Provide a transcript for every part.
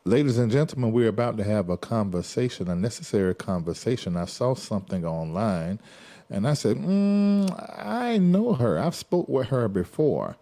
Ladies and gentlemen, we're about to have a conversation, a necessary conversation. I saw something online, and I said, I know her. I've spoke with her before.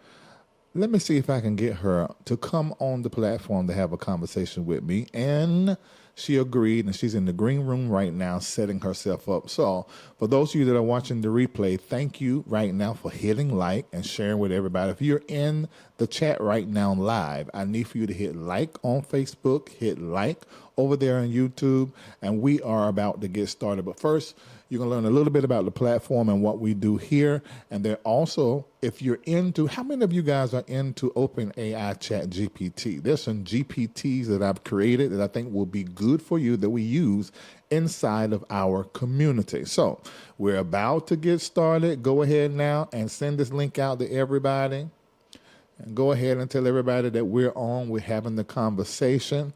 Let me see if I can get her to come on the platform to have a conversation with me. And she agreed, and she's in the green room right now setting herself up. So for those of you that are watching the replay, thank you right now for hitting like and sharing with everybody. If you're in the chat right now live, I need for you to hit like on Facebook, hit like over there on YouTube, and we are about to get started. But first, you're going to learn a little bit about the platform and what we do here. And then also, if you're into, how many of you guys are into OpenAI Chat GPT? There's some GPTs that I've created that I think will be good for you that we use inside of our community. So we're about to get started. Go ahead now and send this link out to everybody. And go ahead and tell everybody that we're on. We're having the conversation.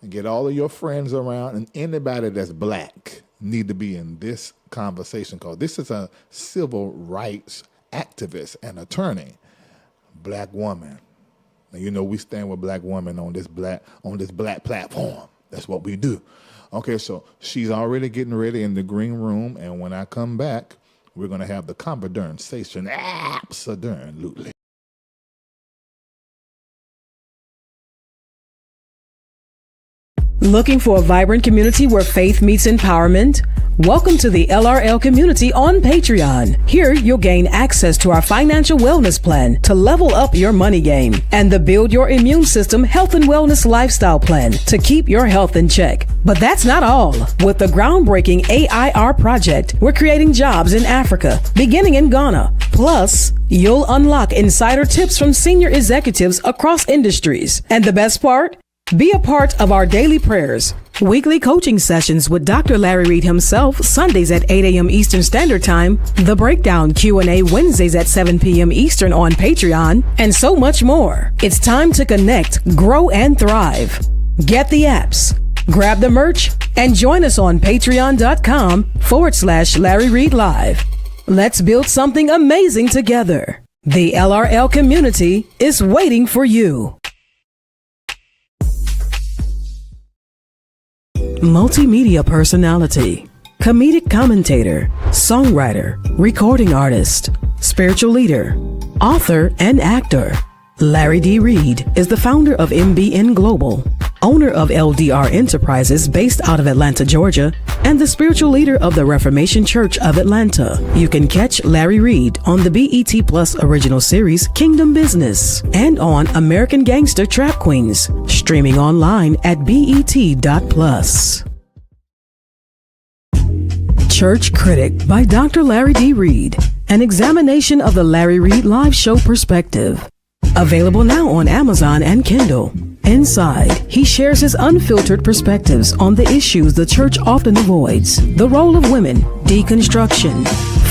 And get all of your friends around, and anybody that's black need to be in this conversation, because this is a civil rights activist and attorney, black woman. Now, you know we stand with black women on this black platform. That's what we do. Okay, so she's already getting ready in the green room, and when I come back, we're going to have the conversation. Absolutely. Looking for a vibrant community where faith meets empowerment? Welcome to the LRL community on Patreon. Here, you'll gain access to our financial wellness plan to level up your money game, and the Build Your Immune System Health and Wellness Lifestyle Plan to keep your health in check. But that's not all. With the groundbreaking AIR project, we're creating jobs in Africa, beginning in Ghana. Plus, you'll unlock insider tips from senior executives across industries. And the best part? Be a part of our daily prayers, weekly coaching sessions with Dr. Larry Reid himself, Sundays at 8 a.m. Eastern Standard Time, the Breakdown Q&A Wednesdays at 7 p.m. Eastern on Patreon, and so much more. It's time to connect, grow, and thrive. Get the apps, grab the merch, and join us on patreon.com/Larry Reid Live. Let's build something amazing together. The LRL community is waiting for you. Multimedia personality, comedic commentator, songwriter, recording artist, spiritual leader, author, and actor. Larry D. Reid is the founder of MBN Global, owner of LDR Enterprises based out of Atlanta, Georgia, and the spiritual leader of the Reformation Church of Atlanta. You can catch Larry Reid on the BET Plus original series Kingdom Business and on American Gangster Trap Queens, streaming online at BET.plus. Church Critic by Dr. Larry D. Reid, an examination of the Larry Reid Live Show perspective. Available now on Amazon and Kindle. Inside, he shares his unfiltered perspectives on the issues the church often avoids: the role of women, deconstruction,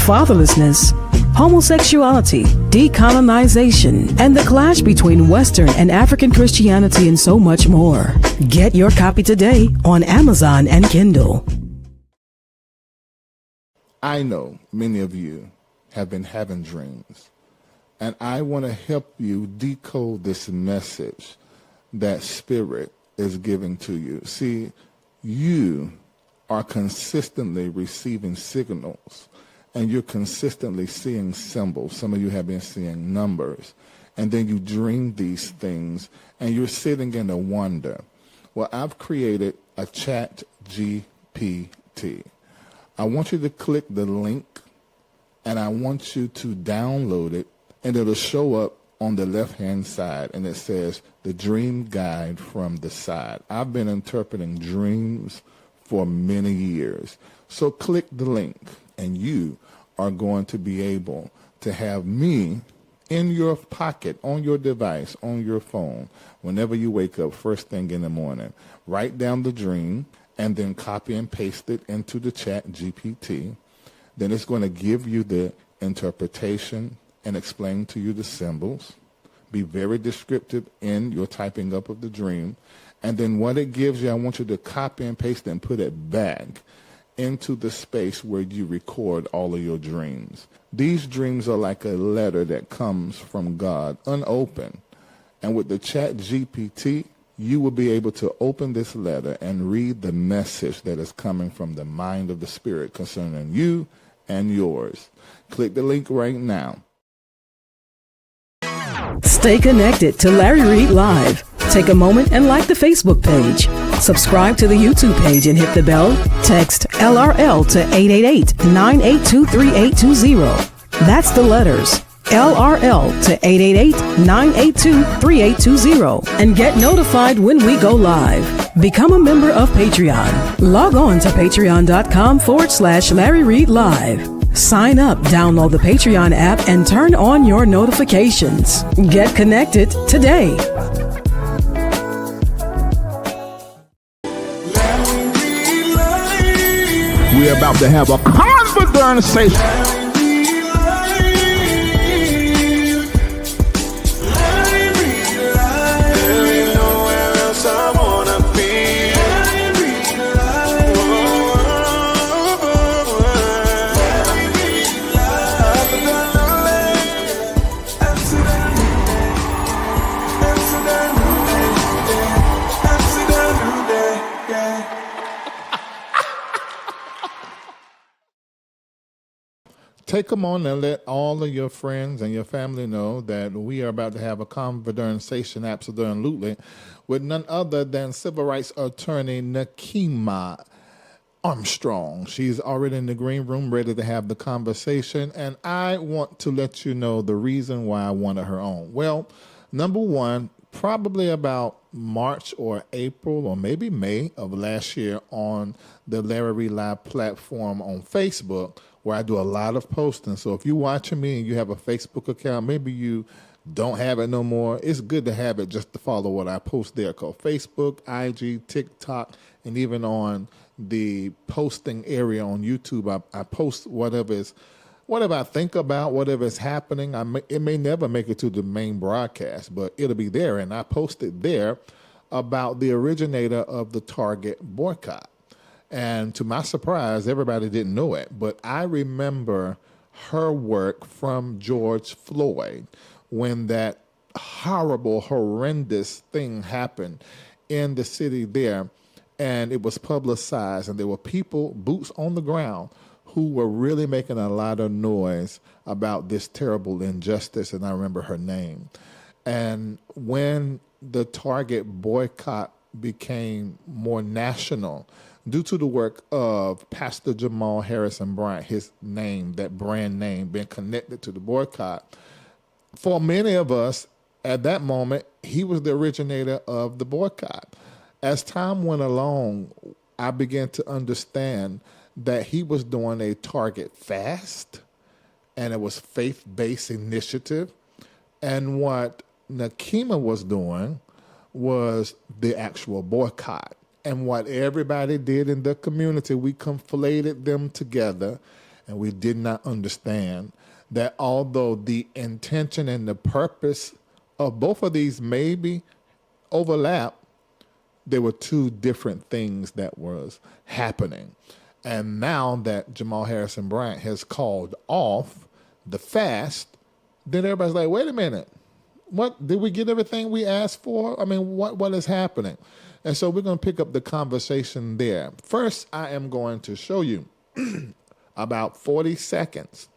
fatherlessness, homosexuality, decolonization, and the clash between Western and African Christianity, and so much more. Get your copy today on Amazon and Kindle. I know many of you have been having dreams, and I want to help you decode this message that Spirit is giving to you. See, you are consistently receiving signals, and you're consistently seeing symbols. Some of you have been seeing numbers, and then you dream these things, and you're sitting in a wonder. Well, I've created a Chat GPT. I want you to click the link, and I want you to download it, and it'll show up on the left-hand side, and it says the Dream Guide from the side. I've been interpreting dreams for many years. So click the link, and you are going to be able to have me in your pocket, on your device, on your phone, whenever you wake up first thing in the morning. Write down the dream, and then copy and paste it into the Chat GPT. Then it's going to give you the interpretation and explain to you the symbols. Be very descriptive in your typing up of the dream. And then what it gives you, I want you to copy and paste it and put it back into the space where you record all of your dreams. These dreams are like a letter that comes from God, unopened. And with the Chat GPT, you will be able to open this letter and read the message that is coming from the mind of the Spirit concerning you and yours. Click the link right now. Stay connected to Larry Reid Live. Take a moment and like the Facebook page. Subscribe to the YouTube page and hit the bell. Text LRL to 888-982-3820. That's the letters LRL to 888-982-3820 and get notified when we go live. Become a member of Patreon. Log on to patreon.com/Larry Reid Live. Sign up, download the Patreon app, and turn on your notifications. Get connected today. We're about to have a conversation. Take them on and let all of your friends and your family know that we are about to have a conversation, absolutely, with none other than civil rights attorney Nekima Armstrong. She's already in the green room ready to have the conversation, and I want to let you know the reason why I wanted her on. Well, number one, probably about March or April or maybe May of last year on the Larry Reid Live platform on Facebook, where I do a lot of posting. So if you're watching me and you have a Facebook account, maybe you don't have it no more, it's good to have it just to follow what I post there, called Facebook, IG, TikTok, and even on the posting area on YouTube. I post whatever I think about, whatever is happening. It may never make it to the main broadcast, but it'll be there. And I posted there about the originator of the Target boycott. And to my surprise, everybody didn't know it, but I remember her work from George Floyd when that horrible, horrendous thing happened in the city there, and it was publicized, and there were people, boots on the ground, who were really making a lot of noise about this terrible injustice, and I remember her name. And when the Target boycott became more national, due to the work of Pastor Jamal Harrison Bryant, his name, that brand name, being connected to the boycott, for many of us at that moment, he was the originator of the boycott. As time went along, I began to understand that he was doing a Target fast, and it was faith-based initiative. And what Nekima was doing was the actual boycott. And what everybody did in the community, we conflated them together, and we did not understand that although the intention and the purpose of both of these maybe overlap, there were two different things that was happening. And now that Jamal Harrison Bryant has called off the fast, then everybody's like, wait a minute, what, did we get everything we asked for? I mean, what is happening? And so we're going to pick up the conversation there. First, I am going to show you about 40 seconds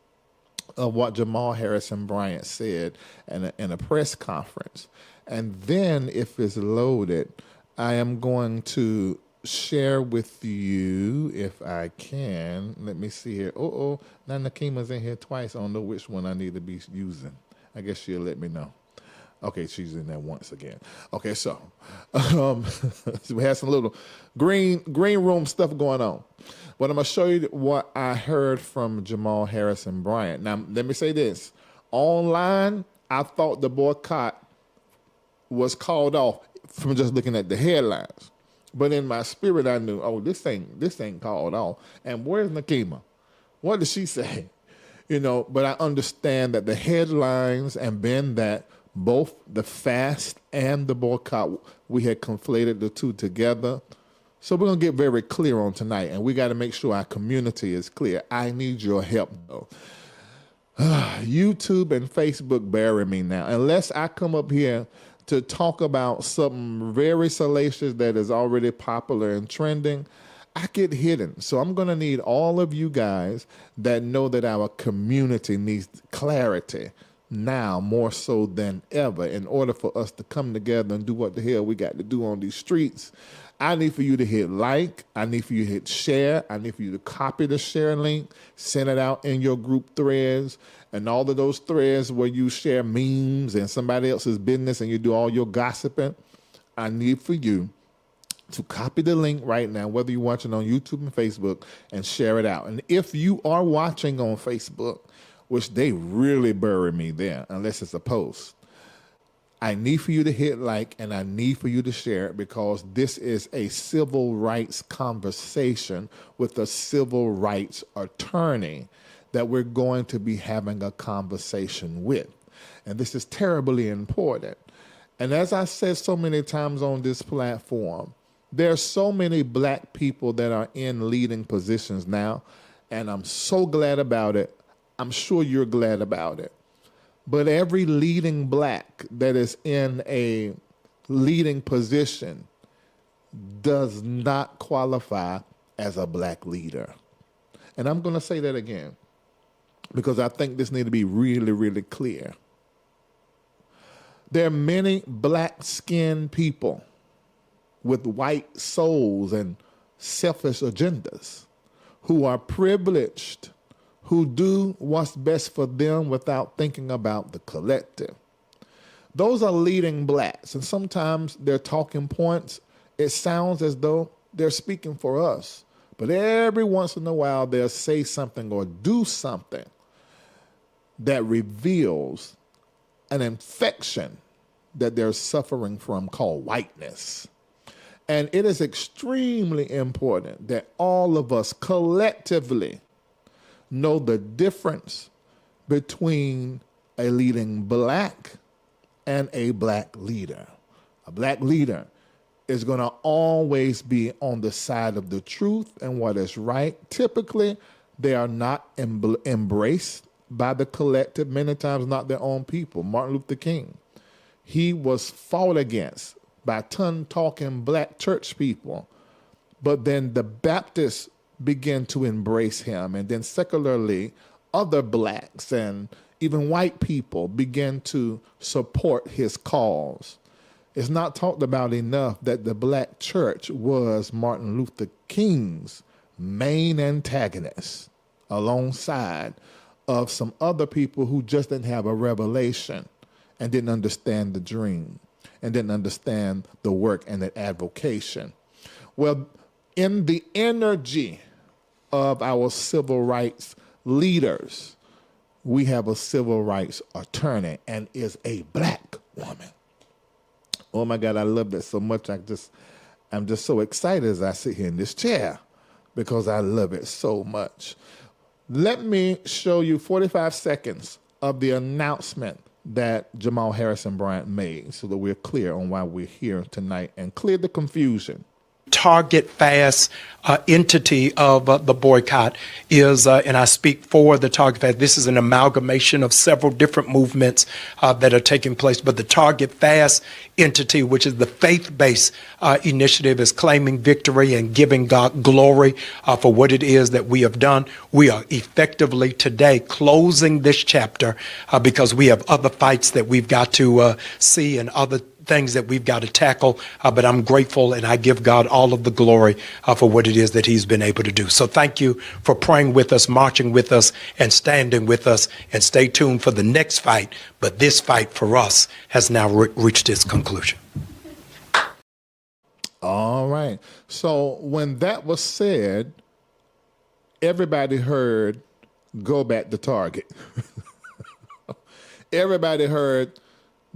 of what Jamal Harrison Bryant said in a press conference. And then, if it's loaded, I am going to share with you, if I can. Let me see here. Now Nekima's in here twice. I don't know which one I need to be using. I guess she'll let me know. Okay, she's in there once again. Okay, so we had some little green room stuff going on. But I'm going to show you what I heard from Jamal Harrison Bryant. Now, let me say this. Online, I thought the boycott was called off from just looking at the headlines. But in my spirit, I knew, this ain't called off. And where's Nekima? What did she say? But I understand that the headlines and then that both the fast and the boycott, we had conflated the two together. So we're going to get very clear on tonight, and we got to make sure our community is clear. I need your help, though. YouTube and Facebook bury me now. Unless I come up here to talk about something very salacious that is already popular and trending, I get hidden. So I'm going to need all of you guys that know that our community needs clarity now more so than ever in order for us to come together and do what the hell we got to do on these streets. I need for you to hit like. I need for you to hit share. I need for you to copy the share link, send it out in your group threads, and all of those threads where you share memes and somebody else's business and you do all your gossiping. I need for you to copy the link right now, whether you're watching on YouTube and Facebook, and share it out. And if you are watching on Facebook, which they really bury me there unless it's a post, I need for you to hit like and I need for you to share it, because this is a civil rights conversation with a civil rights attorney that we're going to be having a conversation with. And this is terribly important. And as I said so many times on this platform, there are so many black people that are in leading positions now, and I'm so glad about it. I'm sure you're glad about it. But every leading black that is in a leading position does not qualify as a black leader. And I'm going to say that again, because I think this needs to be really, really clear. There are many black-skinned people with white souls and selfish agendas who are privileged, who do what's best for them without thinking about the collective. Those are leading blacks, and sometimes their talking points, it sounds as though they're speaking for us. But every once in a while, they'll say something or do something that reveals an infection that they're suffering from called whiteness. And it is extremely important that all of us collectively know the difference between a leading black and a black leader. A black leader is going to always be on the side of the truth and what is right. Typically, they are not embraced by the collective, many times not their own people. Martin Luther King, he was fought against by tongue-talking black church people, but then the Baptists began to embrace him, and then secularly, other blacks and even white people began to support his cause. It's not talked about enough that the black church was Martin Luther King's main antagonist, alongside of some other people who just didn't have a revelation and didn't understand the dream and didn't understand the work and the advocation. Well, in the energy of our civil rights leaders, we have a civil rights attorney, and is a black woman. Oh my God, I love that so much. I'm just so excited as I sit here in this chair because I love it so much. Let me show you 45 seconds of the announcement that Jamal Harrison Bryant made so that we're clear on why we're here tonight and clear the confusion. Target fast entity of the boycott is, and I speak for the Target Fast, this is an amalgamation of several different movements that are taking place, but the Target Fast entity, which is the faith-based initiative, is claiming victory and giving God glory for what it is that we have done. We are effectively today closing this chapter because we have other fights that we've got to see and other things that we've got to tackle, but I'm grateful and I give God all of the glory for what it is that he's been able to do. So thank you for praying with us, marching with us, and standing with us, and stay tuned for the next fight. But this fight for us has now reached its conclusion. All right. So when that was said, everybody heard, go back to Target. Everybody heard,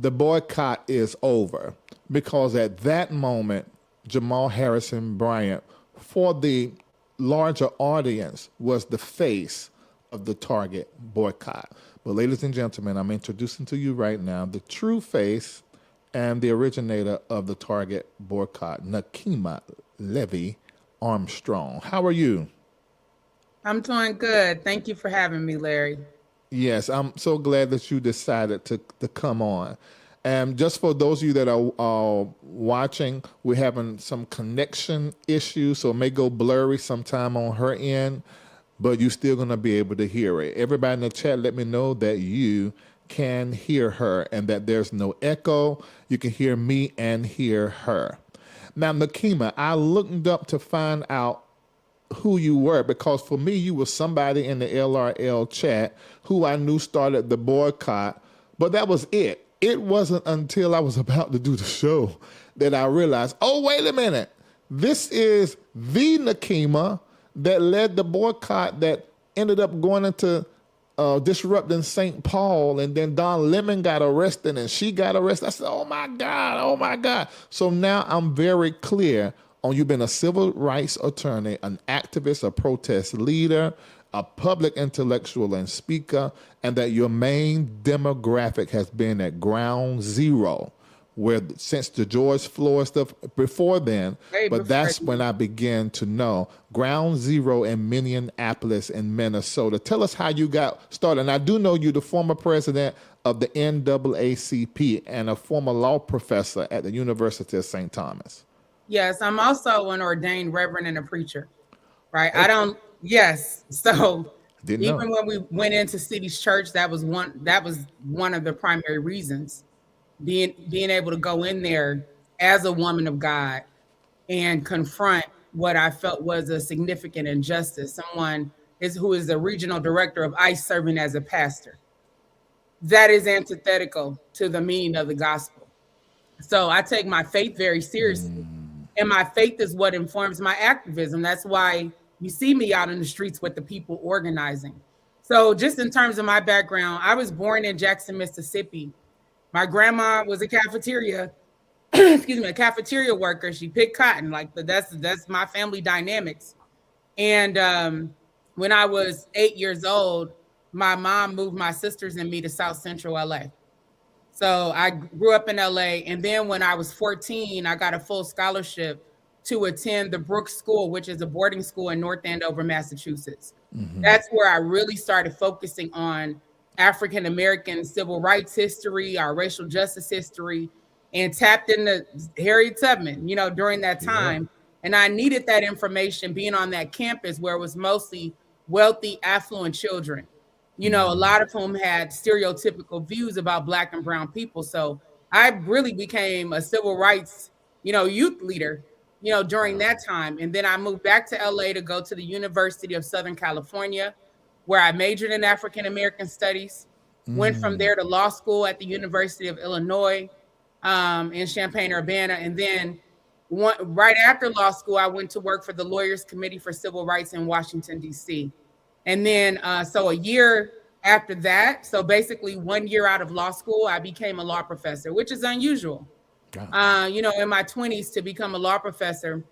the boycott is over, because at that moment, Jamal Harrison Bryant, for the larger audience, was the face of the Target boycott. But ladies and gentlemen, I'm introducing to you right now the true face and the originator of the Target boycott, Nekima Levy Armstrong. How are you? I'm doing good. Thank you for having me, Larry. Yes, I'm so glad that you decided to come on. And just for those of you that are watching, we're having some connection issues, so it may go blurry sometime on her end, but you're still going to be able to hear it. Everybody in the chat, let me know that you can hear her and that there's no echo. You can hear me and hear her. Now, Nekima, I looked up to find out who you were, because for me, you were somebody in the LRL chat who I knew started the boycott, but that was it. It wasn't until I was about to do the show that I realized, oh, wait a minute. This is the Nekima that led the boycott that ended up going into disrupting St. Paul, and then Don Lemon got arrested and she got arrested. I said, oh my God. So now I'm very clear on you've been a civil rights attorney, an activist, a protest leader, a public intellectual and speaker, and that your main demographic has been at ground zero, where since the George Floyd stuff before then, but that's when I began to know ground zero in Minneapolis in Minnesota. Tell us how you got started. And I do know you're the former president of the NAACP and a former law professor at the University of St. Thomas. Yes, I'm also an ordained reverend and a preacher, right? Yes. So even when we went into City's Church, that was one of the primary reasons. Being able to go in there as a woman of God and confront what I felt was a significant injustice. Someone who is the regional director of ICE serving as a pastor. That is antithetical to the meaning of the gospel. So I take my faith very seriously. And my faith is what informs my activism. That's why you see me out in the streets with the people organizing. So just in terms of my background, I was born in Jackson, Mississippi. My grandma was a cafeteria, a cafeteria worker. She picked cotton. That's my family dynamics. And when I was 8 years old, my mom moved my sisters and me to South Central LA. So I grew up in LA. And then when I was 14, I got a full scholarship to attend the Brooks School, which is a boarding school in North Andover, Massachusetts. Mm-hmm. That's where I really started focusing on African-American civil rights history, our racial justice history, and tapped into Harriet Tubman, during that time. Yeah. And I needed that information being on that campus where it was mostly wealthy, affluent children, a lot of whom had stereotypical views about Black and brown people. So I really became a civil rights, youth leader, during that time. And then I moved back to LA to go to the University of Southern California, where I majored in African-American studies, went from there to law school at the University of Illinois in Champaign-Urbana. And then right after law school, I went to work for the Lawyers Committee for Civil Rights in Washington, D.C. And then, so a year after that, so basically 1 year out of law school, I became a law professor, which is unusual, in my 20s to become a law professor.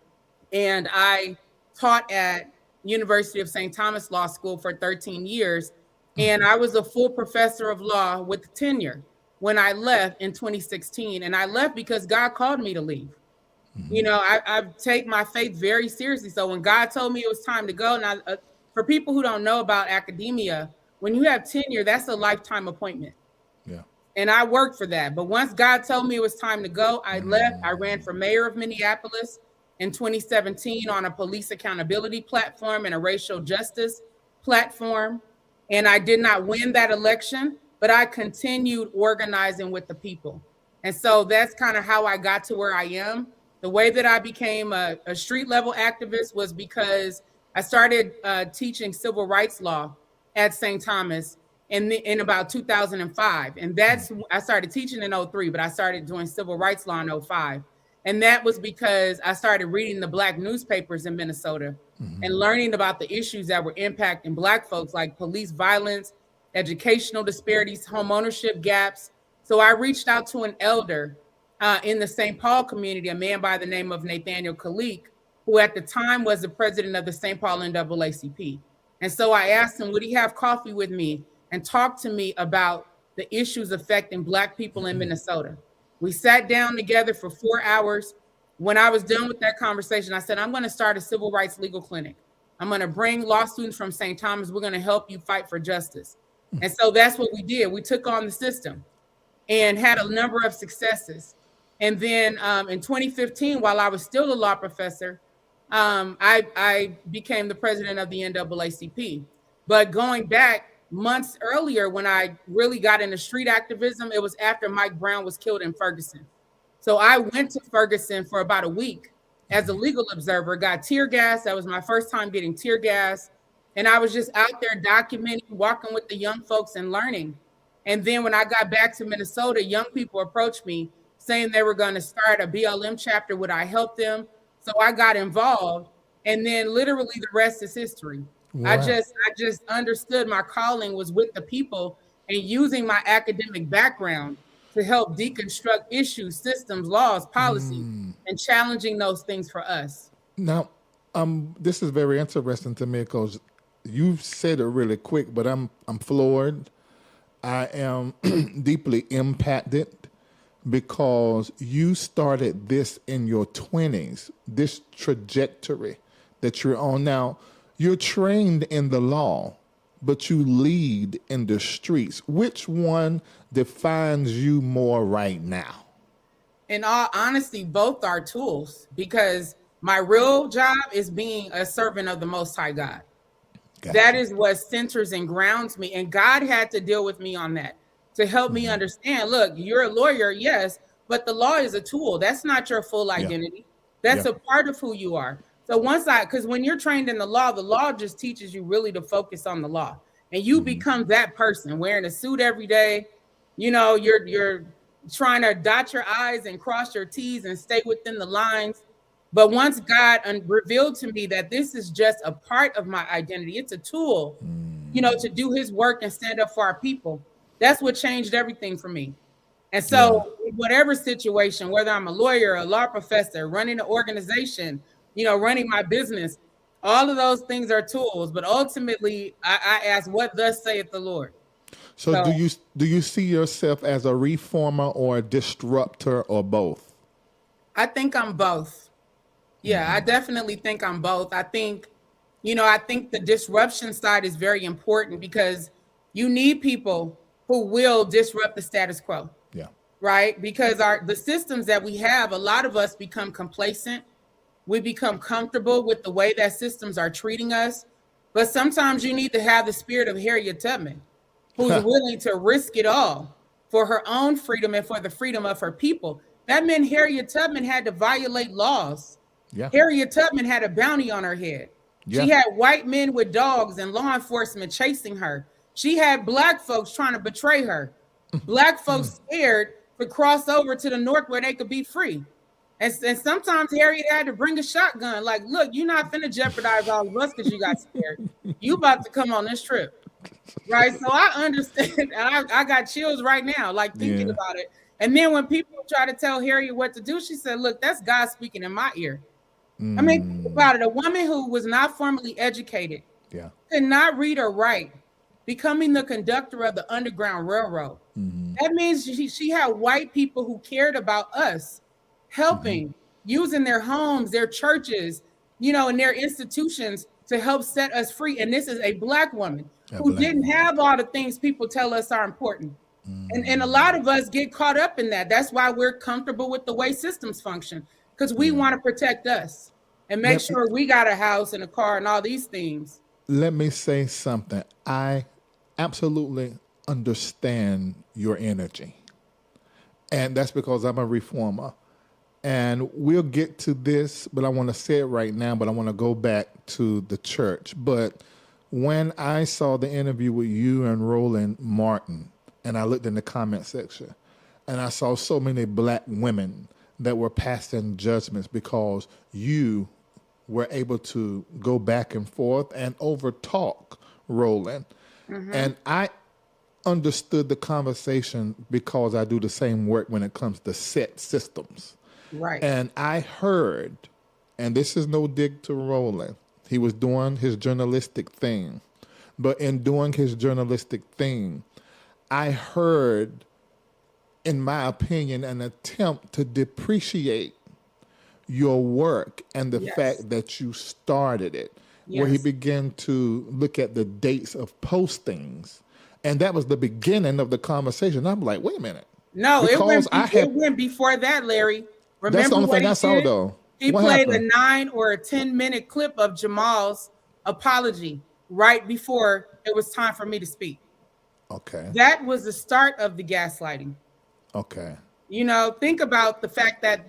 And I taught at University of St. Thomas Law School for 13 years. And I was a full professor of law with tenure when I left in 2016. And I left because God called me to leave. I take my faith very seriously. So when God told me it was time to go, and for people who don't know about academia, when you have tenure, that's a lifetime appointment. Yeah. And I worked for that. But once God told me it was time to go, I left. I ran for mayor of Minneapolis in 2017 on a police accountability platform and a racial justice platform. And I did not win that election, but I continued organizing with the people. And so that's kind of how I got to where I am. The way that I became a street level activist was because I started teaching civil rights law at St. Thomas in about 2005. And I started teaching in 2003, but I started doing civil rights law in 2005. And that was because I started reading the Black newspapers in Minnesota and learning about the issues that were impacting Black folks, like police violence, educational disparities, home ownership gaps. So I reached out to an elder in the St. Paul community, a man by the name of Nathaniel Kalik, who at the time was the president of the St. Paul NAACP. And so I asked him, would he have coffee with me and talk to me about the issues affecting Black people in Minnesota? We sat down together for 4 hours. When I was done with that conversation, I said, I'm going to start a civil rights legal clinic. I'm going to bring law students from St. Thomas. We're going to help you fight for justice. And so that's what we did. We took on the system. and had a number of successes. And then in 2015, while I was still a law professor, I became the president of the NAACP. But going back months earlier, when I really got into street activism, it was after Mike Brown was killed in Ferguson. So I went to Ferguson for about a week as a legal observer, got tear gas. That was my first time getting tear gas. And I was just out there documenting, walking with the young folks and learning. And then when I got back to Minnesota, young people approached me saying they were going to start a BLM chapter. Would I help them? So I got involved. And then literally the rest is history. Wow. I just understood my calling was with the people and using my academic background to help deconstruct issues, systems, laws, policy, and challenging those things for us. Now, this is very interesting to me because you said it really quick, but I'm floored. I am deeply impacted because you started this in your 20s, this trajectory that you're on now. You're trained in the law, but you lead in the streets. Which one defines you more right now? In all honesty, both are tools, because my real job is being a servant of the Most High God. Gotcha. That is what centers and grounds me. And God had to deal with me on that to help me understand, look, you're a lawyer, yes, but the law is a tool. That's not your full identity. That's a part of who you are. So because when you're trained in the law just teaches you really to focus on the law, and you become that person wearing a suit every day. You know, you're trying to dot your I's and cross your T's and stay within the lines. But once God revealed to me that this is just a part of my identity, it's a tool, you know, to do his work and stand up for our people. That's what changed everything for me. And so whatever situation, whether I'm a lawyer, a law professor, running an organization, you know, running my business, all of those things are tools. But ultimately, I ask, what thus saith the Lord? So do you see yourself as a reformer or a disruptor or both? I think I'm both. Yeah, I definitely think I'm both. I think the disruption side is very important because you need people who will disrupt the status quo. Yeah. Right? Because the systems that we have, a lot of us become complacent. We become comfortable with the way that systems are treating us. But sometimes you need to have the spirit of Harriet Tubman, who's willing to risk it all for her own freedom and for the freedom of her people. That meant Harriet Tubman had to violate laws. Yeah. Harriet Tubman had a bounty on her head. Yeah. She had white men with dogs and law enforcement chasing her. She had Black folks trying to betray her. Black folks scared to cross over to the north where they could be free. And sometimes Harriet had to bring a shotgun. Like, look, you're not finna jeopardize all of us because you got scared. You about to come on this trip. Right? So I understand. I got chills right now, like thinking about it. And then when people try to tell Harriet what to do, she said, look, that's God speaking in my ear. I mean, think about it. A woman who was not formally educated, could not read or write, becoming the conductor of the Underground Railroad. That means she had white people who cared about us, helping, using their homes, their churches, you know, and their institutions to help set us free. And this is a Black woman who didn't have all the things people tell us are important. And a lot of us get caught up in that. That's why we're comfortable with the way systems function, because we want to protect us and make sure we got a house and a car and all these things. Let me say something. I absolutely understand your energy. And that's because I'm a reformer. And we'll get to this, but I want to say it right now, but I want to go back to the church. But when I saw the interview with you and Roland Martin, and I looked in the comment section, and I saw so many Black women that were passing judgments because you were able to go back and forth and overtalk Roland. And I understood the conversation because I do the same work when it comes to set systems. Right. And I heard, and this is no dig to Roland, he was doing his journalistic thing. But in doing his journalistic thing, I heard, in my opinion, an attempt to depreciate your work and the fact that you started it, where he began to look at the dates of postings. And that was the beginning of the conversation. I'm like, wait a minute. No, Because it went before that, Larry. Remember that's the only what thing he I saw, did? though. He What played happened? a 9 or a 10-minute clip of Jamal's apology right before it was time for me to speak. Okay. That was the start of the gaslighting. Okay. You know, think about the fact that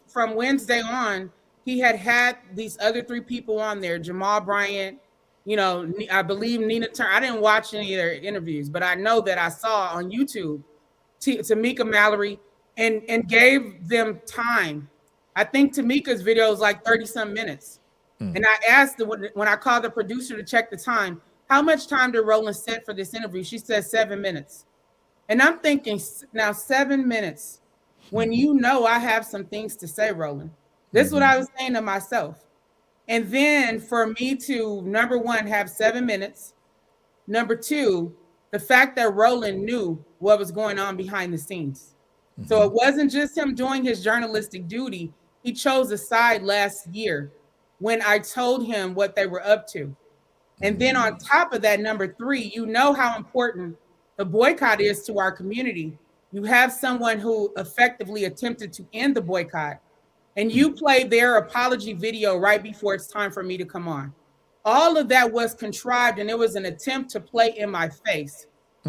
from Wednesday on, he had these other 3 people on there, Jamal Bryant, you know, I believe Nina Turner. I didn't watch any of their interviews, but I know that I saw on YouTube Tamika Mallory and gave them time. I think Tamika's video is like 30-some minutes. And I asked when I called the producer to check the time, how much time did Roland set for this interview? She said 7 minutes. And I'm thinking, now 7 minutes, when you know I have some things to say, Roland. This is what I was saying to myself. And then for me to, number one, have 7 minutes. Number two, the fact that Roland knew what was going on behind the scenes. So it wasn't just him doing his journalistic duty. He chose a side last year when I told him what they were up to. And then on top of that, number three, you know how important the boycott is to our community. You have someone who effectively attempted to end the boycott, and you played their apology video right before it's time for me to come on. All of that was contrived, and it was an attempt to play in my face.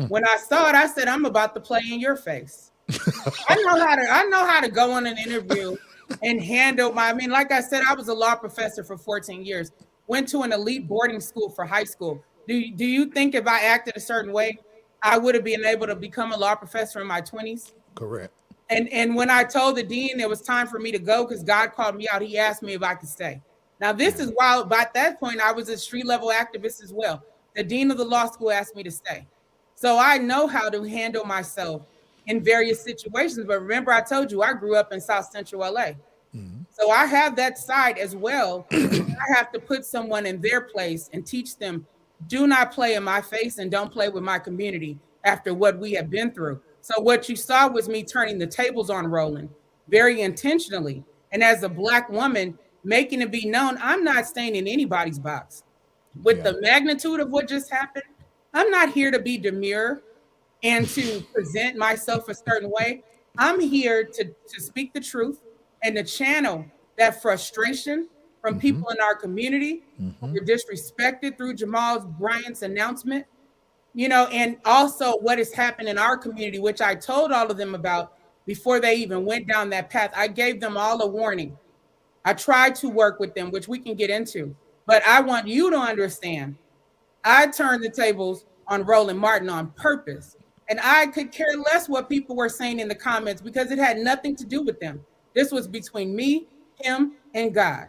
When I saw it, I said, I'm about to play in your face. I know how to go on an interview and handle like I said, I was a law professor for 14 years, went to an elite boarding school for high school. Do you think if I acted a certain way, I would have been able to become a law professor in my 20s? Correct. And when I told the dean it was time for me to go because God called me out, he asked me if I could stay. Now, this is while by that point, I was a street level activist as well. The dean of the law school asked me to stay. So I know how to handle myself in various situations. But remember, I told you I grew up in South Central LA. So I have that side as well. I have to put someone in their place and teach them, do not play in my face and don't play with my community after what we have been through. So what you saw was me turning the tables on Roland very intentionally. And as a Black woman, making it be known, I'm not staying in anybody's box. With the magnitude of what just happened, I'm not here to be demure and to present myself a certain way. I'm here to speak the truth and to channel that frustration from people in our community who were disrespected through Jamal Bryant's announcement, and also what has happened in our community, which I told all of them about before they even went down that path. I gave them all a warning. I tried to work with them, which we can get into, but I want you to understand, I turned the tables on Roland Martin on purpose. And I could care less what people were saying in the comments because it had nothing to do with them. This was between me, him, and God.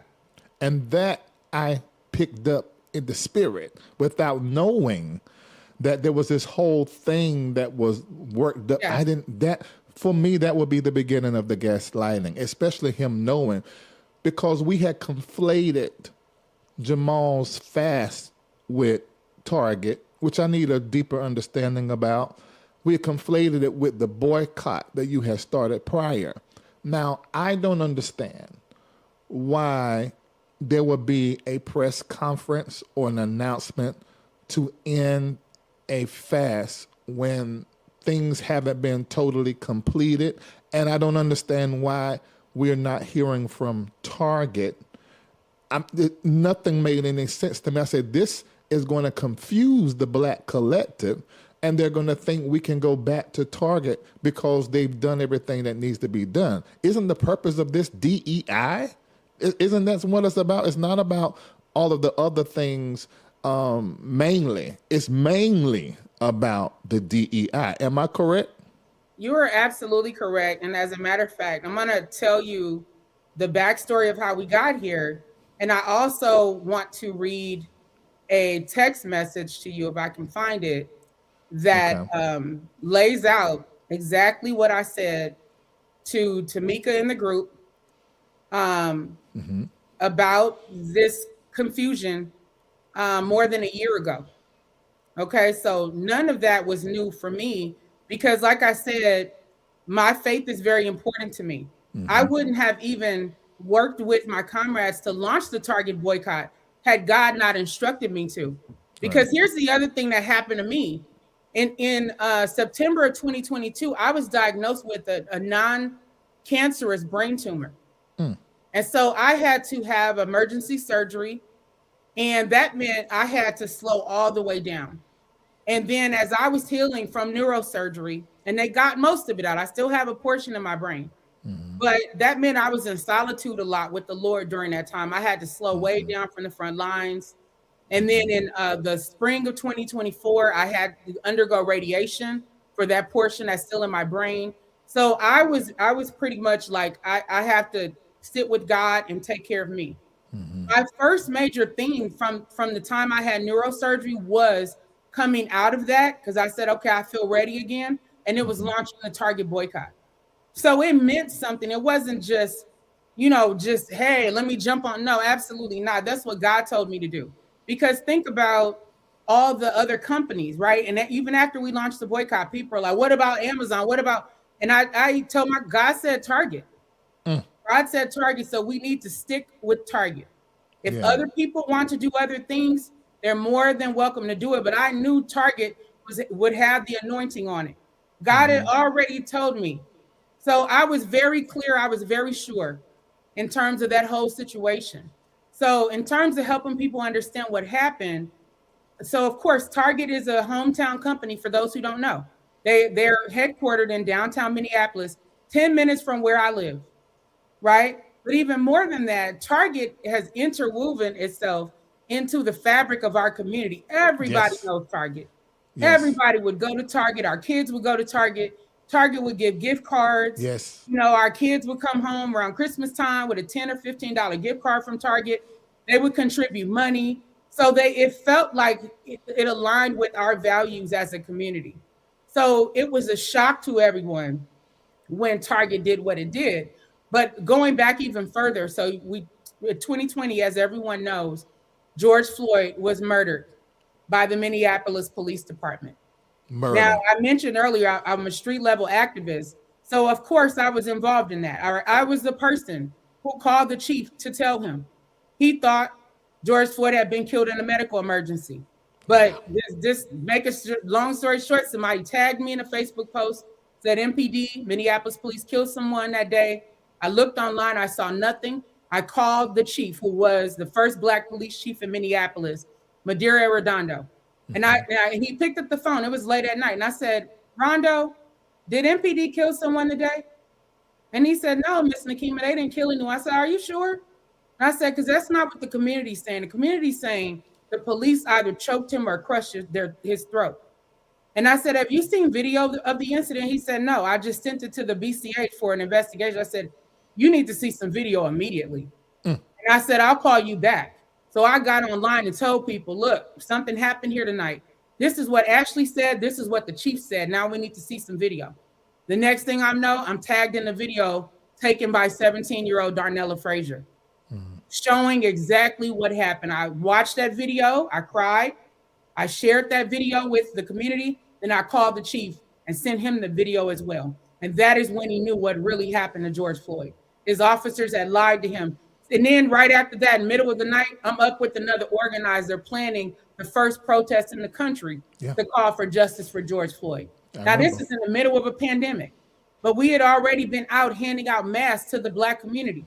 And that I picked up in the spirit without knowing that there was this whole thing that was worked up. Yes. For me, that would be the beginning of the gaslighting, especially him knowing, because we had conflated Jamal's fast with Target, which I need a deeper understanding about. We conflated it with the boycott that you had started prior. Now, I don't understand why there would be a press conference or an announcement to end a fast when things haven't been totally completed. And I don't understand why we're not hearing from Target. Nothing made any sense to me. I said, this is going to confuse the Black collective, and they're going to think we can go back to Target because they've done everything that needs to be done. Isn't the purpose of this DEI? Isn't that what it's about? It's not about all of the other things mainly. It's mainly about the DEI. Am I correct? You are absolutely correct. And as a matter of fact, I'm going to tell you the backstory of how we got here. And I also want to read a text message to you, if I can find it, that lays out exactly what I said to Tamika in the group about this confusion more than a year ago. Okay, so none of that was new for me because, like I said, my faith is very important to me. I wouldn't have even worked with my comrades to launch the Target boycott had God not instructed me to. Because here's the other thing that happened to me. In September of 2022, I was diagnosed with a non-cancerous brain tumor. And so I had to have emergency surgery. And that meant I had to slow all the way down. And then as I was healing from neurosurgery, and they got most of it out, I still have a portion of my brain. But that meant I was in solitude a lot with the Lord during that time. I had to slow way down from the front lines. And then in the spring of 2024, I had to undergo radiation for that portion that's still in my brain. So I was pretty much like, I have to sit with God and take care of me. My first major theme from the time I had neurosurgery was coming out of that, because I said, okay, I feel ready again. And it was launching the Target boycott. So it meant something. It wasn't just, just, hey, let me jump on. No, absolutely not. That's what God told me to do. Because think about all the other companies, right? And even after we launched the boycott, people are like, what about Amazon? What about, and I told God said Target. God said Target. So we need to stick with Target. If other people want to do other things, they're more than welcome to do it. But I knew Target would have the anointing on it. God had already told me. So I was very clear. I was very sure in terms of that whole situation. So in terms of helping people understand what happened. So of course, Target is a hometown company for those who don't know. They're headquartered in downtown Minneapolis, 10 minutes from where I live, right? But even more than that, Target has interwoven itself into the fabric of our community. Everybody knows Target. Everybody would go to Target. Our kids would go to Target. Target would give gift cards. Our kids would come home around Christmas time with a $10 or $15 gift card from Target. They would contribute money. So it felt like it aligned with our values as a community. So it was a shock to everyone when Target did what it did. But going back even further, so 2020, as everyone knows, George Floyd was murdered by the Minneapolis Police Department. Now, I mentioned earlier, I'm a street level activist. So of course I was involved in that. I was the person who called the chief to tell him. He thought George Floyd had been killed in a medical emergency. But just make a long story short, somebody tagged me in a Facebook post, said MPD, Minneapolis police killed someone that day. I looked online, I saw nothing. I called the chief, who was the first Black police chief in Minneapolis, Madeira Redondo. And he picked up the phone. It was late at night. And I said, Rondo, did MPD kill someone today? And he said, no, Miss Nekima, they didn't kill anyone. I said, are you sure? And I said, because that's not what the community's saying. The community's saying the police either choked him or crushed his throat. And I said, have you seen video of the incident? He said, no, I just sent it to the BCH for an investigation. I said, you need to see some video immediately. And I said, I'll call you back. So I got online and told people, look, something happened here tonight. This is what Ashley said. This is what the chief said. Now we need to see some video. The next thing I know, I'm tagged in the video taken by 17-year-old Darnella Frazier, showing exactly what happened. I watched that video. I cried. I shared that video with the community. Then I called the chief and sent him the video as well. And that is when he knew what really happened to George Floyd. His officers had lied to him. And then right after that, in the middle of the night, I'm up with another organizer planning the first protest in the country to call for justice for George Floyd. This is in the middle of a pandemic, but we had already been out handing out masks to the Black community.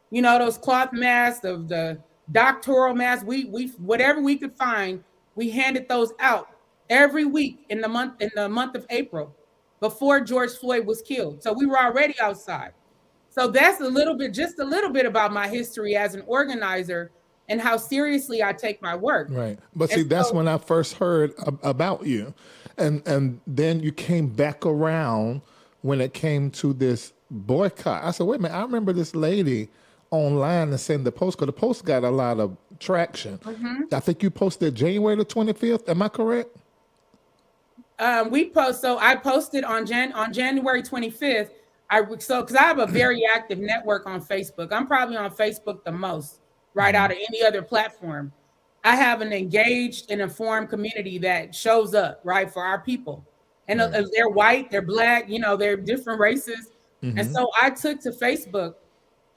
You know, those cloth masks, of the doctoral masks, we whatever we could find, we handed those out every week in the month of April before George Floyd was killed. So we were already outside. So that's just a little bit about my history as an organizer and how seriously I take my work. Right. But see, that's when I first heard about you. And then you came back around when it came to this boycott. I said, wait a minute, I remember this lady online and send the post, because the post got a lot of traction. I think you posted January the 25th. Am I correct? I posted on January 25th. Because I have a very active network on Facebook. I'm probably on Facebook the most, right, out of any other platform. I have an engaged and informed community that shows up, right, for our people. And they're white, they're Black, they're different races. And so I took to Facebook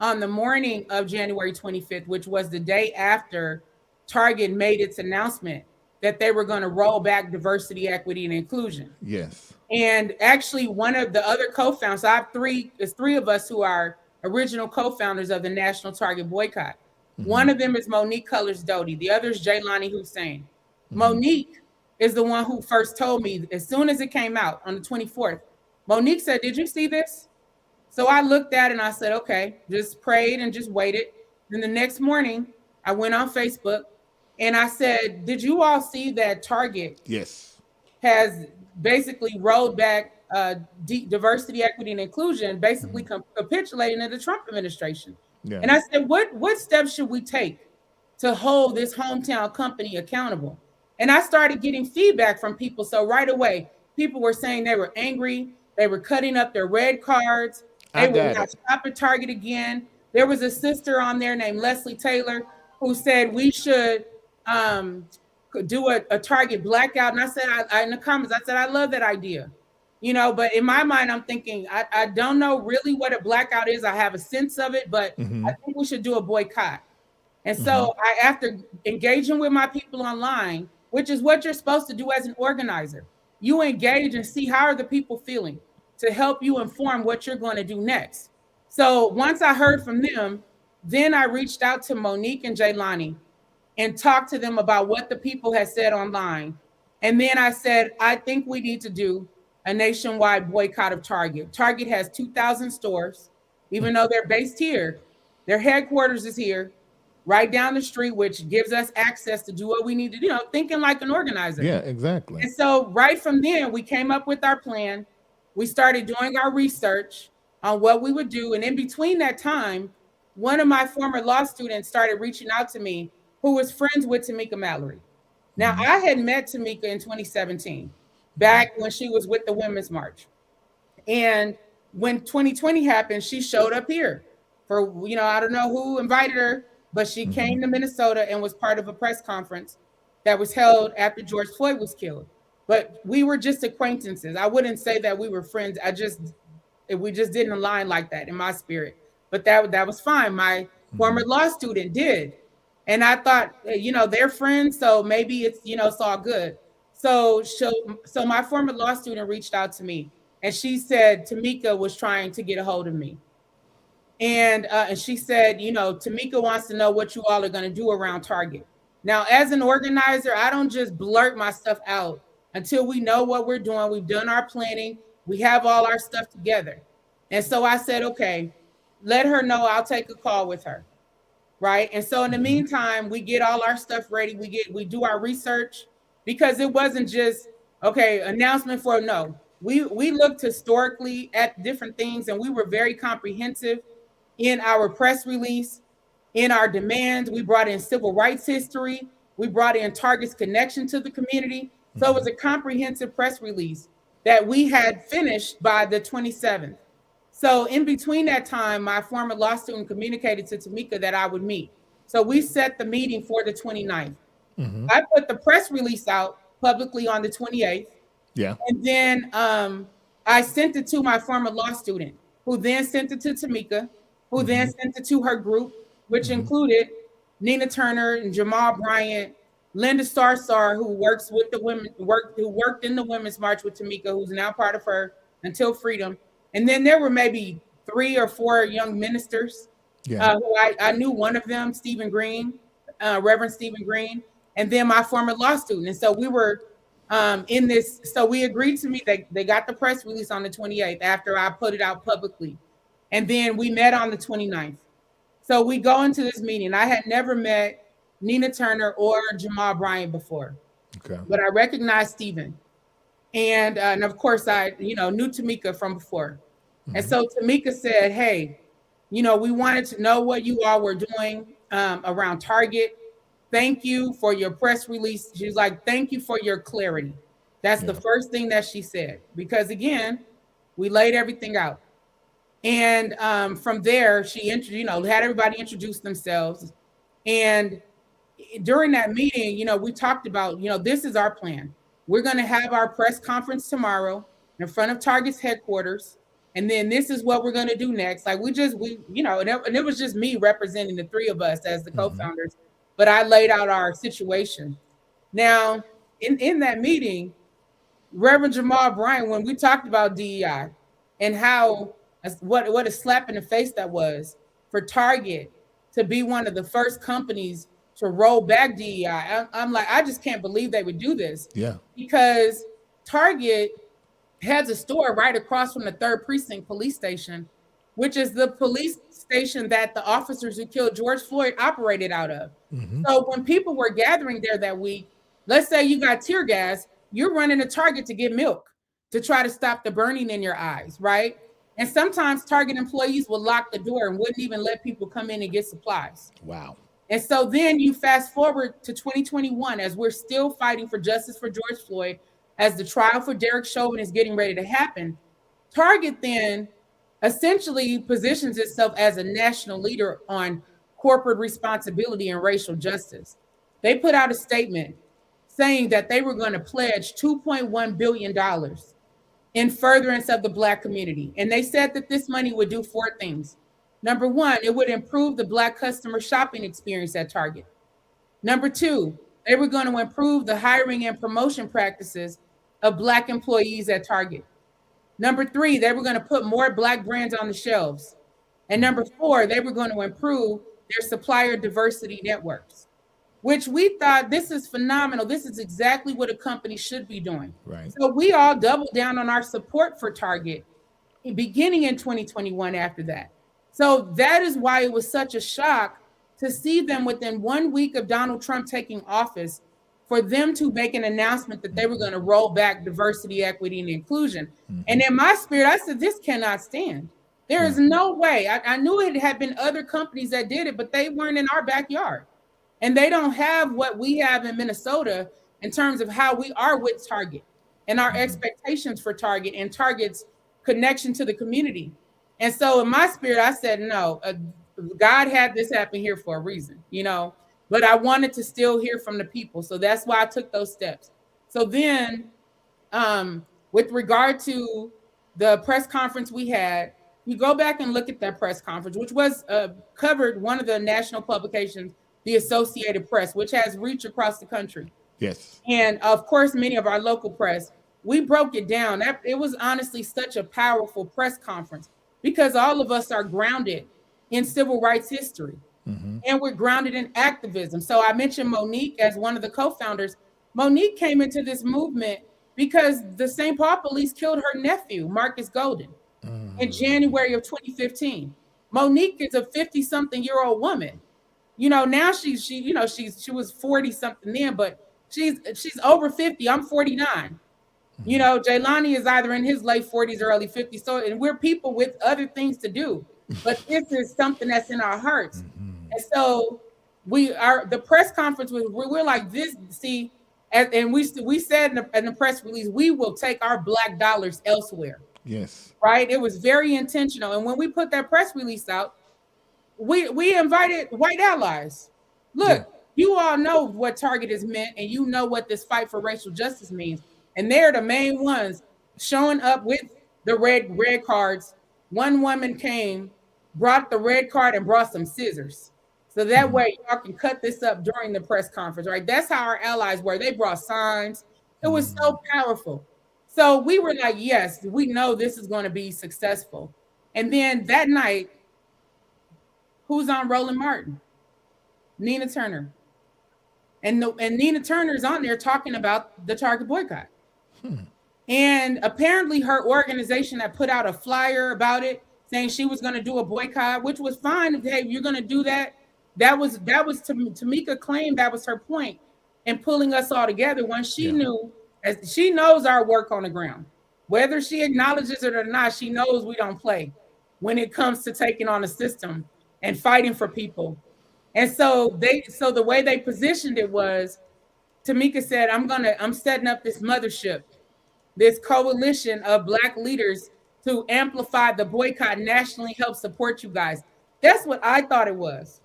on the morning of January 25th, which was the day after Target made its announcement. that they were going to roll back diversity, equity, and inclusion. Yes. And actually, one of the other co-founders, so I have there's three of us who are original co-founders of the National Target Boycott. One of them is Monique Colors Doty. The other is Jaylani Hussein. Monique is the one who first told me as soon as it came out on the 24th. Monique said, "Did you see this?" So I looked at it and I said, okay, just prayed and just waited. Then the next morning, I went on Facebook and I said, did you all see that Target has basically rolled back diversity, equity, and inclusion, basically capitulating to the Trump administration? Yeah. And I said, what steps should we take to hold this hometown company accountable? And I started getting feedback from people. So right away, people were saying they were angry. They were cutting up their red cards. They would not shop at Target again. There was a sister on there named Leslie Taylor who said we should do a Target blackout. And I said, I in the comments, I said, I love that idea. You know, but in my mind, I'm thinking, I don't know really what a blackout is. I have a sense of it, but I think we should do a boycott. And so after engaging with my people online, which is what you're supposed to do as an organizer, you engage and see how are the people feeling to help you inform what you're going to do next. So once I heard from them, then I reached out to Monique and Jaylani and talked to them about what the people had said online. And then I said, I think we need to do a nationwide boycott of Target. Target has 2,000 stores, even though they're based here. Their headquarters is here, right down the street, which gives us access to do what we need to do, you know, thinking like an organizer. Yeah, exactly. And so right from there, we came up with our plan. We started doing our research on what we would do. And in between that time, one of my former law students started reaching out to me, who was friends with Nekima Mallory. Now, I had met Nekima in 2017, back when she was with the Women's March. And when 2020 happened, she showed up here for, you know, I don't know who invited her, but she came to Minnesota and was part of a press conference that was held after George Floyd was killed. But we were just acquaintances. I wouldn't say that we were friends. We just didn't align like that in my spirit. But that was fine. My former law student did. And I thought, you know, they're friends, so maybe it's, you know, it's all good. So my former law student reached out to me and she said Nekima was trying to get a hold of me. And she said, you know, Nekima wants to know what you all are going to do around Target. Now, as an organizer, I don't just blurt my stuff out until we know what we're doing. We've done our planning. We have all our stuff together. And so I said, okay, let her know I'll take a call with her. Right. And so in the meantime, we get all our stuff ready. We do our research, because it wasn't just, okay, announcement for no. We looked historically at different things, and we were very comprehensive in our press release, in our demands. We brought in civil rights history. We brought in Target's connection to the community. So it was a comprehensive press release that we had finished by the 27th. So in between that time, my former law student communicated to Nekima that I would meet. So we set the meeting for the 29th. I put the press release out publicly on the 28th. Yeah. And then I sent it to my former law student, who then sent it to Nekima, who then sent it to her group, which included Nina Turner and Jamal Bryant, Linda Sarsar, who works with the women, who worked in the Women's March with Nekima, who's now part of her Until Freedom. And then there were maybe 3 or 4 young ministers who I knew one of them, Stephen Green, Reverend Stephen Green, and then my former law student. And so we were in this, so we agreed to meet. They got the press release on the 28th after I put it out publicly. And then we met on the 29th. So we go into this meeting. I had never met Nina Turner or Jamal Bryant before, but I recognized Stephen. And of course, I knew Nekima from before. And so Nekima said, hey, we wanted to know what you all were doing around Target. Thank you for your press release. She was like, thank you for your clarity. That's the first thing that she said, because again, we laid everything out. And from there, she had everybody introduce themselves. And during that meeting, we talked about, this is our plan. We're going to have our press conference tomorrow in front of Target's headquarters. And then this is what we're going to do next. Like and it was just me representing the 3 of us as the co-founders, but I laid out our situation. Now, in that meeting, Reverend Jamal Bryant, when we talked about DEI and how what a slap in the face that was for Target to be one of the first companies to roll back DEI. I'm like, I just can't believe they would do this. Yeah. Because Target has a store right across from the 3rd Precinct Police Station, which is the police station that the officers who killed George Floyd operated out of. Mm-hmm. So when people were gathering there that week, let's say you got tear gas, you're running to Target to get milk to try to stop the burning in your eyes, right? And sometimes Target employees will lock the door and wouldn't even let people come in and get supplies. Wow. And so then you fast forward to 2021 as we're still fighting for justice for George Floyd, as the trial for Derek Chauvin is getting ready to happen. Target then essentially positions itself as a national leader on corporate responsibility and racial justice. They put out a statement saying that they were going to pledge $2.1 billion in furtherance of the Black community. And they said that this money would do 4 things. Number 1, it would improve the Black customer shopping experience at Target. Number 2, they were going to improve the hiring and promotion practices of Black employees at Target. Number 3, they were going to put more Black brands on the shelves. And number 4, they were going to improve their supplier diversity networks, which we thought, this is phenomenal. This is exactly what a company should be doing. Right. So we all doubled down on our support for Target beginning in 2021 after that. So that is why it was such a shock to see them within 1 week of Donald Trump taking office, for them to make an announcement that they were going to roll back diversity, equity, and inclusion. Mm-hmm. And in my spirit, I said, this cannot stand. There is no way. I knew it had been other companies that did it, but they weren't in our backyard. And they don't have what we have in Minnesota in terms of how we are with Target and our expectations for Target and Target's connection to the community. And so in my spirit, I said, no, God had this happen here for a reason, you know, but I wanted to still hear from the people. So that's why I took those steps. So then with regard to the press conference we had, you go back and look at that press conference, which was covered one of the national publications, the Associated Press, which has reach across the country. Yes. And of course, many of our local press, we broke it down. It was honestly such a powerful press conference because all of us are grounded in civil rights history. Mm-hmm. And we're grounded in activism. So I mentioned Monique as one of the co-founders. Monique came into this movement because the St. Paul police killed her nephew, Marcus Golden, in January of 2015. Monique is a 50-something-year-old woman. You know, now she was 40-something then, but she's over 50. I'm 49. You know, Jaylani is either in his late 40s or early 50s. So, and we're people with other things to do. But this is something that's in our hearts. And so the press conference was, we're like this, see, and we said in the press release, we will take our Black dollars elsewhere. Yes. Right. It was very intentional. And when we put that press release out, we invited white allies. Look, you all know what Target has meant, and you know what this fight for racial justice means. And they're the main ones showing up with the red cards. One woman came, brought the red card and brought some scissors. So that way y'all can cut this up during the press conference, right? That's how our allies were. They brought signs. It was so powerful. So we were like, yes, we know this is going to be successful. And then that night, who's on Roland Martin? Nina Turner. And Nina Turner's on there talking about the Target boycott. And apparently her organization had put out a flyer about it, saying she was going to do a boycott, which was fine. Hey, you're going to do that. That was Tamika claimed that was her point in pulling us all together when she knew, as she knows our work on the ground. Whether she acknowledges it or not, she knows we don't play when it comes to taking on a system and fighting for people. And so the way they positioned it was, Tamika said, I'm setting up this mothership, this coalition of Black leaders to amplify the boycott, nationally help support you guys. That's what I thought it was,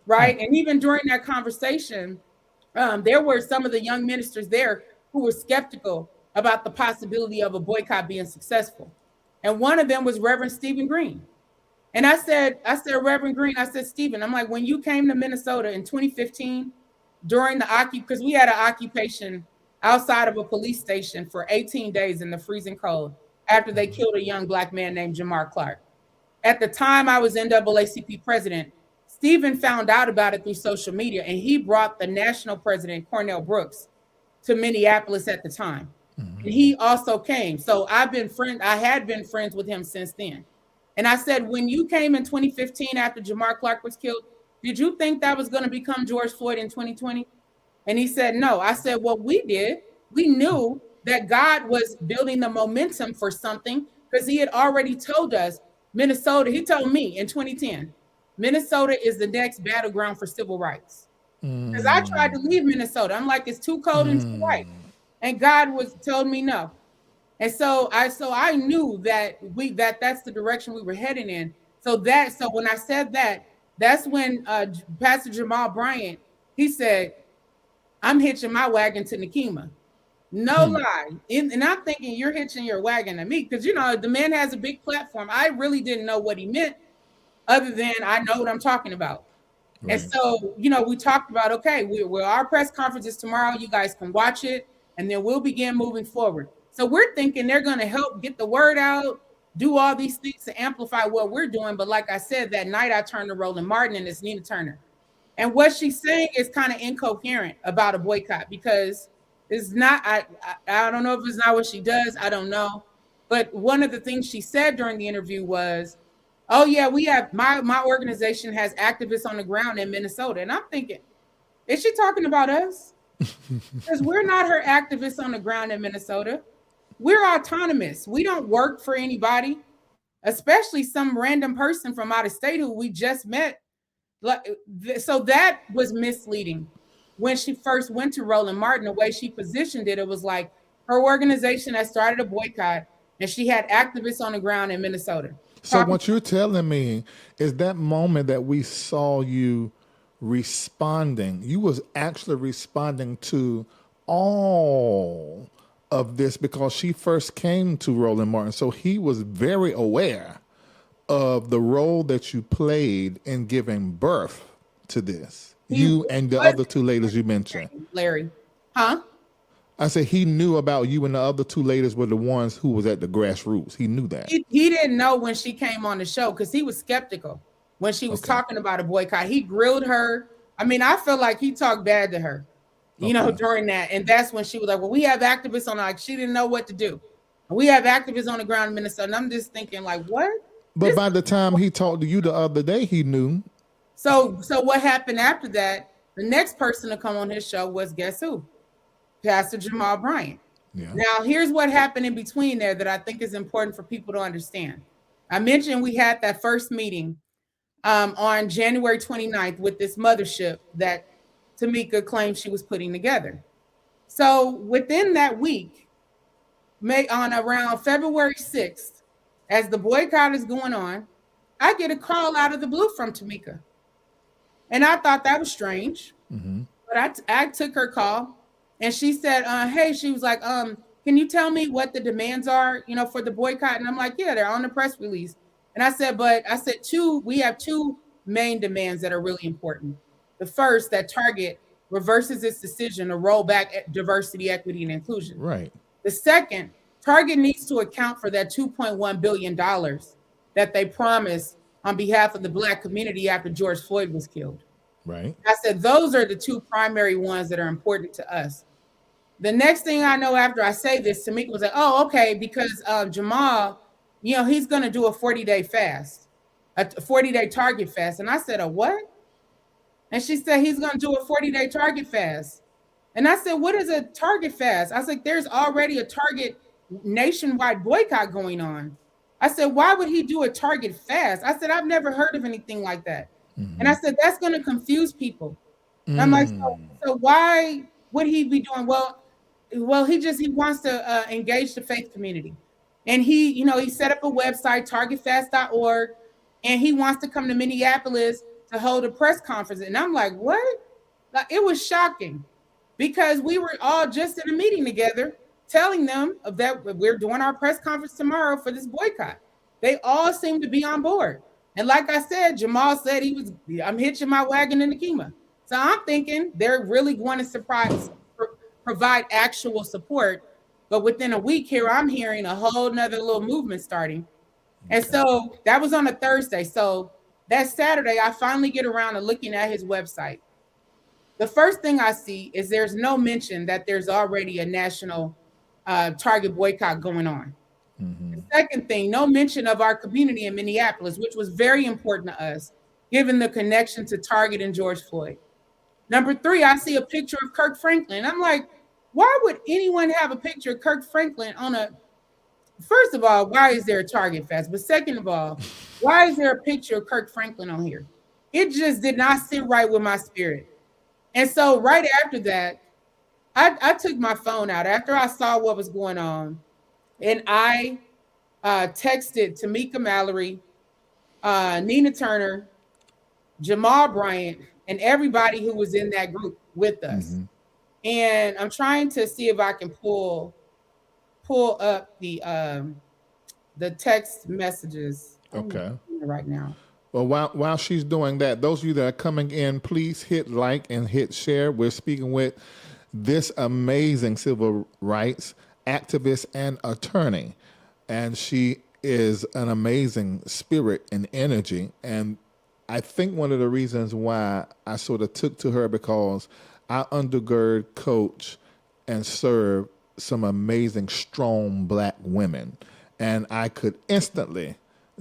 right? And even during that conversation, there were some of the young ministers there who were skeptical about the possibility of a boycott being successful. And one of them was Reverend Stephen Green. And I said, Reverend Green, I said, Stephen, I'm like, when you came to Minnesota in 2015, during the because we had an occupation outside of a police station for 18 days in the freezing cold after they killed a young Black man named Jamar Clark. At the time I was NAACP president, Stephen found out about it through social media, and he brought the national president, Cornell Brooks, to Minneapolis at the time. And he also came. So I had been friends with him since then. And I said, when you came in 2015 after Jamar Clark was killed, did you think that was going to become George Floyd in 2020? And he said, no. I said, well, we did. We knew that God was building the momentum for something because he had already told us Minnesota, he told me in 2010, Minnesota is the next battleground for civil rights. Because I tried to leave Minnesota. I'm like, it's too cold and too white. And God told me no. And so I knew that that's the direction we were heading in. So when I said that, that's when Pastor Jamal Bryant, he said, I'm hitching my wagon to Nekima. No lie. And I'm thinking you're hitching your wagon to me because, the man has a big platform. I really didn't know what he meant other than I know what I'm talking about. Right. And so, we talked about, okay, our press conference is tomorrow. You guys can watch it and then we'll begin moving forward. So we're thinking they're going to help get the word out, do all these things to amplify what we're doing. But like I said, that night I turned to Roland Martin and it's Nina Turner. And what she's saying is kind of incoherent about a boycott because it's not, I don't know if it's not what she does. I don't know. But one of the things she said during the interview was, oh yeah, we have, my organization has activists on the ground in Minnesota. And I'm thinking, is she talking about us? Because we're not her activists on the ground in Minnesota. We're autonomous. We don't work for anybody, especially some random person from out of state who we just met. So that was misleading. When she first went to Roland Martin, the way she positioned it, it was like her organization had started a boycott and she had activists on the ground in Minnesota. So what you're telling me is that moment that we saw you responding, you was actually responding to all of this because she first came to Roland Martin. So he was very aware of the role that you played in giving birth to this. You and the other two ladies you mentioned. Larry. Huh? I said he knew about you and the other two ladies were the ones who was at the Grassroots. He knew that. He didn't know when she came on the show because he was skeptical when she was talking about a boycott. He grilled her. I mean, I feel like he talked bad to her, during that. And that's when she was like, well, we have activists on, like, she didn't know what to do. We have activists on the ground in Minnesota. And I'm just thinking, like, what? But by the time he talked to you the other day, he knew. So what happened after that? The next person to come on his show was, guess who? Pastor Jamal Bryant. Yeah. Now, here's what happened in between there that I think is important for people to understand. I mentioned we had that first meeting on January 29th with this mothership that Tamika claimed she was putting together. So within that week, on around February 6th, as the boycott is going on, I get a call out of the blue from Tamika. And I thought that was strange. Mm-hmm. But I took her call and she said, hey, she was like, can you tell me what the demands are, for the boycott? And I'm like, yeah, they're on the press release. And I said, we have two main demands that are really important. The first, that Target reverses its decision to roll back diversity, equity, and inclusion. Right. The second, Target needs to account for that $2.1 billion that they promised on behalf of the Black community after George Floyd was killed. Right. I said, those are the two primary ones that are important to us. The next thing I know after I say this, Tamika was like, oh, okay, because Jamal, he's going to do a 40-day fast, a 40-day Target fast. And I said, a what? And she said, he's going to do a 40-day Target fast. And I said, what is a Target fast? I was like, there's already a Target nationwide boycott going on. I said, why would he do a Target fast? I said, I've never heard of anything like that. Mm-hmm. And I said, that's going to confuse people. Mm-hmm. I'm like, so why would he be doing? Well, he wants to engage the faith community. And he set up a website, targetfast.org, and he wants to come to Minneapolis to hold a press conference. And I'm like, what? Like, it was shocking because we were all just in a meeting together telling them that we're doing our press conference tomorrow for this boycott. They all seemed to be on board. And like I said, Jamal said I'm hitching my wagon in Nekima. So I'm thinking they're really going to provide actual support. But within a week here, I'm hearing a whole nother little movement starting. And so that was on a Thursday. So that Saturday, I finally get around to looking at his website. The first thing I see is there's no mention that there's already a national Target boycott going on. The second thing, no mention of our community in Minneapolis, which was very important to us, given the connection to Target and George Floyd. Number three, I see a picture of Kirk Franklin. I'm like, why would anyone have a picture of Kirk Franklin on a, first of all, why is there a Target Fest? But second of all, why is there a picture of Kirk Franklin on here? It just did not sit right with my spirit. And so right after that, I took my phone out after I saw what was going on, and I texted Tamika Mallory, Nina Turner, Jamal Bryant, and everybody who was in that group with us. And I'm trying to see if I can pull up the text messages. Okay. Right now. Well, while she's doing that, those of you that are coming in, please hit like and hit share. We're speaking with this amazing civil rights activist and attorney, and she is an amazing spirit and energy. And I think one of the reasons why I sort of took to her, because I undergird, coach, and serve some amazing, strong Black women, and I could instantly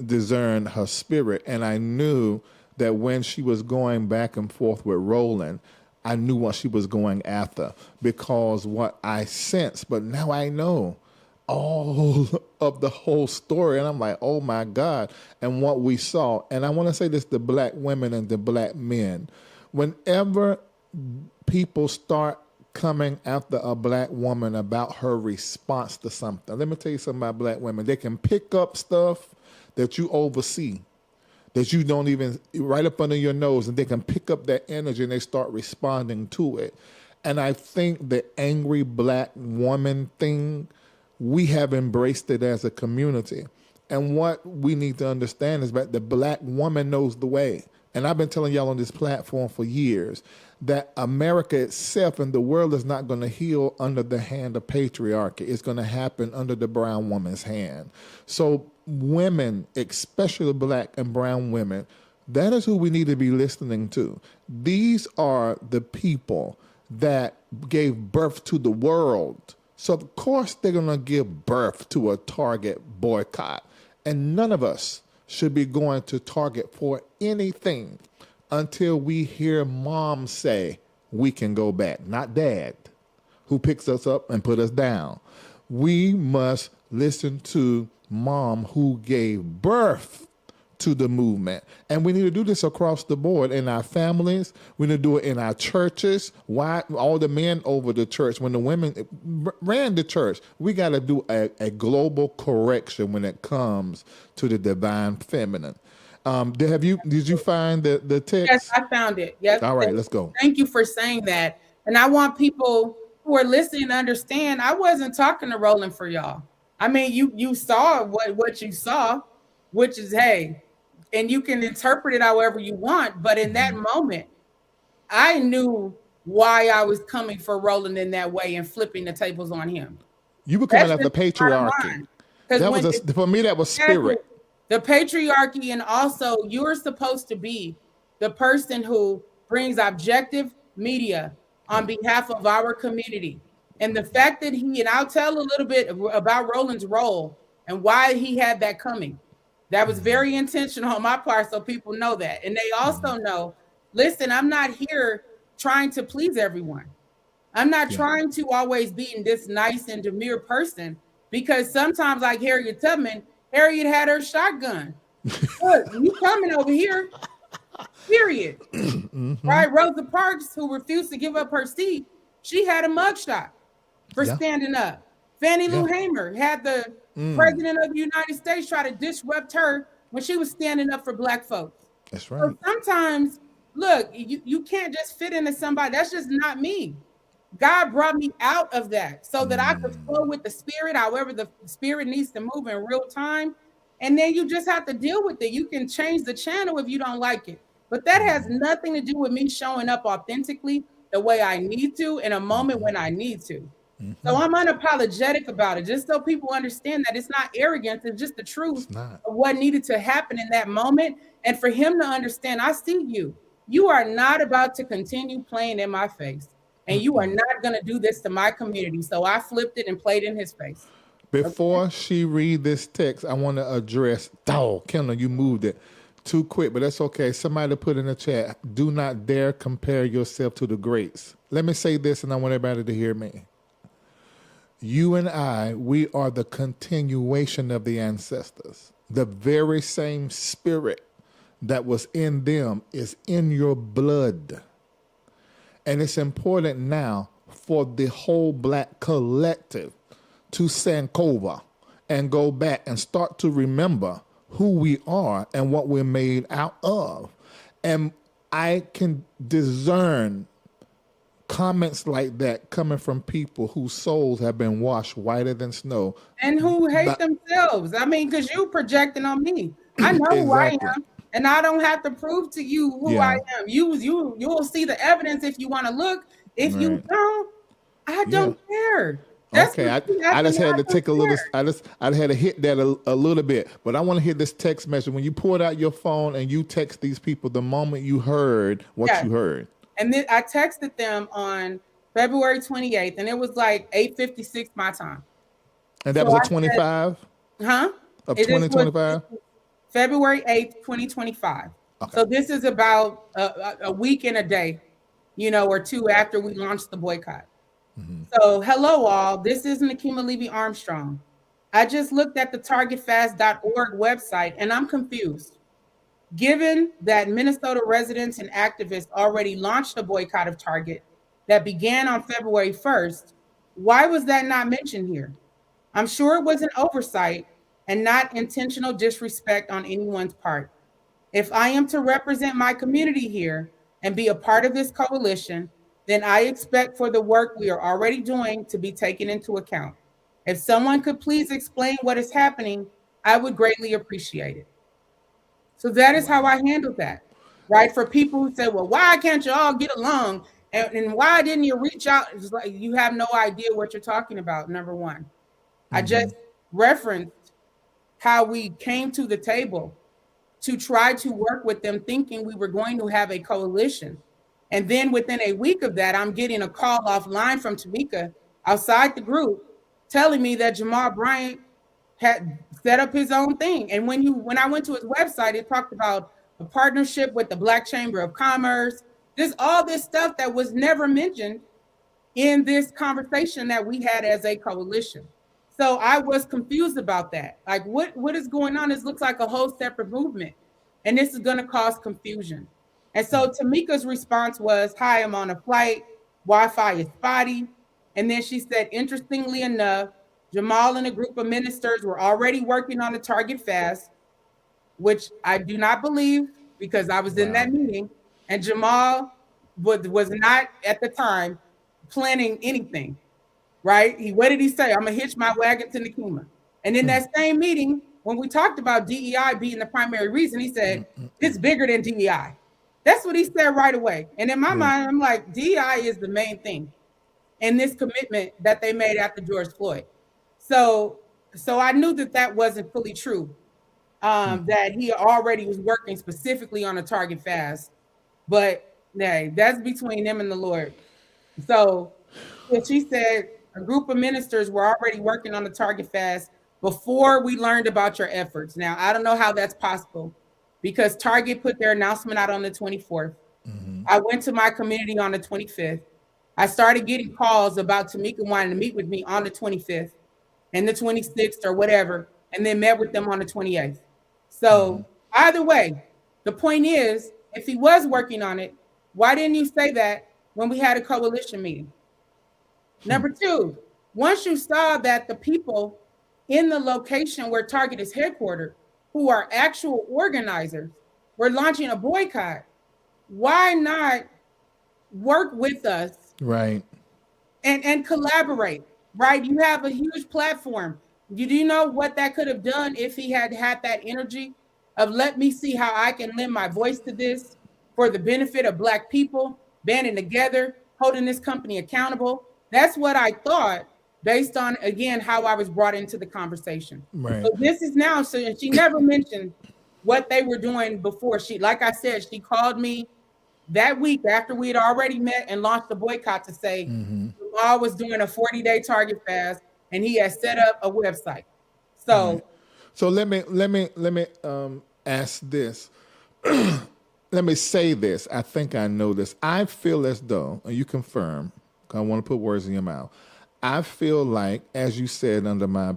discern her spirit. And I knew that when she was going back and forth with Roland, I knew what she was going after, because what I sensed, but now I know all of the whole story. And I'm like, oh my God. And what we saw, and I want to say this to Black women and to Black men, whenever people start coming after a Black woman about her response to something, let me tell you something about Black women. They can pick up stuff that you oversee, that you don't even, right up under your nose, and they can pick up that energy and they start responding to it. And I think the angry Black woman thing, we have embraced it as a community. And what we need to understand is that the Black woman knows the way. And I've been telling y'all on this platform for years that America itself and the world is not going to heal under the hand of patriarchy. It's going to happen under the brown woman's hand. So women, especially Black and brown women, that is who we need to be listening to. These are the people that gave birth to the world. So of course they're going to give birth to a Target boycott. And none of us should be going to Target for anything until we hear mom say we can go back, not dad, who picks us up and put us down. We must listen to mom, who gave birth to the movement. And we need to do this across the board in our families. We need to do it in our churches. Why all the men over the church, when the women ran the church, we got to do a global correction when it comes to the divine feminine. Did you find the text? Yes, I found it. Yes. All right, let's go. Thank you for saying that. And I want people who are listening to understand, I wasn't talking to Roland for y'all. I mean, you saw what you saw, which is, hey, and you can interpret it however you want. But in that moment, I knew why I was coming for Roland in that way and flipping the tables on him. You were coming after patriarchy. For me, that was spirit. The patriarchy, and also you're supposed to be the person who brings objective media on behalf of our community. And the fact that and I'll tell a little bit about Roland's role and why he had that coming. That was very intentional on my part, so people know that. And they also know, listen, I'm not here trying to please everyone. I'm not trying to always be in this nice and demure person, because sometimes, like Harriet Tubman, Harriet had her shotgun. Look, you coming over here, period. Right? Rosa Parks, who refused to give up her seat, she had a mugshot for standing up. Fannie Lou Hamer had the president of the United States try to disrupt her when she was standing up for Black folks. That's right. So sometimes, look, you can't just fit into somebody. That's just not me. God brought me out of that so that I could flow with the spirit, however the spirit needs to move in real time. And then you just have to deal with it. You can change the channel if you don't like it. But that has nothing to do with me showing up authentically. the way I need to in a moment when I need to. So I'm unapologetic about it, just so people understand that it's not arrogance, it's just the truth of what needed to happen in that moment. And for him to understand, I see you. You are not about to continue playing in my face. And you are not going to do this to my community. So I flipped it and played in his face. Before she read this text, I want to address, Kendall, you moved it too quick, but that's okay. Somebody put in the chat, do not dare compare yourself to the greats. Let me say this, and I want everybody to hear me. You and I, we are the continuation of the ancestors. The very same spirit that was in them is in your blood. And it's important now for the whole Black collective to Sankova and go back and start to remember who we are and what we're made out of. And I can discern comments like that coming from people whose souls have been washed whiter than snow. And who hate themselves. I mean, because you projecting on me. I know who I am. And I don't have to prove to you who I am. You'll see the evidence if you want to look. If you don't, I don't care. Okay, I just had to take a little. I had to hit that a little bit, but I want to hear this text message. When you pulled out your phone and you text these people the moment you heard what you heard, and then I texted them on February 28th, and it was like 8:56 my time. And that was a 25, huh? Of 2025. February 8th, 2025. Okay. So this is about a week and a day, or two after we launched the boycott. So hello all, this is Nekima Levy Armstrong. I just looked at the targetfast.org website and I'm confused. Given that Minnesota residents and activists already launched a boycott of Target that began on February 1st, why was that not mentioned here? I'm sure it was an oversight and not intentional disrespect on anyone's part. If I am to represent my community here and be a part of this coalition, then I expect for the work we are already doing to be taken into account. If someone could please explain what is happening, I would greatly appreciate it. So that is how I handled that, right? For people who say, well, why can't you all get along? And why didn't you reach out? It's like, you have no idea what you're talking about, number one. I just referenced how we came to the table to try to work with them thinking we were going to have a coalition. And then within a week of that, I'm getting a call offline from Tamika outside the group telling me that Jamal Bryant had set up his own thing. And when I went to his website, it talked about a partnership with the Black Chamber of Commerce. All this stuff that was never mentioned in this conversation that we had as a coalition. So I was confused about that. Like, what is going on? This looks like a whole separate movement. And this is going to cause confusion. And so Tamika's response was, hi, I'm on a flight. Wi-Fi is spotty. And then she said, interestingly enough, Jamal and a group of ministers were already working on the Target fast, which I do not believe because I was in that meeting. And Jamal was not at the time planning anything, right? What did he say? I'm going to hitch my wagon to Nekima. And in that same meeting, when we talked about DEI being the primary reason, he said, it's bigger than DEI. That's what he said right away. And in my mind, I'm like, DEI is the main thing in this commitment that they made after George Floyd. So I knew that wasn't fully true, that he already was working specifically on a Target fast. But hey, that's between them and the Lord. So she said a group of ministers were already working on the Target fast before we learned about your efforts. Now, I don't know how that's possible because Target put their announcement out on the 24th. I went to my community on the 25th. I started getting calls about Tamika wanting to meet with me on the 25th and the 26th or whatever, and then met with them on the 28th. So either way, the point is, if he was working on it, why didn't you say that when we had a coalition meeting? Number two, once you saw that the people in the location where Target is headquartered, who are actual organizers, were launching a boycott, why not work with us? Right. And collaborate, right? You have a huge platform. Do you know what that could have done if he had that energy of let me see how I can lend my voice to this for the benefit of Black people, banding together, holding this company accountable. That's what I thought based on, again, how I was brought into the conversation. Right. So this is now, so she never mentioned what they were doing before. Like I said, she called me that week after we had already met and launched the boycott to say Jamal was doing a 40-day Target fast and he has set up a website. So, so let me ask this. Let me say this. I think I know this. I feel as though, and you confirm, I want to put words in your mouth. I feel like, as you said under my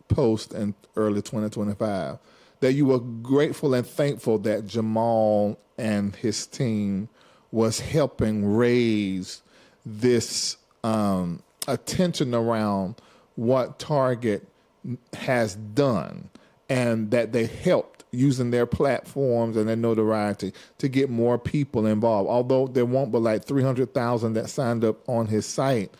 post in early 2025, that you were grateful and thankful that Jamal and his team was helping raise this attention around what Target has done, and that they helped using their platforms and their notoriety to get more people involved. Although there won't be like 300,000 that signed up on his site,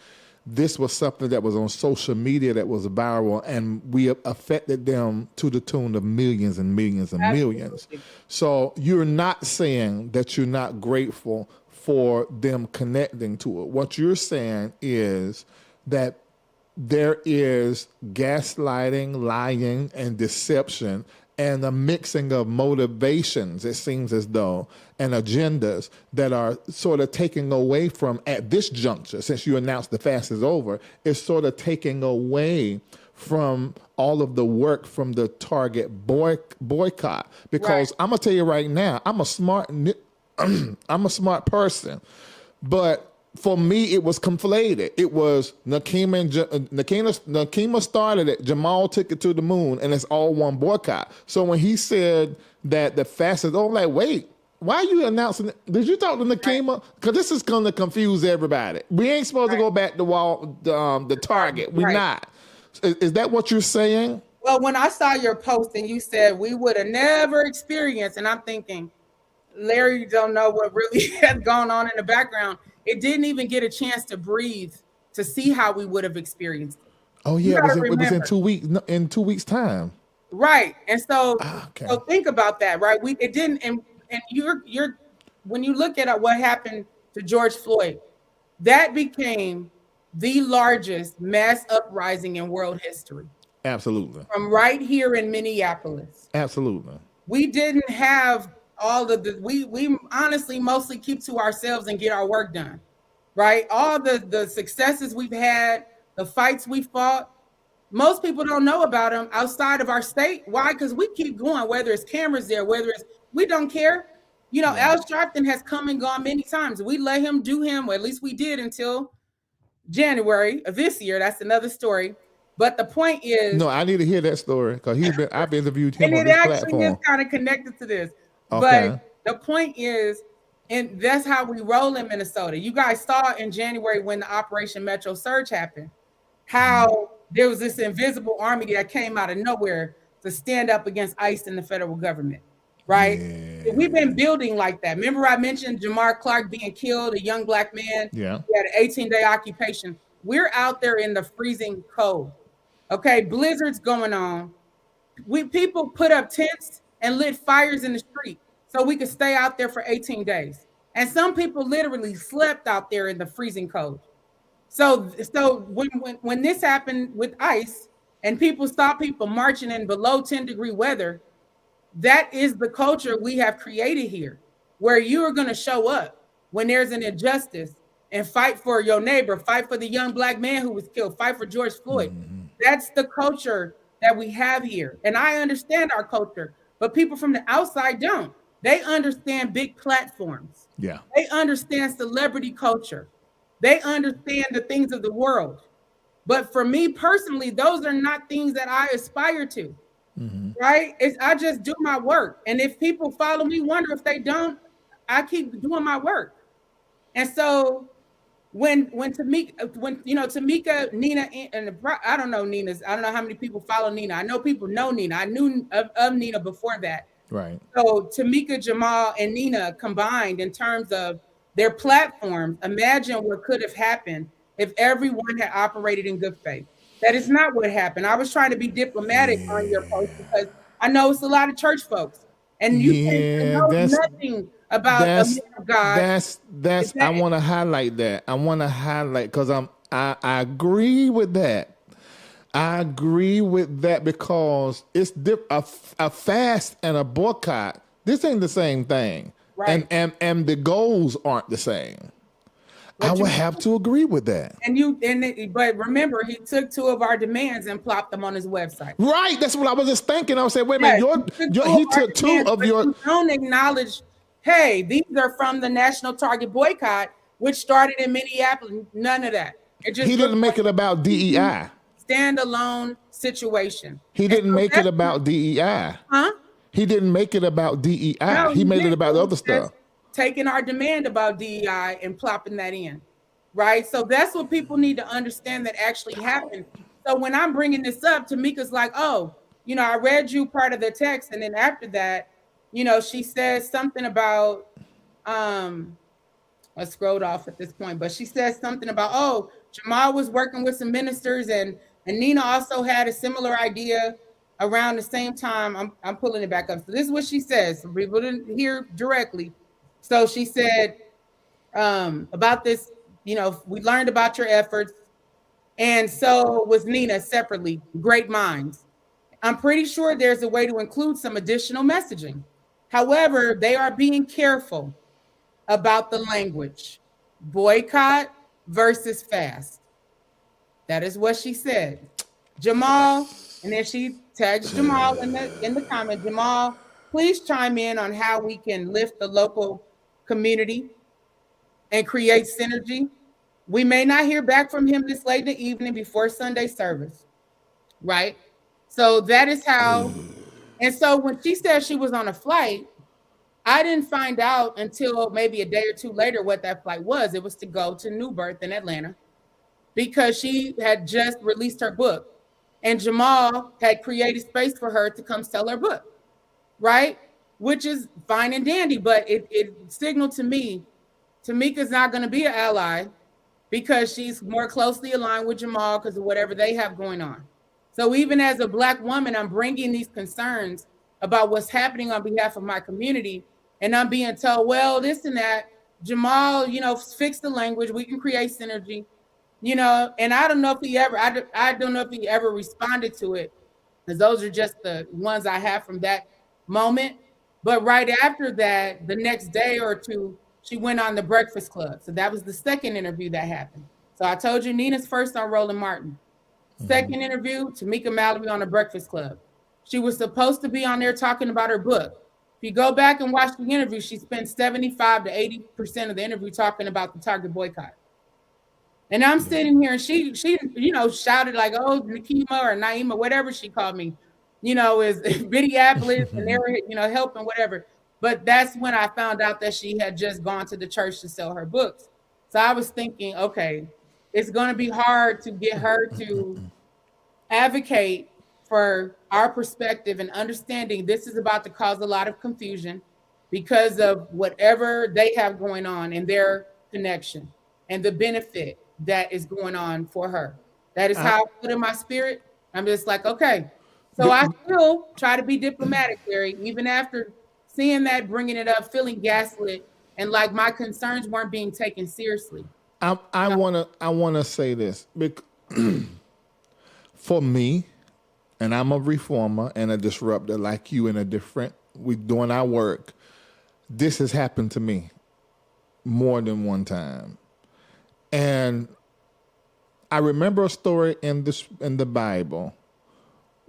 this was something that was on social media that was viral, and we affected them to the tune of millions and millions and millions. So you're not saying that you're not grateful for them connecting to it. What you're saying is that there is gaslighting, lying, and deception, and a mixing of motivations, it seems as though, and agendas that are sort of taking away from, at this juncture, since you announced the fast is over, it's sort of taking away from all of the work from the Target boycott. Because I'm gonna tell you right now, I'm a smart person, but for me, it was conflated. It was Nekima started it, Jamal took it to the moon, and it's all one boycott. So when he said that the fast is over, I'm like, wait, why are you announcing it? Did you talk to Nekima? Because this is going to confuse everybody. We ain't supposed to go back to the Target. We're not. Is that what you're saying? Well, when I saw your post and you said we would have never experienced, and I'm thinking, Larry, you don't know what really has gone on in the background. It didn't even get a chance to breathe to see how we would have experienced it. Oh yeah, it was in 2 weeks. In 2 weeks' time. Right, and so so think about that, right? It didn't, and you're when you look at what happened to George Floyd, that became the largest mass uprising in world history. Absolutely. From right here in Minneapolis. Absolutely. We didn't have all of the, we honestly mostly keep to ourselves and get our work done, right? All the successes we've had, the fights we fought, most people don't know about them outside of our state. Why? Because we keep going, whether it's cameras there, whether it's, we don't care. You know, Al Sharpton has come and gone many times. We let him do him, or at least we did until January of this year. That's another story. But the point is, no, I need to hear that story because I've interviewed him on this platform. And it actually is kind of connected to this. Okay. But the point is, and that's how we roll in Minnesota. You guys saw in January when the Operation Metro Surge happened, how there was this invisible army that came out of nowhere to stand up against ICE and the federal government, right? Yeah. We've been building like that. Remember I mentioned Jamar Clark being killed, a young black man. Yeah. He had an 18-day occupation. We're out there in the freezing cold. Okay, blizzards going on. People put up tents and lit fires in the street so we could stay out there for 18 days. And some people literally slept out there in the freezing cold. So when this happened with ICE and people saw people marching in below 10-degree weather, that is the culture we have created here, where you are going to show up when there's an injustice and fight for your neighbor, fight for the young black man who was killed, fight for George Floyd. Mm-hmm. That's the culture that we have here. And I understand our culture, but people from the outside don't. They understand big platforms. Yeah. They understand celebrity culture. They understand the things of the world. But for me personally, those are not things that I aspire to, right? I just do my work. And if people follow me, wonder if they don't, I keep doing my work. And so when Tamika, Nina, and I don't know Nina's, I don't know how many people follow Nina. I know people know Nina. I knew of Nina before that. Right. So Tamika, Jamal, and Nina combined in terms of their platforms, imagine what could have happened if everyone had operated in good faith. That is not what happened. I was trying to be diplomatic on your post because I know it's a lot of church folks, and you can't know nothing about a man of God. That's I want to highlight that. I want to highlight because I agree with that. I agree with that because it's a fast and a boycott. This ain't the same thing, right? And the goals aren't the same. I would have to agree with that. But remember, he took 2 of our demands and plopped them on his website. Right. That's what I was just thinking. I was saying, wait a minute, he took 2 of your. You don't acknowledge. Hey, these are from the National Target Boycott, which started in Minneapolis. None of that. He didn't make it about DEI. Standalone situation. He didn't make it about DEI. Huh? He didn't make it about DEI. No, he made it about other stuff. Taking our demand about DEI and plopping that in, right? So that's what people need to understand that actually happened. So when I'm bringing this up, Tamika's like, oh, I read you part of the text, and then after that, she says something about, I scrolled off at this point, but she says something about, oh, Jamal was working with some ministers, and Nina also had a similar idea around the same time. I'm pulling it back up. So this is what she says. People didn't hear directly. So she said about this, we learned about your efforts. And so was Nina separately, great minds. I'm pretty sure there's a way to include some additional messaging. However, they are being careful about the language. Boycott versus fast. That is what she said. Jamal, and then she tags Jamal in the comment. Jamal, please chime in on how we can lift the local community and create synergy. We may not hear back from him this late in the evening before Sunday service, right? So that is how. And so when she said she was on a flight, I didn't find out until maybe a day or 2 later what that flight was. It was to go to New Birth in Atlanta because she had just released her book, and Jamal had created space for her to come sell her book, right? Which is fine and dandy, but it signaled to me, Tamika's not going to be an ally because she's more closely aligned with Jamal because of whatever they have going on. So even as a Black woman, I'm bringing these concerns about what's happening on behalf of my community, and I'm being told, well, this and that, Jamal, fix the language, we can create synergy, and I don't know if he ever, I don't know if he ever responded to it, because those are just the ones I have from that moment. But right after that, the next day or 2, she went on the Breakfast Club. So that was the second interview that happened. So I told you Nina's first on Roland Martin. Second interview, Nekima Levy on the Breakfast Club. She was supposed to be on there talking about her book. If you go back and watch the interview, she spent 75 to 80% of the interview talking about the Target boycott. And I'm sitting here, and she shouted like, oh, Nekima or Naima, whatever she called me, is Minneapolis, and they were, helping, whatever. But that's when I found out that she had just gone to the church to sell her books. So I was thinking, okay, it's going to be hard to get her to advocate for our perspective and understanding this is about to cause a lot of confusion because of whatever they have going on in their connection and the benefit that is going on for her. That is how I put in my spirit. I'm just like, okay. So I still try to be diplomatic, Larry, even after seeing that, bringing it up, feeling gaslit, and like my concerns weren't being taken seriously. I wanna say this. For me, and I'm a reformer and a disruptor like you, we doing our work. This has happened to me more than one time. And I remember a story in the Bible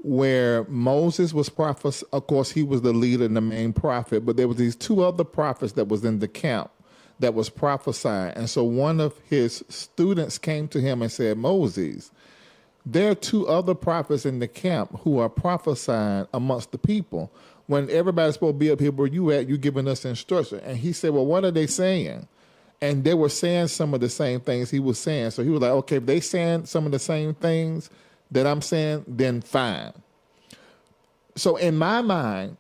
where Moses was prophet. Of course, he was the leader and the main prophet, but there was these 2 other prophets that was in the camp that was prophesying. And so one of his students came to him and said, Moses, there are 2 other prophets in the camp who are prophesying amongst the people. When everybody's supposed to be up here, where you at, you giving us instruction. And he said, well, what are they saying? And they were saying some of the same things he was saying. So he was like, okay, if they saying some of the same things that I'm saying, then fine. So in my mind,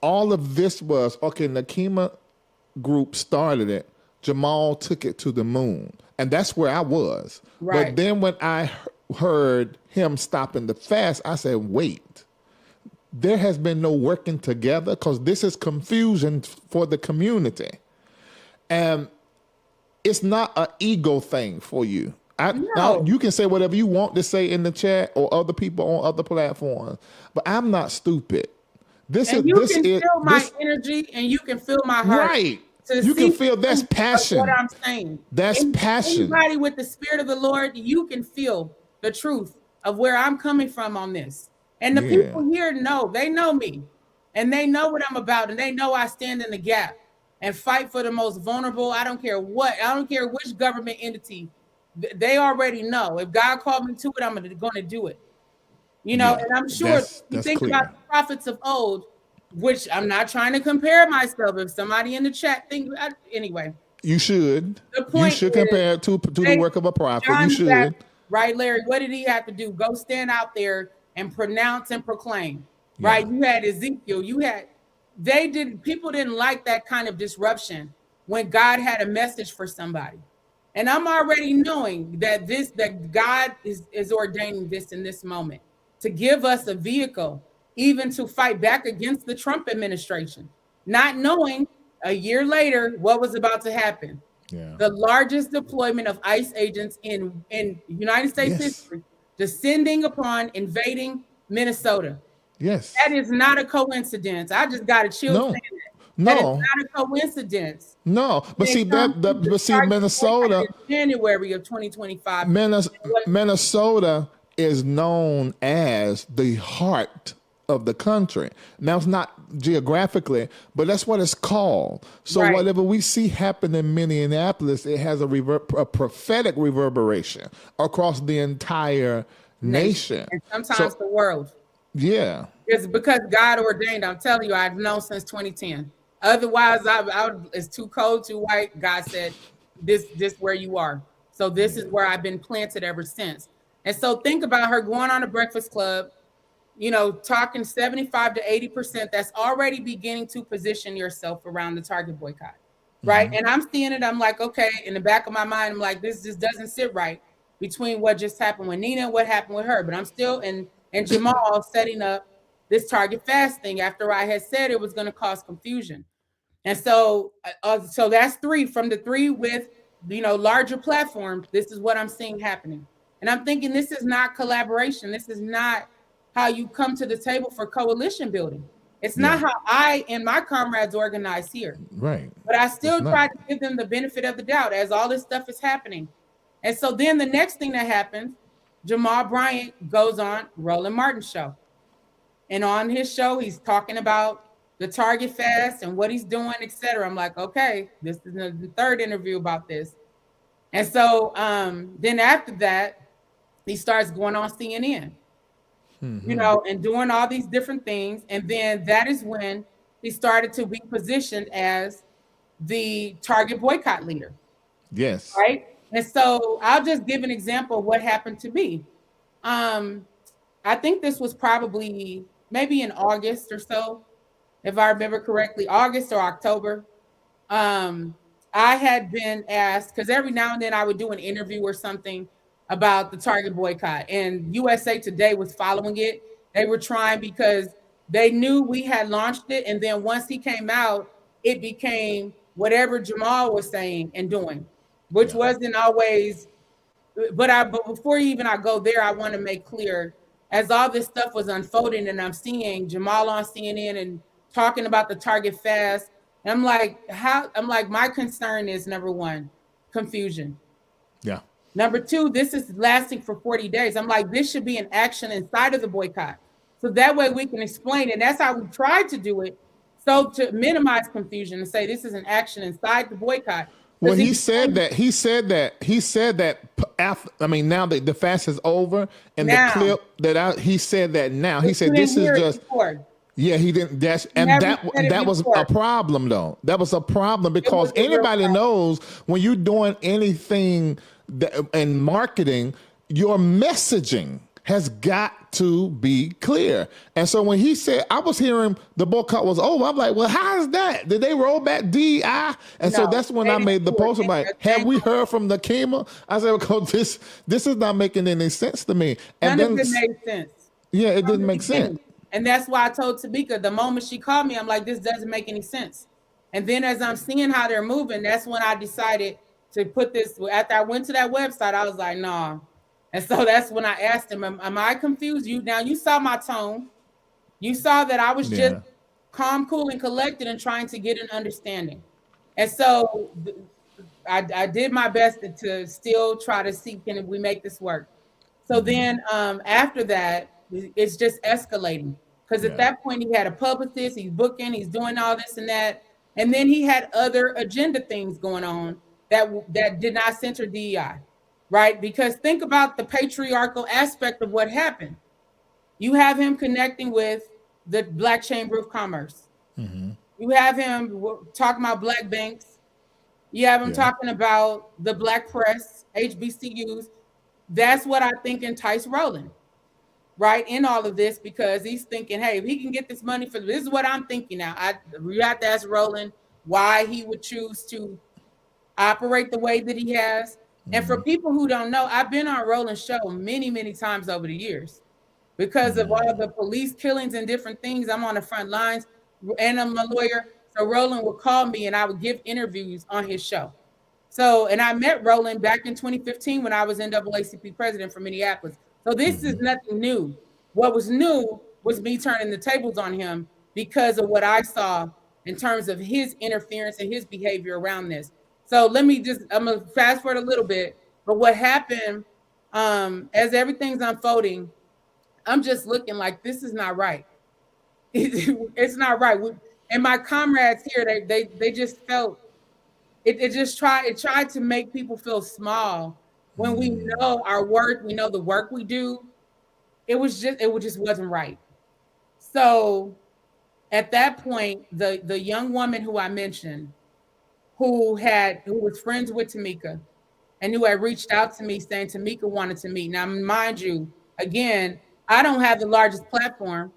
all of this was, okay, Nekima group started it. Jamal took it to the moon. And that's where I was. Right. But then when I heard him stopping the fast, I said, wait, there has been no working together because this is confusion for the community. And it's not an ego thing for you. Now, you can say whatever you want to say in the chat or other people on other platforms, but I'm not stupid. You can feel my energy and you can feel my heart. Right. You can feel that's passion. What I'm saying. That's passion. Anybody with the Spirit of the Lord, you can feel the truth of where I'm coming from on this. And the people here they know me. And they know what I'm about. And they know I stand in the gap and fight for the most vulnerable. I don't care which government entity. They already know. If God called me to it, I'm going to do it. And I'm sure you think clear. about the prophets of old, which I'm not trying to compare myself. If somebody in the chat anyway. You should. You should compare it to the work of a prophet. You should. Right, Larry? What did he have to do? Go stand out there and pronounce and proclaim. Yeah. Right? You had Ezekiel. People didn't like that kind of disruption when God had a message for somebody. And I'm already knowing that God is ordaining this in this moment to give us a vehicle, even to fight back against the Trump administration, not knowing a year later what was about to happen. Yeah. The largest deployment of ICE agents in United States history, descending upon, invading Minnesota. Yes. That is not a coincidence. I just got a chill saying that. No. That is not a coincidence. No, but Minnesota, January of 2025. Minnesota is known as the heart of the country. Now, it's not geographically, but that's what it's called. So whatever we see happen in Minneapolis, it has a prophetic reverberation across the entire nation. And sometimes the world. Yeah. It's because God ordained. I'm telling you, I've known since 2010. Otherwise, it's too cold, too white. God said, this where you are. So this is where I've been planted ever since. And so think about her going on a Breakfast Club, talking 75 to 80%. That's already beginning to position yourself around the Target boycott, right? Mm-hmm. And I'm seeing it. I'm like, okay, in the back of my mind, I'm like, this just doesn't sit right between what just happened with Nina and what happened with her. But I'm still and Jamal setting up this Target fast thing after I had said it was going to cause confusion. And so that's three from the three with, larger platforms. This is what I'm seeing happening. And I'm thinking this is not collaboration. This is not how you come to the table for coalition building. It's not how I and my comrades organize here. Right. But I still try to give them the benefit of the doubt as all this stuff is happening. And so then the next thing that happens, Jamal Bryant goes on Roland Martin show. And on his show, he's talking about the Target fast and what he's doing, etc. I'm like, okay, this is the third interview about this. And so then after that, he starts going on CNN, and doing all these different things. And then that is when he started to be positioned as the Target boycott leader. Yes. Right. And so I'll just give an example of what happened to me. I think this was probably maybe in August or so, if I remember correctly, August or October. I had been asked, because every now and then I would do an interview or something about the Target boycott, and USA Today was following it. They were trying because they knew we had launched it. And then once he came out, it became whatever Jamal was saying and doing, which wasn't always, but before even I go there, I want to make clear, as all this stuff was unfolding and I'm seeing Jamal on CNN and talking about the Target fast, and I'm like, my concern is, number one, confusion. Yeah. Number two, this is lasting for 40 days. I'm like, this should be an action inside of the boycott. So that way we can explain it. And that's how we tried to do it. So to minimize confusion and say this is an action inside the boycott. Well, he said that after, now that the fast is over, and the clip that he said that now. He said this is just before. Yeah, he didn't. That was a problem, though. That was a problem because anybody knows when you're doing anything in marketing, your messaging has got to be clear. And so when he said, I was hearing the boycott was over, I'm like, well, how is that? Did they roll back DEI? And so that's when I made the post. I'm like, have we heard from Nekima? I said, because this is not making any sense to me. And None of it made sense. Yeah, it didn't make sense. And that's why I told Tamika, the moment she called me, I'm like, this doesn't make any sense. And then as I'm seeing how they're moving, that's when I decided to put this. After I went to that website, I was like, nah. And so that's when I asked him, am I confused? You saw my tone. You saw that I was just calm, cool, and collected and trying to get an understanding. And so I did my best to still try to see, can we make this work? So then after that, it's just escalating. Because at that point, he had a publicist, he's booking, he's doing all this and that. And then he had other agenda things going on that did not center DEI, right? Because think about the patriarchal aspect of what happened. You have him connecting with the Black Chamber of Commerce. You have him talking about Black banks. You have him talking about the Black press, HBCUs. That's what I think enticed Roland, right, in all of this, because he's thinking, hey, if he can get this money this is what I'm thinking now. You have to ask Roland why he would choose to operate the way that he has. And for people who don't know, I've been on Roland's show many, many times over the years. Because of all the police killings and different things, I'm on the front lines and I'm a lawyer. So Roland would call me and I would give interviews on his show. So, and I met Roland back in 2015 when I was NAACP president for Minneapolis. So this is nothing new. What was new was me turning the tables on him because of what I saw in terms of his interference and his behavior around this. So I'm gonna fast forward a little bit, but what happened as everything's unfolding, I'm just looking like this is not right. It's not right. And my comrades here, they just felt it tried to make people feel small when we know our work, we know the work we do. It just wasn't right. So at that point, the young woman who I mentioned, who was friends with Tamika and who had reached out to me saying Tamika wanted to meet. Now, mind you, again, I don't have the largest platform,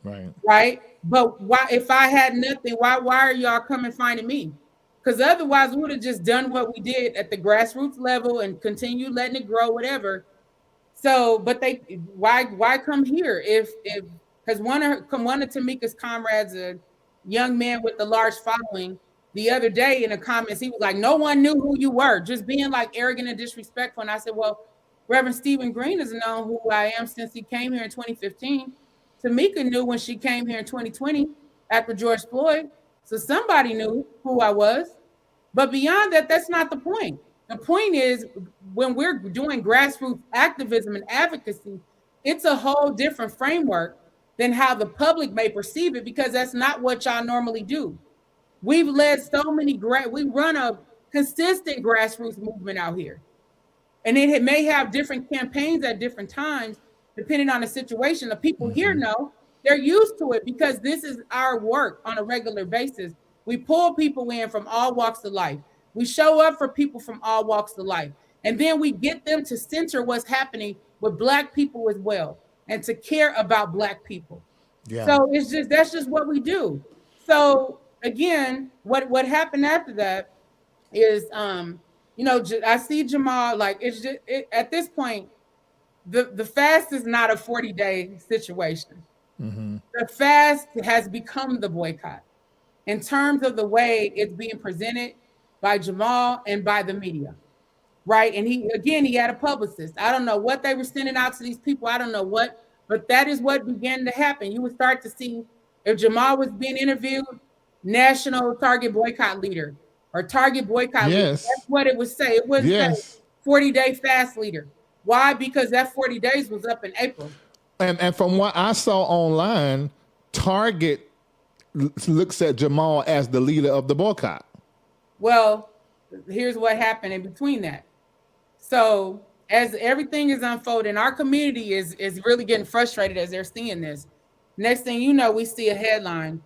right? But why, if I had nothing, why are y'all coming finding me? Because otherwise, we would have just done what we did at the grassroots level and continue letting it grow, whatever. So, but why come here? Because one of Tamika's comrades, a young man with a large following, the other day in the comments, he was like, no one knew who you were, just being like arrogant and disrespectful. And I said, well, Reverend Stephen Green has known who I am since he came here in 2015. Tamika knew when she came here in 2020 after George Floyd. So somebody knew who I was. But beyond that, that's not the point. The point is, when we're doing grassroots activism and advocacy, it's a whole different framework than how the public may perceive it, because that's not what y'all normally do. We've led so many we run a consistent grassroots movement out here. And it may have different campaigns at different times, depending on the situation. The people here know, they're used to it because this is our work on a regular basis. We pull people in from all walks of life. We show up for people from all walks of life. And then we get them to center what's happening with Black people as well, and to care about Black people. Yeah. So that's just what we do. So again, what happened after that is, I see Jamal, like, it's just, at this point, the fast is not a 40-day situation. The fast has become the boycott in terms of the way it's being presented by Jamal and by the media, right? And he had a publicist. I don't know what they were sending out to these people. I don't know what, but that is what began to happen. You would start to see, if Jamal was being interviewed, national target boycott leader or target boycott leader. That's what it would say. It would say 40-day fast leader. Why? Because that 40 days was up in April. And from what I saw online, Target looks at Jamal as the leader of the boycott. Well, here's what happened in between that. So as everything is unfolding, our community is really getting frustrated as they're seeing this. Next thing you know, we see a headline: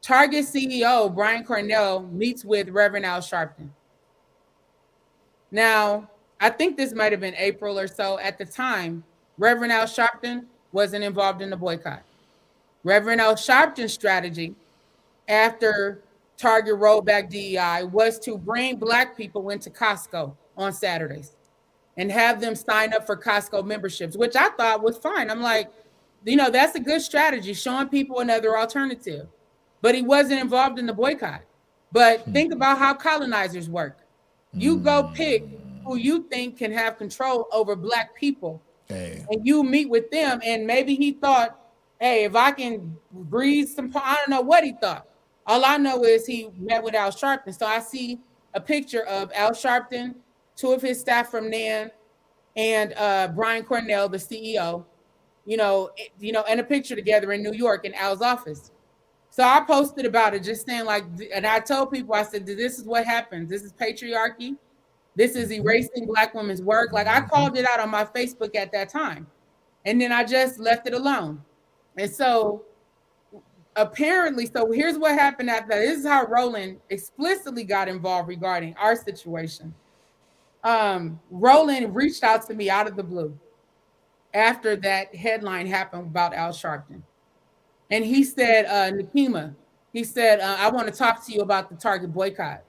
Target CEO Brian Cornell meets with Reverend Al Sharpton. Now, I think this might have been April or so. At the time, Reverend Al Sharpton wasn't involved in the boycott. Reverend Al Sharpton's strategy after Target rolled back DEI was to bring Black people into Costco on Saturdays and have them sign up for Costco memberships, which I thought was fine. I'm like, that's a good strategy, showing people another alternative. But he wasn't involved in the boycott. But think about how colonizers work. You go pick who you think can have control over Black people, and you meet with them. And maybe he thought, hey, if I can breathe some, I don't know what he thought. All I know is he met with Al Sharpton. So I see a picture of Al Sharpton, two of his staff from NAN, and Brian Cornell, the CEO, and a picture together in New York in Al's office. So I posted about it, just saying and I told people, I said, this is what happens. This is patriarchy. This is erasing Black women's work. Like, I called it out on my Facebook at that time. And then I just left it alone. And so apparently, so here's what happened after that. This is how Roland explicitly got involved regarding our situation. Roland reached out to me out of the blue after that headline happened about Al Sharpton. And he said, Nekima, he said, I want to talk to you about the Target boycott.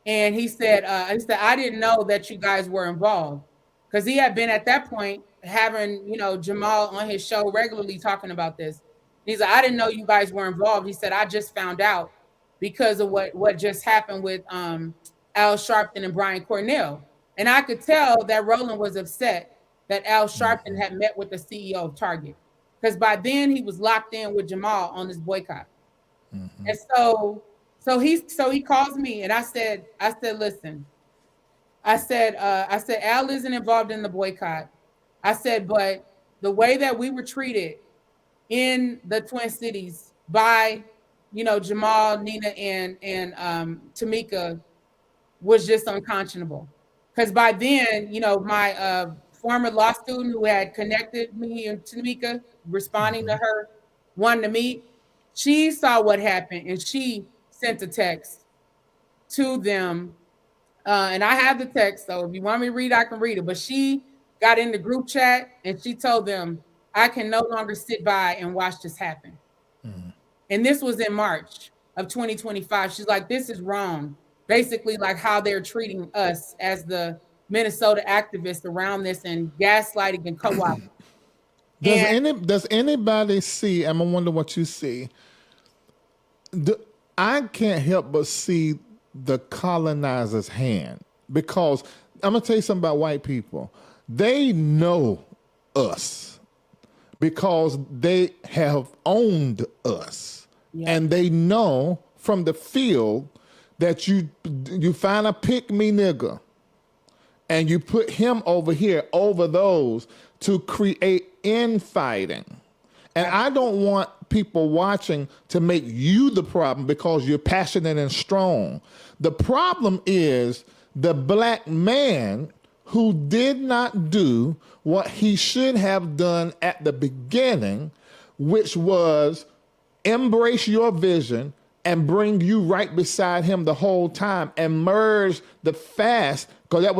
And he said, I didn't know that you guys were involved, because he had been at that point having, Jamal on his show regularly talking about this. He's like, I didn't know you guys were involved. He said, I just found out because of what just happened with Al Sharpton and Brian Cornell. And I could tell that Roland was upset that Al Sharpton had met with the CEO of Target, because by then he was locked in with Jamal on this boycott. Mm-hmm. And so he calls me, and I said, listen, I said, Al isn't involved in the boycott. I said, but the way that we were treated in the Twin Cities by, Jamal, Nina, and Tamika was just unconscionable. Because by then, my former law student who had connected me and Tamika, responding to her, wanting to meet, she saw what happened, and she sent a text to them. And I have the text, so if you want me to read, I can read it. But she got in the group chat, and she told them, I can no longer sit by and watch this happen. Mm-hmm. And this was in March of 2025. She's like, this is wrong. Basically, like how they're treating us as the Minnesota activists around this, and gaslighting and co-opting. Does anybody see, and I wonder what you see, I can't help but see the colonizer's hand, because I'm going to tell you something about white people. They know us because they have owned us. Yeah. And they know from the field that you find a pick-me nigger and you put him over here over those to create infighting. And I don't want people watching to make you the problem because you're passionate and strong. The problem is the Black man who did not do what he should have done at the beginning, which was embrace your vision and bring you right beside him the whole time and merge the fast, because that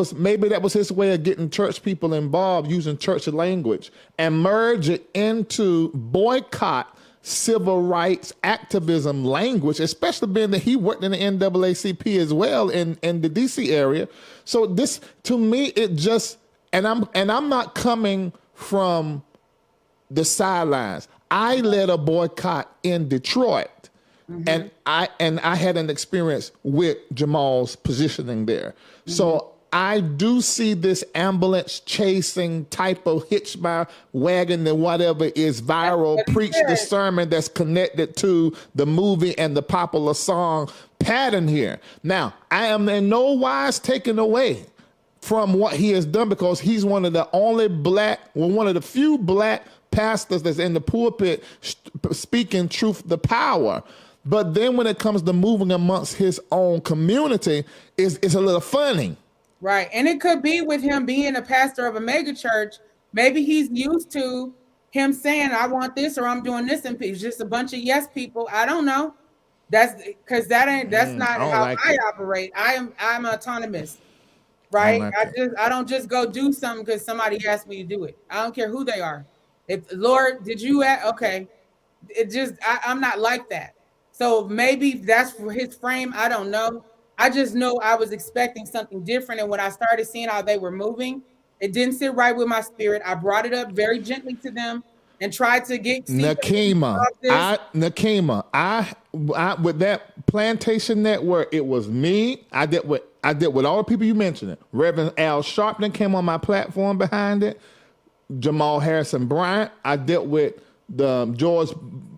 was his way of getting church people involved using church language, and merge it into boycott civil rights activism language, especially being that he worked in the NAACP as well in the DC area. So this, to me, it just, and I'm not coming from the sidelines. I led a boycott in Detroit. Mm-hmm. And I had an experience with Jamal's positioning there. Mm-hmm. So I do see this ambulance chasing type of hitch by wagon and whatever is viral, preach the sermon that's connected to the movie and the popular song pattern here. Now, I am in no wise taken away from what he has done, because he's one of the few Black pastors that's in the pulpit speaking truth to power. But then when it comes to moving amongst his own community, it's a little funny. Right. And it could be with him being a pastor of a mega church. Maybe he's used to him saying, I want this, or I'm doing this, and it's just a bunch of yes people. I don't know. That's because that's not how I operate. I'm autonomous. Right. I don't just go do something because somebody asked me to do it. I don't care who they are. If Lord, did you okay. I'm not like that. So maybe that's for his frame. I don't know. I just know I was expecting something different. And when I started seeing how they were moving, it didn't sit right with my spirit. I brought it up very gently to them. and tried to get Nekima. I with that plantation network, it was me. I did with all the people you mentioned. Reverend Al Sharpton came on my platform behind it. Jamal Harrison Bryant. I dealt with the George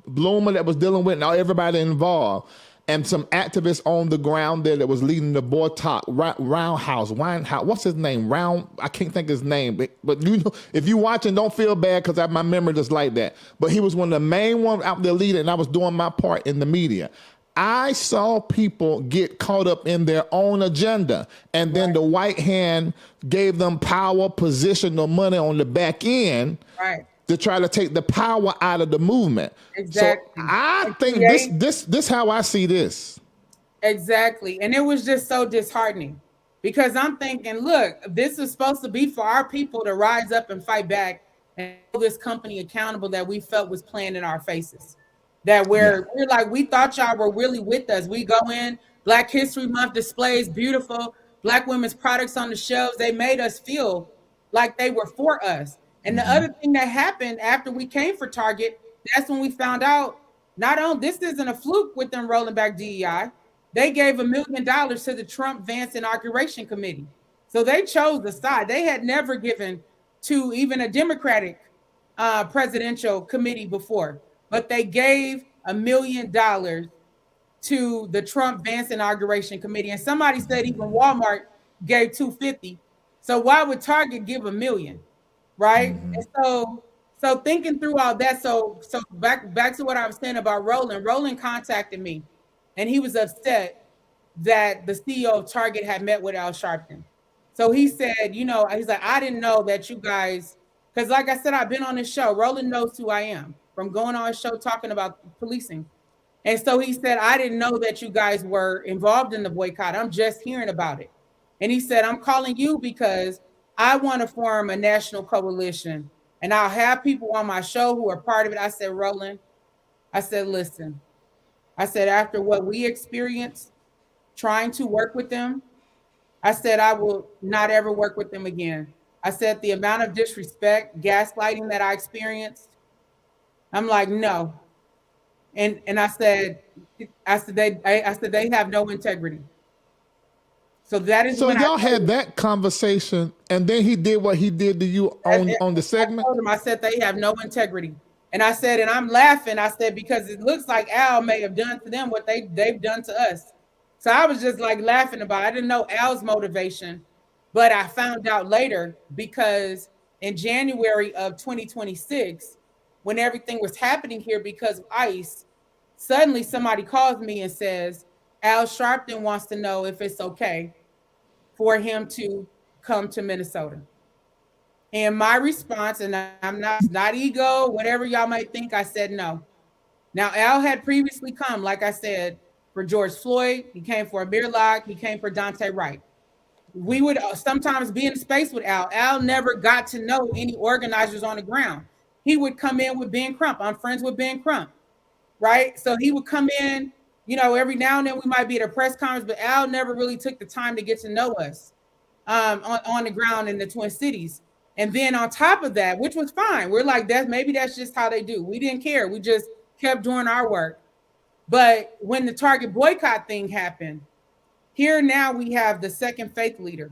Bloomer that was dealing with everybody involved. And some activists on the ground there that was leading the Boycott Roundhouse, Winehouse. What's his name? I can't think his name. But you know, if you watching, don't feel bad because my memory just like that. But he was one of the main ones out there leading, and I was doing my part in the media. I saw people get caught up in their own agenda, and then the white hand gave them power, position, or money on the back end. Right. To try to take the power out of the movement. Exactly. So I think this how I see this. Exactly. And it was just so disheartening because I'm thinking, look, this is supposed to be for our people to rise up and fight back and hold this company accountable that we felt was playing in our faces. That we're like, we thought y'all were really with us. We go in, Black History Month displays, beautiful Black women's products on the shelves. They made us feel like they were for us. And the other thing that happened after we came for Target, that's when we found out not only this isn't a fluke with them rolling back DEI, they gave $1 million to the Trump-Vance Inauguration Committee. So they chose the side. They had never given to even a Democratic presidential committee before, but they gave $1 million to the Trump-Vance Inauguration Committee. And somebody said even Walmart gave $250. So why would Target give $1 million? Right. And so thinking through all that. So back to what I was saying about Roland. Roland contacted me and he was upset that the CEO of Target had met with Al Sharpton. So he said, he's like, I didn't know that you guys, because like I said, I've been on this show. Roland knows who I am from going on a show talking about policing. And so he said, I didn't know that you guys were involved in the boycott. I'm just hearing about it. And he said, I'm calling you because I want to form a national coalition and I'll have people on my show who are part of it. I said, Roland, I said, listen, I said, after what we experienced trying to work with them, I said, I will not ever work with them again. I said, the amount of disrespect, gaslighting that I experienced, I'm like, no. And I said, they have no integrity. So that is so y'all had that conversation, and then he did what he did to you on the segment. I told him, I said they have no integrity, and I said, and I'm laughing. I said because it looks like Al may have done to them what they've done to us. So I was just like laughing about it. I didn't know Al's motivation, but I found out later because in January of 2026, when everything was happening here because of ICE, suddenly somebody calls me and says, Al Sharpton wants to know if it's okay for him to come to Minnesota. And my response, and I'm not ego, whatever y'all might think, I said no. Now, Al had previously come, like I said, for George Floyd. He came for Amir Locke. He came for Dante Wright. We would sometimes be in space with Al. Al never got to know any organizers on the ground. He would come in with Ben Crump. I'm friends with Ben Crump, right? So he would come in, every now and then we might be at a press conference, but Al never really took the time to get to know us on the ground in the Twin Cities. And then on top of that, which was fine, we're like, maybe that's just how they do. We didn't care. We just kept doing our work. But when the Target boycott thing happened, here now we have the second faith leader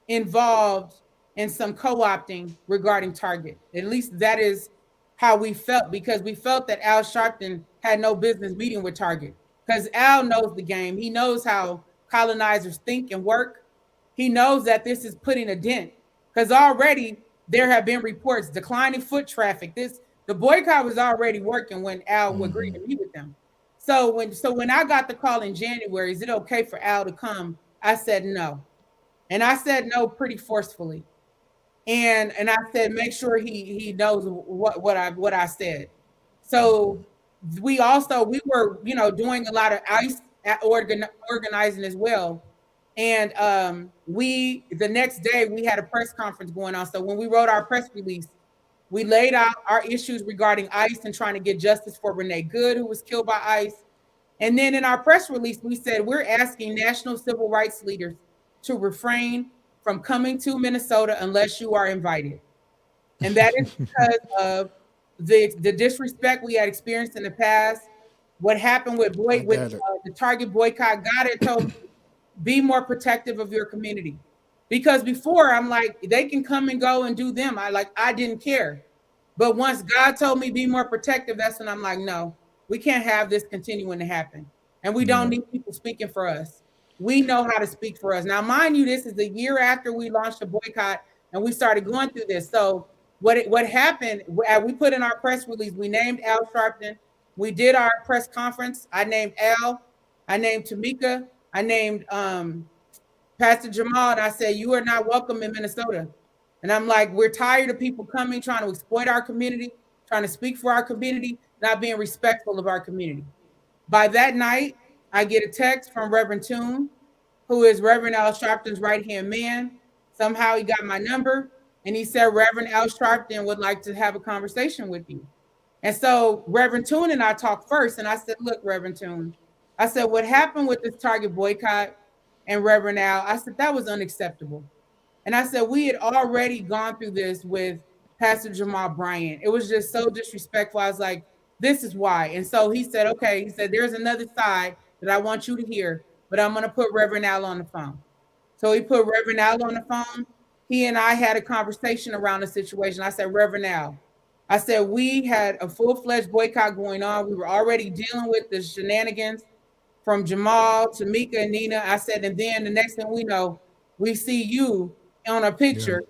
involved in some co-opting regarding Target. At least that is how we felt, because we felt that Al Sharpton had no business meeting with Target, because Al knows the game. He knows how colonizers think and work. He knows that this is putting a dent, because already there have been reports declining foot traffic. The boycott was already working when Al agreed to meet with them. So when I got the call in January, is it okay for Al to come? I said no. And I said no pretty forcefully. And I said, make sure he knows what I said. So we were, doing a lot of ICE organizing as well. And the next day we had a press conference going on. So when we wrote our press release, we laid out our issues regarding ICE and trying to get justice for Renee Good, who was killed by ICE. And then in our press release, we said, we're asking national civil rights leaders to refrain from coming to Minnesota unless you are invited. And that is because of the disrespect we had experienced in the past, what happened with the Target boycott. God had told me, be more protective of your community, because before I'm like, they can come and go and do them. I didn't care, but once God told me be more protective, that's when I'm like, no, we can't have this continuing to happen, and we don't need people speaking for us. We know how to speak for us. Now, mind you, this is the year after we launched a boycott and we started going through this. So what happened, we put in our press release, we named Al Sharpton. We did our press conference. I named Al, I named Tamika, I named Pastor Jamal, and I said, you are not welcome in Minnesota. And I'm like, we're tired of people coming, trying to exploit our community, trying to speak for our community, not being respectful of our community. By that night, I get a text from Reverend Toon, who is Reverend Al Sharpton's right-hand man. Somehow he got my number, and he said, Reverend Al Sharpton would like to have a conversation with you. And so Reverend Toon and I talked first, and I said, look, Reverend Toon, I said, what happened with this Target boycott and Reverend Al, I said, that was unacceptable. And I said, we had already gone through this with Pastor Jamal Bryant. It was just so disrespectful. I was like, this is why. And so he said, okay, he said, there's another side that I want you to hear, but I'm going to put Reverend Al on the phone. So he put Reverend Al on the phone. He and I had a conversation around the situation. I said, Reverend Al, I said, we had a full-fledged boycott going on. We were already dealing with the shenanigans from Jamal, Tamika, and Nina. I said, and then the next thing we know, we see you on a picture,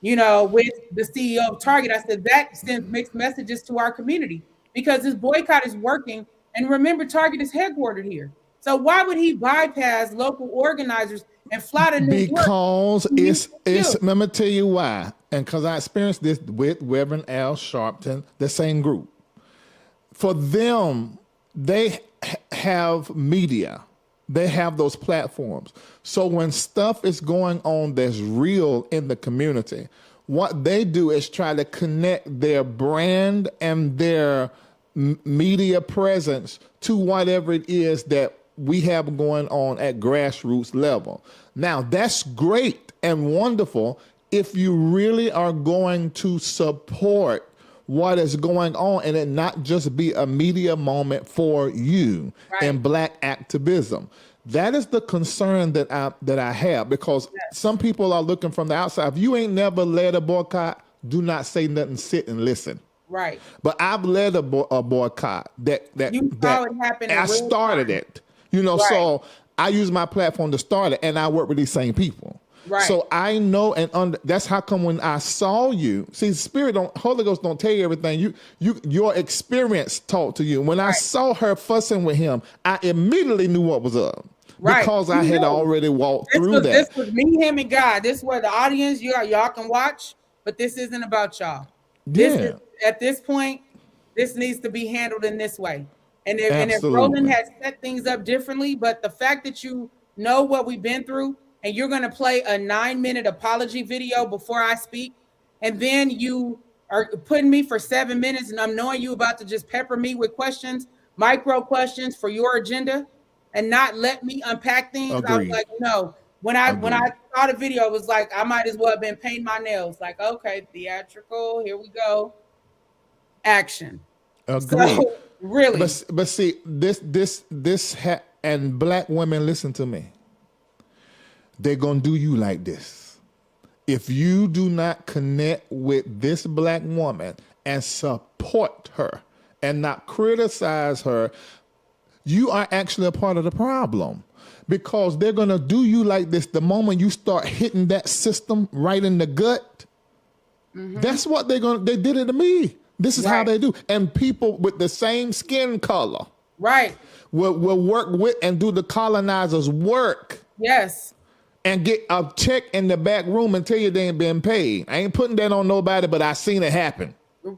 with the CEO of Target. I said, that sends mixed messages to our community because this boycott is working. And remember, Target is headquartered here. So why would he bypass local organizers and fly to New York? Because it's let me tell you why. And because I experienced this with Reverend Al Sharpton, the same group. For them, they have media. They have those platforms. So when stuff is going on that's real in the community, what they do is try to connect their brand and their media presence to whatever it is that we have going on at grassroots level. Now, that's great and wonderful if you really are going to support what is going on and it not just be a media moment for you in Black activism. That is the concern that I have, because some people are looking from the outside. If you ain't never led a boycott, do not say nothing, sit and listen. Right. But I've led a boycott that you saw it happen. I started it. So I use my platform to start it, and I work with these same people. Right. So I know, and that's how come when I saw you, see, Holy Ghost don't tell you everything. Your experience taught to you. When I saw her fussing with him, I immediately knew what was up. Right. Because I had already walked through that. This was me, him, and God. This is where the audience, y'all can watch, but this isn't about y'all. At this point, this needs to be handled in this way. And if Roland has set things up differently, but the fact that you know what we've been through, and you're going to play a 9-minute apology video before I speak, and then you are putting me for 7 minutes, and I'm knowing you about to just pepper me with questions, micro questions for your agenda, and not let me unpack things. Agreed. I was like, no. When I saw the video, it was like, I might as well have been painting my nails. Like, okay, theatrical, here we go. Action. Agreed. So, really. But see, and Black women, listen to me. They're going to do you like this. If you do not connect with this Black woman and support her and not criticize her, you are actually a part of the problem, because they're going to do you like this the moment you start hitting that system right in the gut. Mm-hmm. That's what they did it to me. This is how they do. And people with the same skin color will work with and do the colonizers' work. Yes. And get a check in the back room and tell you they ain't been paid. I ain't putting that on nobody, but I seen it happen.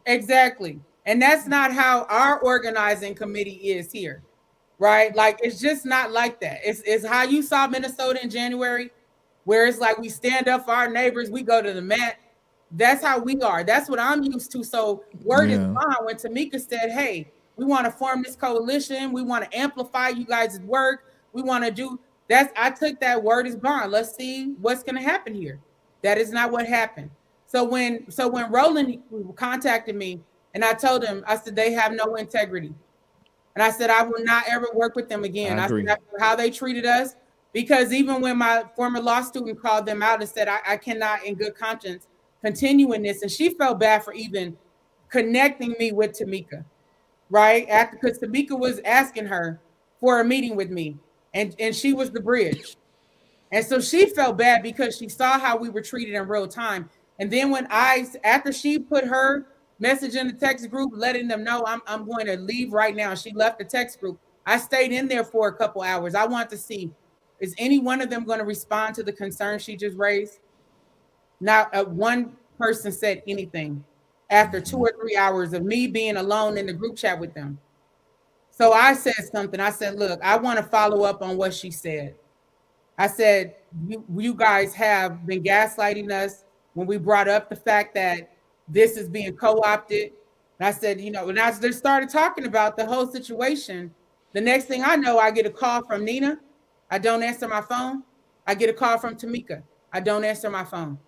Exactly. And that's not how our organizing committee is here. Right? Like, it's just not like that. It's how you saw Minnesota in January, where it's like we stand up for our neighbors, we go to the mat. That's how we are. That's what I'm used to. So word is bond. When Tamika said, hey, we want to form this coalition, we want to amplify you guys' work, we want to do that. I took that word as bond. Let's see what's going to happen here. That is not what happened. So when Roland contacted me And I told him, I said, they have no integrity. And I said, I will not ever work with them again. I said, after how they treated us, because even when my former law student called them out and said, I cannot in good conscience continue in this. And she felt bad for even connecting me with Tamika, right? Because Tamika was asking her for a meeting with me, and she was the bridge. And so she felt bad because she saw how we were treated in real time. And then after she put her message in the text group, letting them know I'm going to leave right now, she left the text group. I stayed in there for a couple hours. I want to see, is any one of them going to respond to the concern she just raised? Not one person said anything after 2 or 3 hours of me being alone in the group chat with them. So I said something. I said, look, I want to follow up on what she said. I said, you guys have been gaslighting us when we brought up the fact that this is being co-opted. And I said, when I just started talking about the whole situation, the next thing I know, I get a call from Nina. I don't answer my phone. I get a call from Tamika. I don't answer my phone.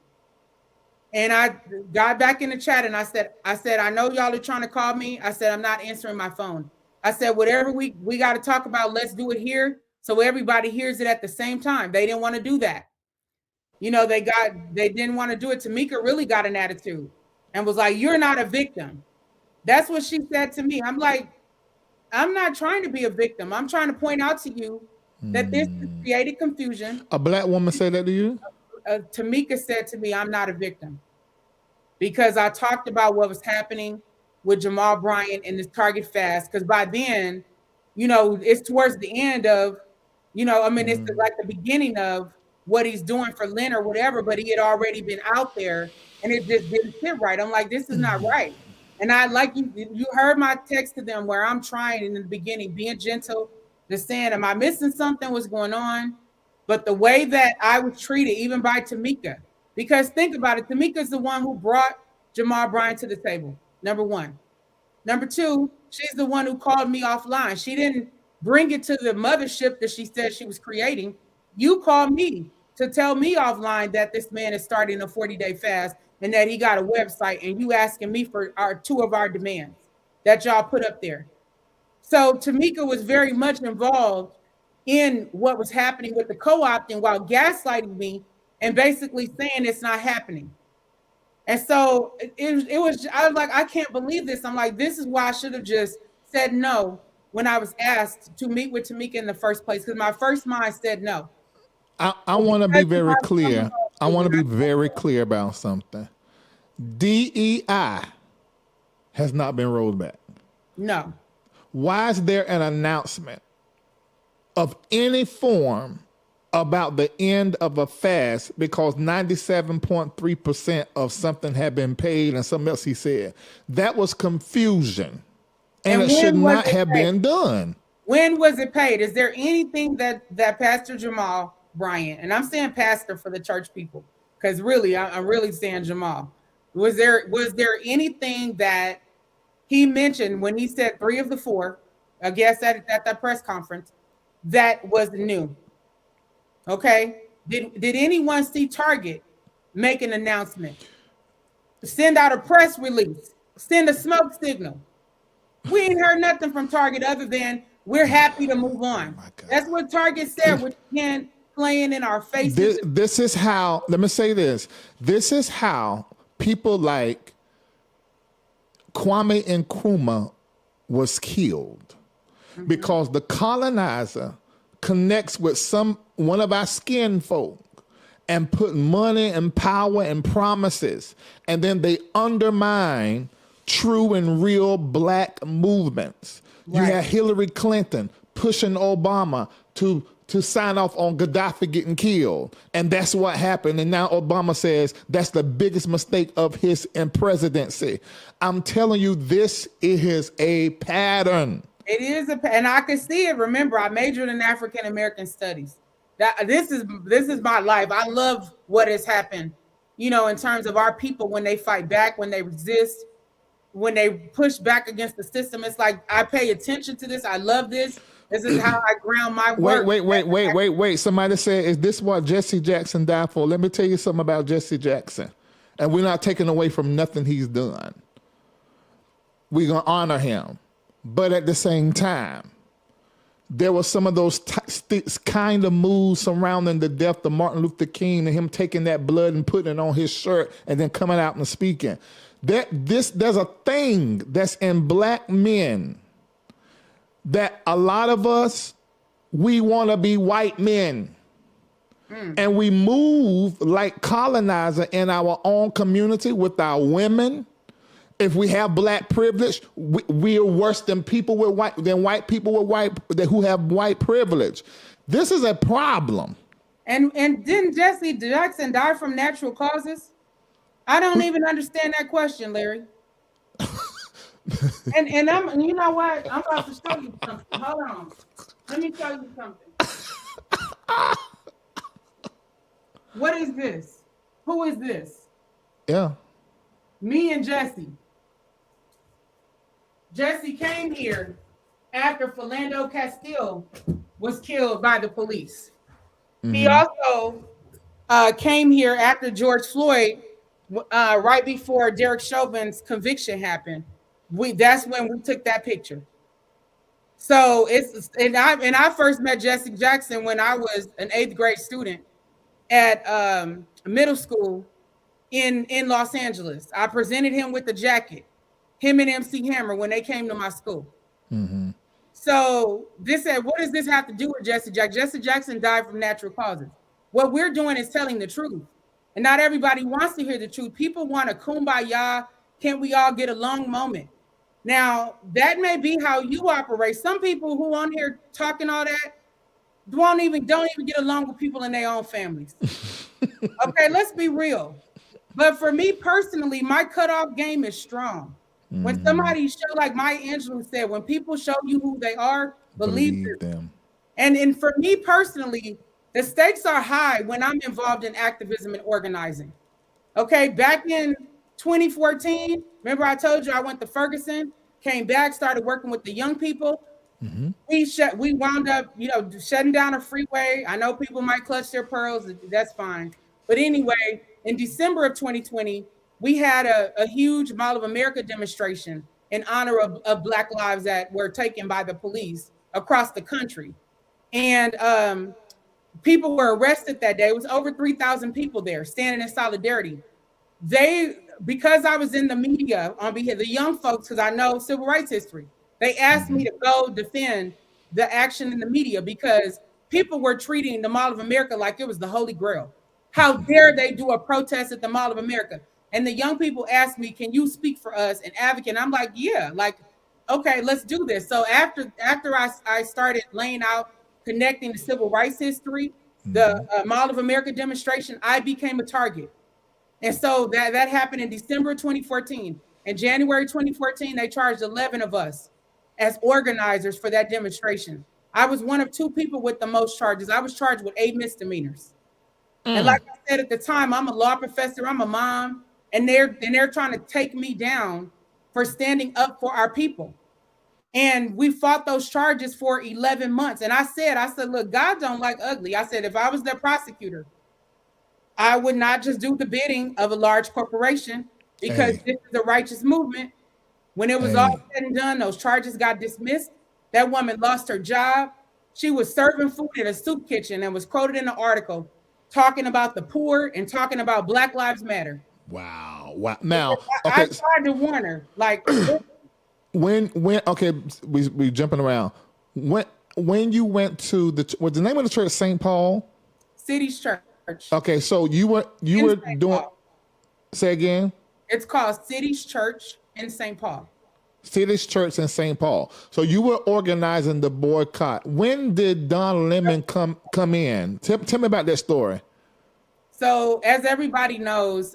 And I got back in the chat and I said, I know y'all are trying to call me. I said, I'm not answering my phone. I said, whatever we got to talk about, let's do it here so everybody hears it at the same time. They didn't want to do that. They didn't want to do it. Tamika really got an attitude and was like, you're not a victim. That's what she said to me. I'm like, I'm not trying to be a victim. I'm trying to point out to you that this has created confusion. A Black woman said that to you? Tamika said to me, I'm not a victim, because I talked about what was happening with Jamal Bryant and this Target fast. Because by then, it's towards the end of, it's like the beginning of what he's doing for Lynn or whatever, but he had already been out there and it just didn't fit right. I'm like, this is not right. And I like you heard my text to them where I'm trying in the beginning, being gentle, just saying, am I missing something? What's going on? But the way that I was treated, even by Tamika, because think about it, Tamika's the one who brought Jamal Bryant to the table, number one. Number two, she's the one who called me offline. She didn't bring it to the mothership that she said she was creating. You called me to tell me offline that this man is starting a 40-day fast and that he got a website, and you asking me for two of our demands that y'all put up there. So Tamika was very much involved in what was happening with the co-opting while gaslighting me and basically saying it's not happening. And so I was like, I can't believe this. I'm like, this is why I should have just said no when I was asked to meet with Tamika in the first place, because my first mind said no. I want to be very clear. I want to be very clear about something. DEI has not been rolled back. No. Why is there an announcement of any form about the end of a fast because 97.3% of something had been paid and something else he said? That was confusion, and it should not have been done. When was it paid? Is there anything that Pastor Jamal Bryant, and I'm saying pastor for the church people, because really, I'm really saying Jamal, was there anything that he mentioned when he said 3 of the 4, I guess at that press conference, that was new? Okay. Did anyone see Target make an announcement? Send out a press release? Send a smoke signal? We ain't heard nothing from Target other than we're happy to move on. That's what Target said, which again playing in our faces. This is how, let me say this. This is how people like Kwame Nkrumah was killed, because the colonizer connects with one of our skin folk and put money and power and promises, and then they undermine true and real Black movements. Right. You had Hillary Clinton pushing Obama to sign off on Gaddafi getting killed, and that's what happened. And now Obama says that's the biggest mistake of his presidency. I'm telling you, this is a pattern. It is and I can see it. Remember, I majored in African American studies. This is my life. I love what has happened, in terms of our people when they fight back, when they resist, when they push back against the system. It's like I pay attention to this. I love this. This is how I ground my work. Wait. Somebody said, is this what Jesse Jackson died for? Let me tell you something about Jesse Jackson. And we're not taking away from nothing he's done. we're going to honor him. But at the same time, there were some of those kind of moves surrounding the death of Martin Luther King and him taking that blood and putting it on his shirt and then coming out and speaking. There's a thing that's in black men that a lot of us, we want to be white men. And we move like colonizer in our own community with our women. If we have black privilege, we are worse than people with white people who have white privilege. This is a problem. And didn't Jesse Jackson die from natural causes? I don't even understand that question, Larry. and I'm, you know what? I'm about to show you something. Hold on. Let me show you something. What is this? Who is this? Yeah. Me and Jesse. Jesse came here after Philando Castile was killed by the police. Mm-hmm. He also came here after George Floyd, right before Derek Chauvin's conviction happened. That's when we took that picture. So I first met Jesse Jackson when I was an 8th grade student at middle school in Los Angeles. I presented him with the jacket, him and MC Hammer, when they came to my school. Mm-hmm. So this said, what does this have to do with Jesse Jackson? Jesse Jackson died from natural causes. What we're doing is telling the truth. And not everybody wants to hear the truth. People want a kumbaya, can't we all get along moment. Now, that may be how you operate. Some people who on here talking all that don't even get along with people in their own families. Okay, let's be real. But for me personally, my cutoff game is strong. Mm-hmm. When somebody show, like Maya Angelou said, when people show you who they are, believe them. And for me personally, the stakes are high when I'm involved in activism and organizing. Okay, back in 2014, remember I told you I went to Ferguson, came back, started working with the young people. Mm-hmm. We wound up, shutting down a freeway. I know people might clutch their pearls. That's fine. But anyway, in December of 2020, we had a huge Mall of America demonstration in honor of Black lives that were taken by the police across the country. And people were arrested that day. It was over 3,000 people there standing in solidarity. Because I was in the media on behalf of the young folks, because I know civil rights history, they asked me to go defend the action in the media because people were treating the Mall of America like it was the Holy Grail. How dare they do a protest at the Mall of America? And the young people asked me, can you speak for us and advocate? And I'm like, yeah, okay, let's do this. So after I started laying out, connecting the civil rights history, the Mall of America demonstration, I became a target. And so that happened in December 2014. In January 2014, they charged 11 of us as organizers for that demonstration. I was one of 2 people with the most charges. I was charged with 8 misdemeanors. And like I said at the time, I'm a law professor, I'm a mom, and they're trying to take me down for standing up for our people. And we fought those charges for 11 months. And I said, look, God don't like ugly. I said, if I was the prosecutor, I would not just do the bidding of a large corporation because this is a righteous movement. When it was all said and done, those charges got dismissed. That woman lost her job. She was serving food in a soup kitchen and was quoted in an article talking about the poor and talking about Black Lives Matter. Wow. Now, okay. I tried to warn her. When we jumping around. When you went to was the name of the church St. Paul? City's Church. Okay, so you were doing Paul. Say again? It's called City's Church in St. Paul. City's Church in St. Paul. So you were organizing the boycott. When did Don Lemon come in? Tell me about that story. So as everybody knows,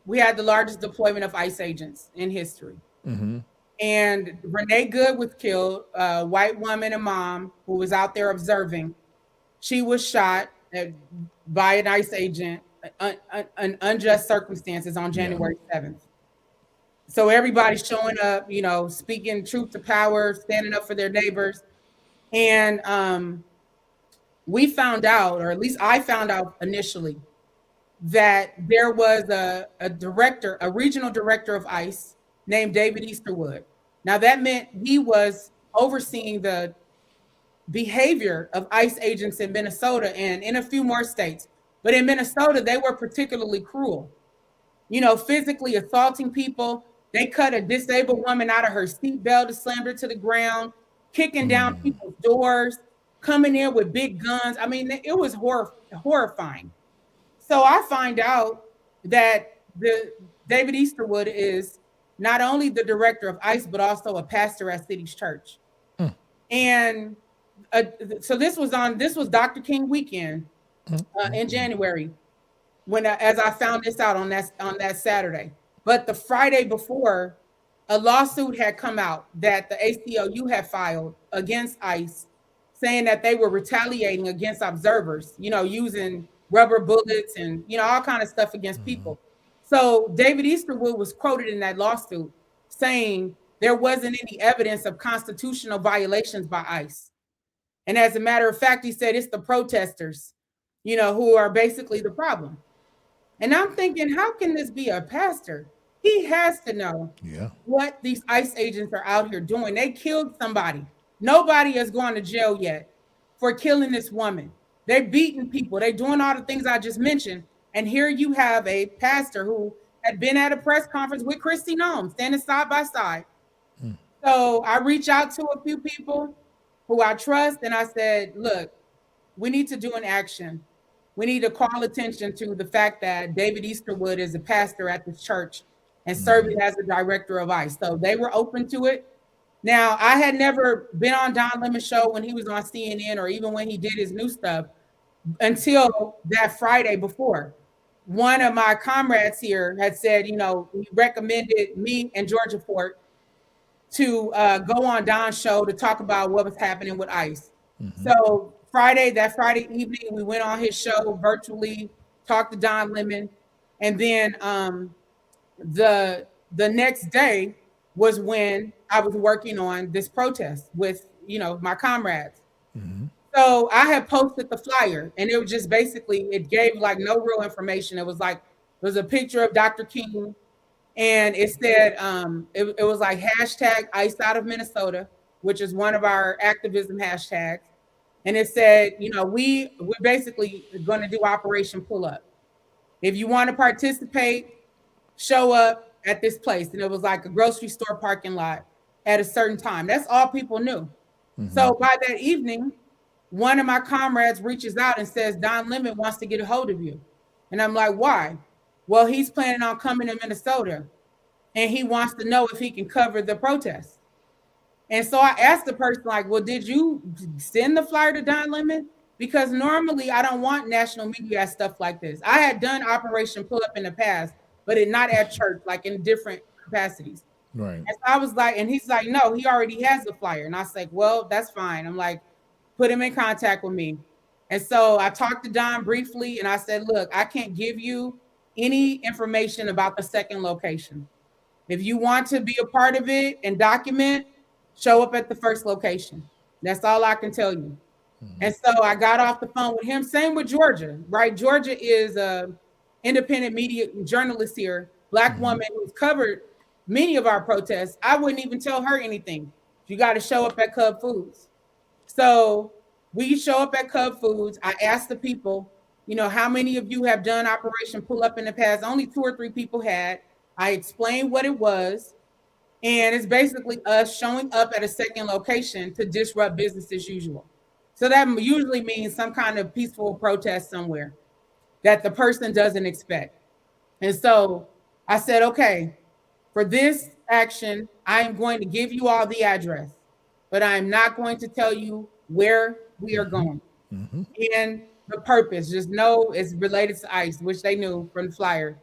we had the largest deployment of ICE agents in history. Mm-hmm. And Renee Good was killed, a white woman and mom who was out there observing. She was shot by an ICE agent in unjust circumstances on January 7th. So everybody's showing up, speaking truth to power, standing up for their neighbors. And we found out, or at least I found out initially, that there was a regional director of ICE named David Easterwood. Now that meant he was overseeing the behavior of ICE agents in Minnesota and in a few more states. But in Minnesota, they were particularly cruel, physically assaulting people. They cut a disabled woman out of her seatbelt and slammed her to the ground, kicking down people's doors, coming in with big guns. I mean, it was horrifying. So I find out that David Easterwood is not only the director of ICE, but also a pastor at City's Church. And so this was Dr. King weekend in January, when as I found this out on that Saturday. But the Friday before, a lawsuit had come out that the ACLU had filed against ICE, saying that they were retaliating against observers, using rubber bullets and all kind of stuff against people. So David Easterwood was quoted in that lawsuit saying there wasn't any evidence of constitutional violations by ICE. And as a matter of fact, he said it's the protesters, who are basically the problem. And I'm thinking, how can this be a pastor? He has to know what these ICE agents are out here doing. They killed somebody. Nobody has gone to jail yet for killing this woman. They're beating people. They're doing all the things I just mentioned. And here you have a pastor who had been at a press conference with Kristi Noem, standing side by side. So I reached out to a few people who I trust, and I said, look, we need to do an action. We need to call attention to the fact that David Easterwood is a pastor at this church and serving as the director of ICE. So they were open to it. Now, I had never been on Don Lemon's show when he was on CNN or even when he did his new stuff until that Friday before. One of my comrades here had said, he recommended me and Georgia Fort to go on Don's show to talk about what was happening with ICE. So that Friday evening, we went on his show virtually, talked to Don Lemon. And then the next day was when I was working on this protest with, my comrades. So I had posted the flyer, and it was just basically, it gave like no real information. It was a picture of Dr. King, and it said, it was like hashtag ICE out of Minnesota, which is one of our activism hashtags. And it said, we're basically going to do Operation Pull Up. If you want to participate, show up at this place. And it was like a grocery store parking lot at a certain time. That's all people knew. So by that evening, one of my comrades reaches out and says, Don Lemon wants to get a hold of you. And I'm like, why? Well, he's planning on coming to Minnesota, and he wants to know if he can cover the protest. And so I asked the person, like, well, did you send the flyer to Don Lemon? Because normally I don't want national media stuff like this. I had done Operation Pull Up in the past, but not at church, like in different capacities. Right. And so I was like, and he's like, no, he already has the flyer. And I was like, well, that's fine. I'm like, put him in contact with me. And so I talked to Don briefly, and I said, look, I can't give you any information about the second location. If you want to be a part of it and document, show up at the first location. That's all I can tell you. And so I got off the phone with him. Same with Georgia, right? Georgia is a independent media journalist here, Black woman who's covered many of our protests. I wouldn't even tell her anything. You got to show up at Cub Foods. So we show up at Cub Foods. I asked the people, how many of you have done Operation Pull Up in the past? Only 2 or 3 people had. I explained what it was. And it's basically us showing up at a second location to disrupt business as usual. So that usually means some kind of peaceful protest somewhere that the person doesn't expect. And so I said, okay, for this action, I am going to give you all the address, but I'm not going to tell you where we are going. And the purpose, just know it's related to ICE, which they knew from the flyer.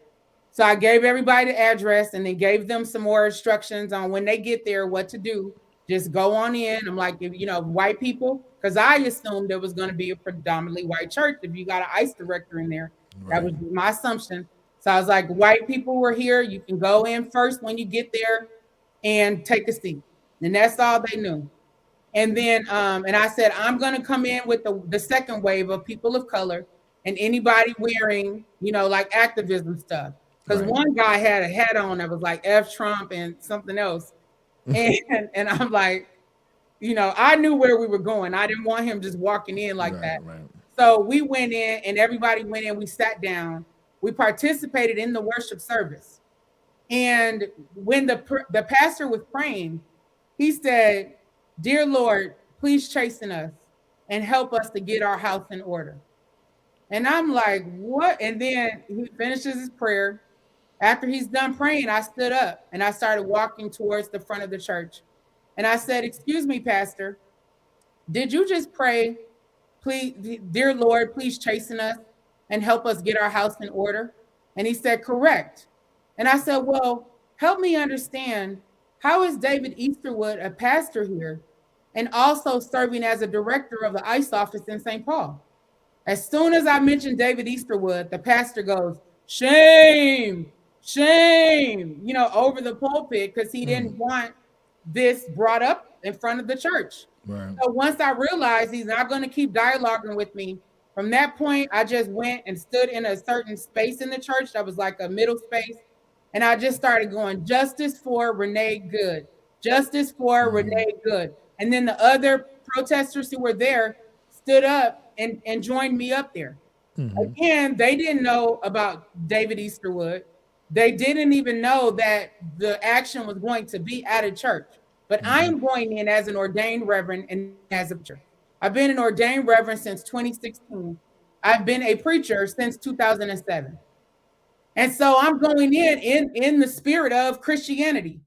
So I gave everybody the address and then gave them some more instructions on when they get there, what to do. Just go on in. I'm like, white people, because I assumed there was going to be a predominantly white church if you got an ICE director in there. Right. That was my assumption. So I was like, white people were here. You can go in first when you get there and take a seat. And that's all they knew. And then, and I said, I'm going to come in with the second wave of people of color and anybody wearing, like activism stuff. because one guy had a hat on that was like F Trump and something else. And I'm like, you know, I knew where we were going. I didn't want him just walking in like that. Right. So we went in and everybody went in. We sat down. We participated in the worship service. And when the pastor was praying, he said, "Dear Lord, please chasten us and help us to get our house in order." And I'm like, what? And then he finishes his prayer. After he's done praying, I stood up and I started walking towards the front of the church. And I said, "Excuse me, Pastor, did you just pray, please, dear Lord, please chasten us and help us get our house in order?" And he said, "Correct." And I said, "Well, help me understand, how is David Easterwood a pastor here and also serving as a director of the ICE office in St. Paul?" As soon as I mentioned David Easterwood, the pastor goes, "Shame, shame," you know, over the pulpit, because he didn't want this brought up in front of the church. Right. So once I realized he's not going to keep dialoguing with me, from that point, I just went and stood in a certain space in the church that was like a middle space. And I just started going, "Justice for Renee Good, justice for Renee Good." And then the other protesters who were there stood up and joined me up there. Again, they didn't know about David Easterwood. They didn't even know that the action was going to be at a church. But I am going in as an ordained reverend and as a preacher. I've been an ordained reverend since 2016. I've been a preacher since 2007. And so I'm going in the spirit of Christianity,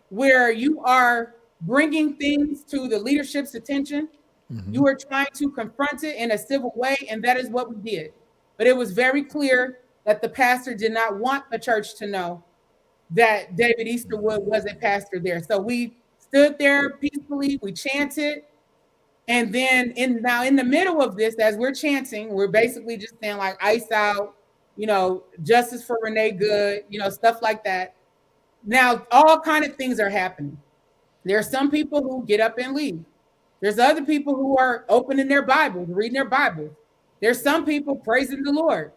where you are bringing things to the leadership's attention. You are trying to confront it in a civil way, and that is what we did. But it was very clear that the pastor did not want the church to know that David Easterwood was a pastor there. So we stood there peacefully, we chanted, and then in the middle of this, as we're chanting, we're basically just saying like, "ICE out," you know, "justice for Renee Good," you know, stuff like that. Now, all kind of things are happening. There are some people who get up and leave. There's other people who are opening their Bibles, reading their Bibles. There's some people praising the Lord.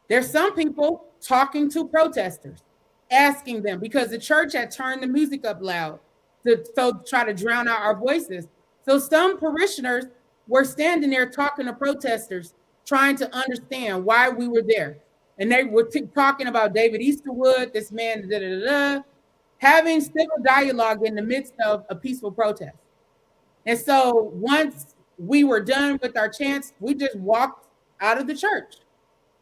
There's some people talking to protesters, asking them, because the church had turned the music up loud to try to drown out our voices. So some parishioners were standing there talking to protesters, trying to understand why we were there. And they were talking about David Easterwood, this man, having civil dialogue in the midst of a peaceful protest. And so once we were done with our chants, we just walked out of the church.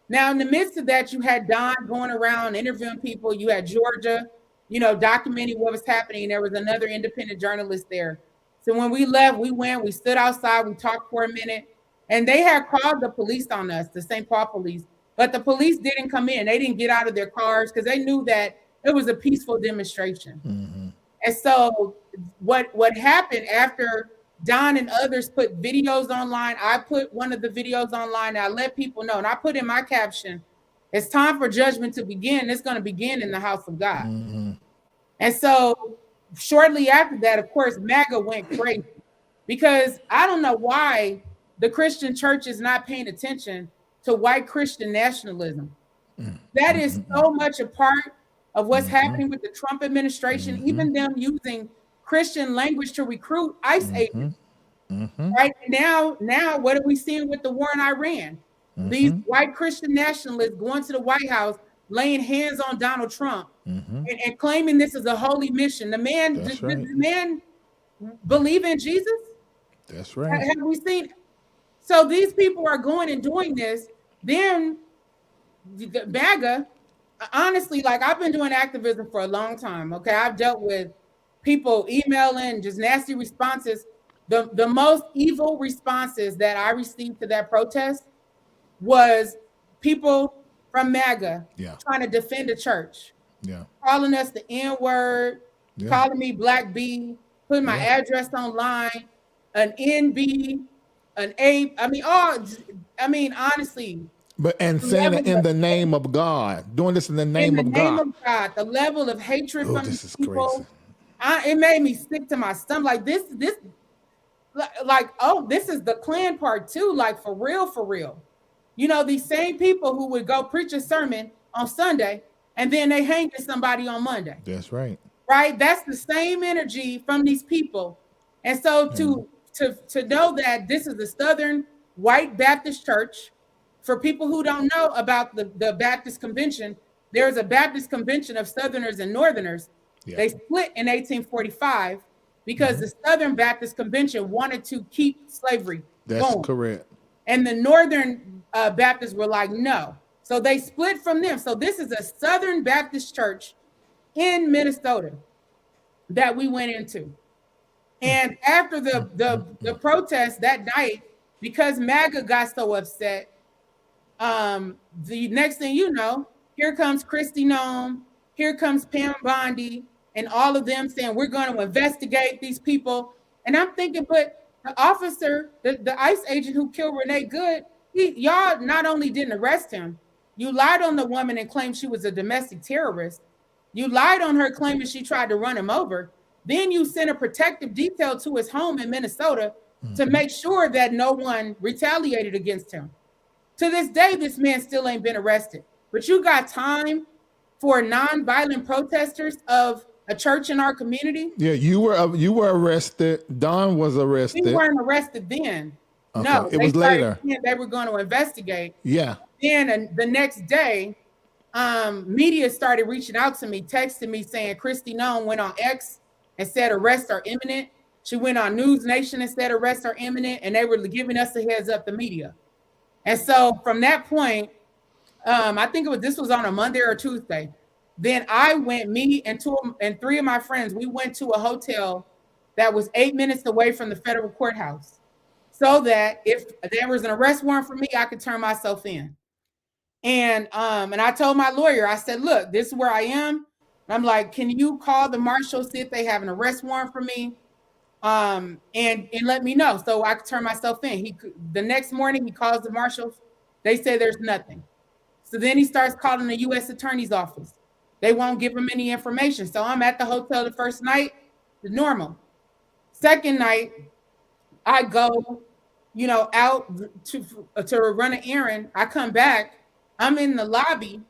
Now, in the midst of that, you had Don going around interviewing people. You had Georgia, you know, documenting what was happening. There was another independent journalist there. So when we left, we stood outside, we talked for a minute, and they had called the police on us, the St. Paul police, but the police didn't come in. They didn't get out of their cars because they knew that it was a peaceful demonstration. And so what happened after Don and others put videos online, I put one of the videos online and I let people know, and I put in my caption, "It's time for judgment to begin. It's going to begin in the house of God." And so shortly after that, of course, MAGA went crazy, because I don't know why the Christian church is not paying attention to white Christian nationalism. That is so much a part of what's happening with the Trump administration, even them using Christian language to recruit ICE agents. Right now, what are we seeing with the war in Iran? These white Christian nationalists going to the White House, laying hands on Donald Trump and claiming this is a holy mission. The man, does the man believe in Jesus? That's right. Have we seen? So these people are going and doing this. Then the MAGA, honestly, like, I've been doing activism for a long time. Okay, I've dealt with people emailing just nasty responses. The most evil responses that I received to that protest was people from MAGA trying to defend the church, calling us the N-word, calling me Black B, putting my address online, an NB, an A. I mean, honestly. And saying it in the name of God, doing this in the name of God. The level of hatred from this is people, crazy. It made me sick to my stomach. Like this, like, oh, this is the Klan part too. Like, for real. You know, these same people who would go preach a sermon on Sunday and then they hanging somebody on Monday. That's right. Right? That's the same energy from these people. And so to know that this is the Southern White Baptist Church, for people who don't know about the Baptist Convention, there's a Baptist Convention of Southerners and Northerners. Yeah. They split in 1845 because the Southern Baptist Convention wanted to keep slavery. That's correct. And the Northern Baptists were like, no. So they split from them. So this is a Southern Baptist church in Minnesota that we went into. And after the protest that night, because MAGA got so upset, the next thing you know, here comes Kristi Noem, here comes Pam Bondi, and all of them saying, we're going to investigate these people. And I'm thinking, but the officer, the ICE agent who killed Renee Good, y'all not only didn't arrest him, you lied on the woman and claimed she was a domestic terrorist. You lied on her claiming she tried to run him over. Then you sent a protective detail to his home in Minnesota to make sure that no one retaliated against him. To this day, this man still ain't been arrested. But you got time for nonviolent protesters of a church in our community? Yeah, you were arrested. Don was arrested. We weren't arrested then. Okay. No, it was later. They were going to investigate. Yeah. Then the next day, media started reaching out to me, texting me saying Kristi Noem went on X and said arrests are imminent. She went on News Nation and said arrests are imminent, and they were giving us a heads up, the media. And so from that point, I think this was on a Monday or Tuesday. Then I went, me and three of my friends, we went to a hotel that was 8 minutes away from the federal courthouse, so that if there was an arrest warrant for me, I could turn myself in. And I told my lawyer, I said, look, this is where I am. I'm like, can you call the marshal, see if they have an arrest warrant for me? And let me know so I could turn myself in. The next morning he calls the marshals. They say there's nothing. So then he starts calling the U.S. Attorney's Office. They won't give him any information. So I'm at the hotel the first night, the normal. Second night, I go, out to run an errand. I come back. I'm in the lobby.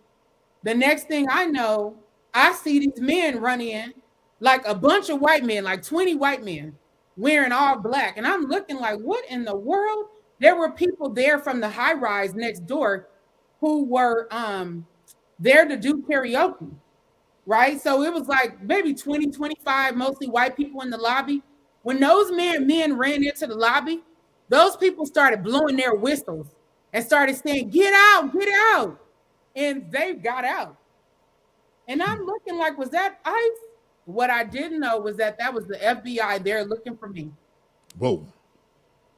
The next thing I know, I see these men run in, like a bunch of white men, like 20 white men wearing all black. And I'm looking like, what in the world? There were people there from the high rise next door who were there to do karaoke, right? So it was like maybe 20, 25, mostly white people in the lobby. When those men ran into the lobby, those people started blowing their whistles and started saying, get out, get out. And they got out. And I'm looking like, was that ICE? What I didn't know was that was the FBI there looking for me. Whoa.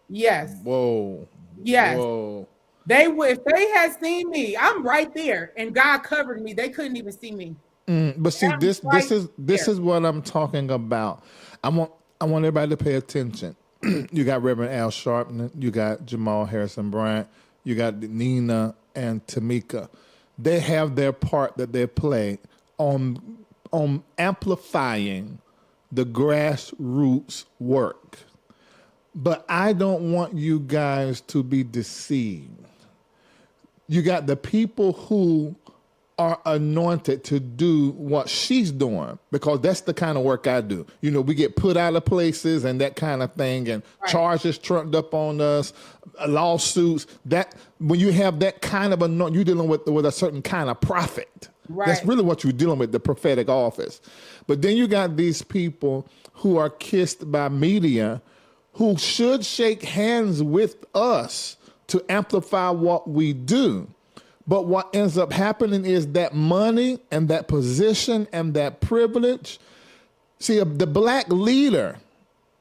Yes. Whoa. Yes. Whoa. If they had seen me, I'm right there, and God covered me. They couldn't even see me. But see, this is what I'm talking about. I want everybody to pay attention. You got Reverend Al Sharpton, you got Jamal Harrison Bryant, you got Nina and Tamika. They have their part that they play on amplifying the grassroots work. But I don't want you guys to be deceived. You got the people who are anointed to do what she's doing, because that's the kind of work I do. We get put out of places and that kind of thing, and charges trumped up on us, lawsuits. That when you have that kind of anointing, you're dealing with a certain kind of prophet. Right. That's really what you're dealing with, the prophetic office. But then you got these people who are kissed by media who should shake hands with us to amplify what we do. But what ends up happening is that money and that position and that privilege. See, the black leader,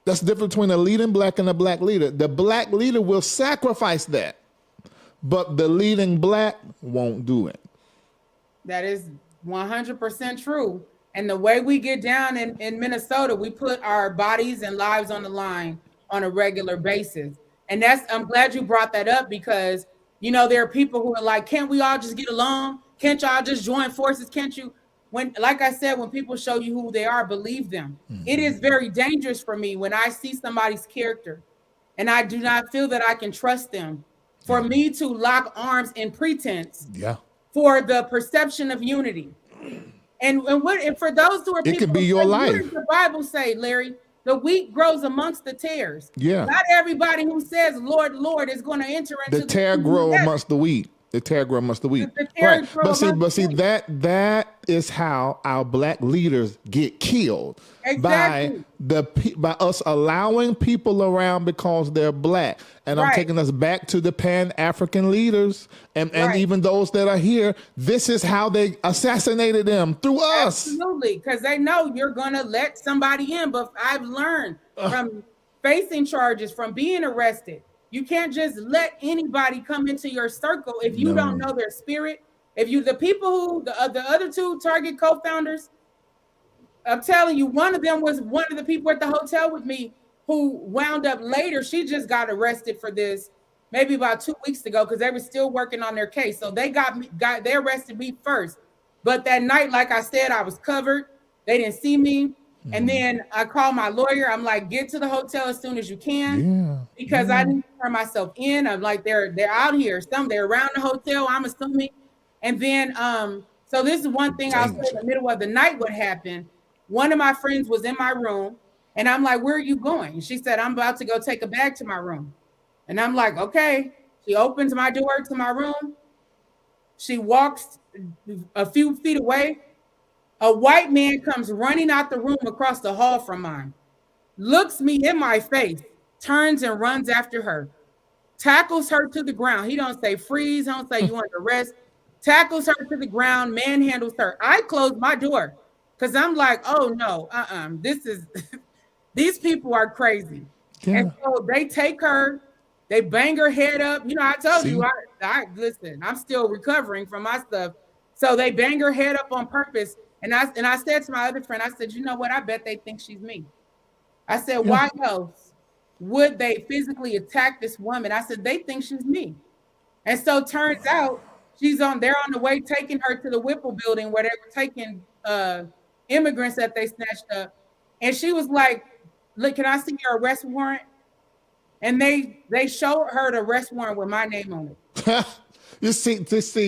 that's the difference between a leading black and a black leader. The black leader will sacrifice that, but the leading black won't do it. That is 100% true. And the way we get down in Minnesota, we put our bodies and lives on the line on a regular basis. And I'm glad you brought that up, because there are people who are like, can't we all just get along? Can't y'all just join forces? Can't you? Like I said, when people show you who they are, believe them. Mm-hmm. It is very dangerous for me when I see somebody's character and I do not feel that I can trust them, for me to lock arms in pretense for the perception of unity. And for those who are it could be your life. What does the Bible say, Larry? The wheat grows amongst the tares. Yeah. Not everybody who says Lord, Lord is going to enter into the tare grow amongst the wheat. The tare grow amongst the wheat. Right. But see, that is how our black leaders get killed. Exactly. by us allowing people around because they're black. And I'm taking us back to the Pan-African leaders and even those that are here. This is how they assassinated them, through us. Absolutely, because they know you're going to let somebody in. But I've learned from facing charges, from being arrested, you can't just let anybody come into your circle if you don't know their spirit. If the people who, the other two Target co-founders, I'm telling you, one of them was one of the people at the hotel with me who wound up later. She just got arrested for this maybe about 2 weeks ago because they were still working on their case. So they they arrested me first. But that night, like I said, I was covered. They didn't see me. And then I called my lawyer. I'm like, get to the hotel as soon as you can, because I need to turn myself in. I'm like, they're out here. They're around the hotel, I'm assuming. And then, so this is one thing I'll say in the middle of the night what happened. One of my friends was in my room, and I'm like, where are you going? And she said, I'm about to go take a bag to my room. And I'm like, okay. She opens my door to my room. She walks a few feet away. A white man comes running out the room across the hall from mine, looks me in my face, turns and runs after her, tackles her to the ground. He don't say freeze, don't say you under arrest, tackles her to the ground, manhandles her. I close my door because I'm like, oh no, these people are crazy. Yeah. And so they take her, they bang her head up. You know, I told you, I listen, I'm still recovering from my stuff. So they bang her head up on purpose. And I said to my other friend, I said, you know what? I bet they think she's me. I said, why else would they physically attack this woman? I said, they think she's me. And so turns out they're on the way taking her to the Whipple building where they were taking immigrants that they snatched up. And she was like, look, can I see your arrest warrant? And they showed her the arrest warrant with my name on it. You see, this so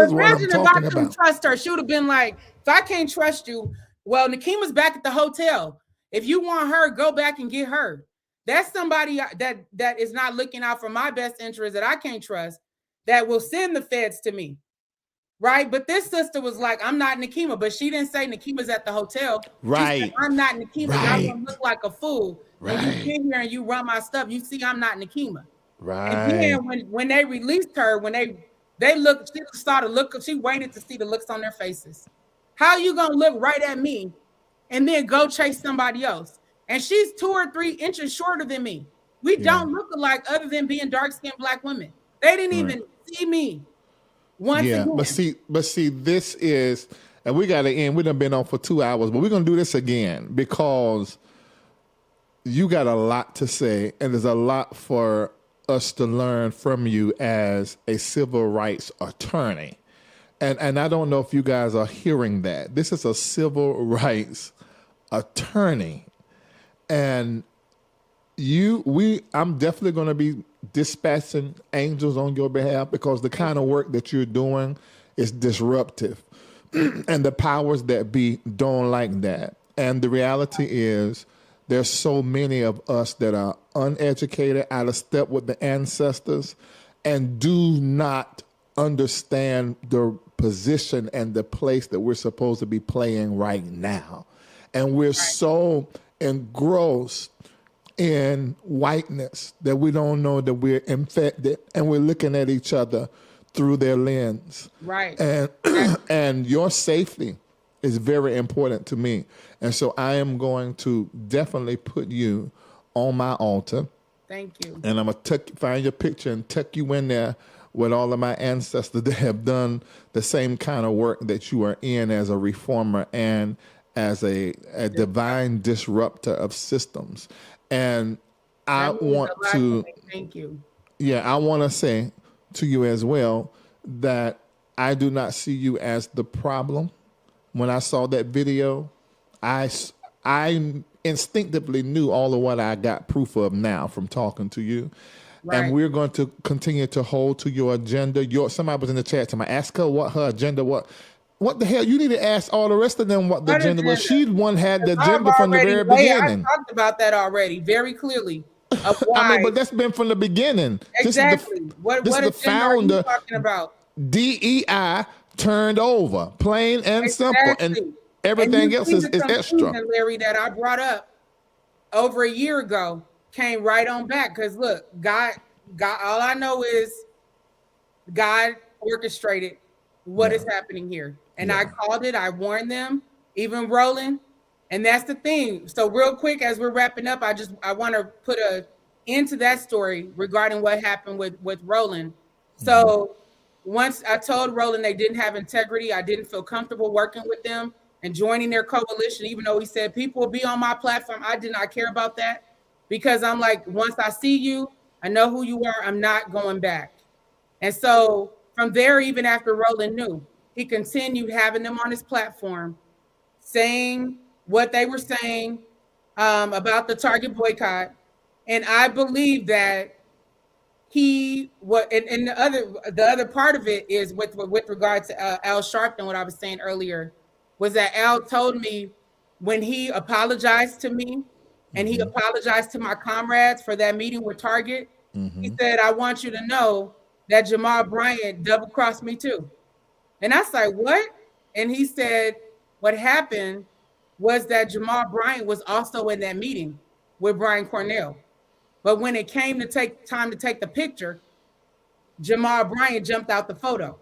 is what I'm talking if I couldn't trust her. She would have been like, if I can't trust you, well, Nekima's back at the hotel. If you want her, go back and get her. That's somebody that is not looking out for my best interest that I can't trust, that will send the feds to me. Right? But this sister was like, I'm not Nekima, but she didn't say Nekima's at the hotel. Right. She said, I'm not Nekima. Right. I'm gonna look like a fool. Right. When you get here and you run my stuff, you see I'm not Nekima. Right. And then when they released her, when they looked, she waited to see the looks on their faces. How you gonna look right at me and then go chase somebody else? And she's 2 or 3 inches shorter than me. We don't look alike other than being dark-skinned black women. They didn't even see me once again. But see, this is, and we gotta end. We done been on for 2 hours, but we're gonna do this again because you got a lot to say, and there's a lot for us to learn from you as a civil rights attorney. And I don't know if you guys are hearing that. This is a civil rights attorney. And I'm definitely going to be dispatching angels on your behalf because the kind of work that you're doing is disruptive. And the powers that be don't like that. And the reality is, there's so many of us that are uneducated, out of step with the ancestors, and do not understand the position and the place that we're supposed to be playing right now. And we're so engrossed in whiteness that we don't know that we're infected, and we're looking at each other through their lens. Right. And your safety is very important to me. And so I am going to definitely put you on my altar. Thank you. And I'm going to find your picture and tuck you in there with all of my ancestors that have done the same kind of work that you are in as a reformer and as a divine disruptor of systems. And I want to thank you. Yeah, I want to say to you as well that I do not see you as the problem. When I saw that video, I instinctively knew all of what I got proof of now from talking to you. Right. And we're going to continue to hold to your agenda. Somebody was in the chat to me, ask her what her agenda was. What the hell? You need to ask all the rest of them what the agenda was. She one had the agenda from the very beginning. I talked about that already very clearly. Of why. I mean, but that's been from the beginning. Exactly. What is the founder? Are you talking about? DEI turned over, plain and simple, and everything else is extra. Larry, that I brought up over a year ago came right on back because look, God. All I know is God orchestrated what is happening here, and I called it. I warned them, even Roland, and that's the thing. So real quick, as we're wrapping up, I want to put a into that story regarding what happened with Roland. So once I told Roland they didn't have integrity, I didn't feel comfortable working with them and joining their coalition, even though he said people will be on my platform. I did not care about that because I'm like, once I see you, I know who you are, I'm not going back. And so from there, even after Roland knew, he continued having them on his platform, saying what they were saying about the Target boycott. And I believe that and the other part of it is with regard to Al Sharpton, what I was saying earlier, was that Al told me when he apologized to me and he apologized to my comrades for that meeting with Target, he said, I want you to know that Jamal Bryant double-crossed me too. And I was like, what? And he said, what happened was that Jamal Bryant was also in that meeting with Brian Cornell. But when it came to take time to take the picture, Jamal Bryant jumped out the photo.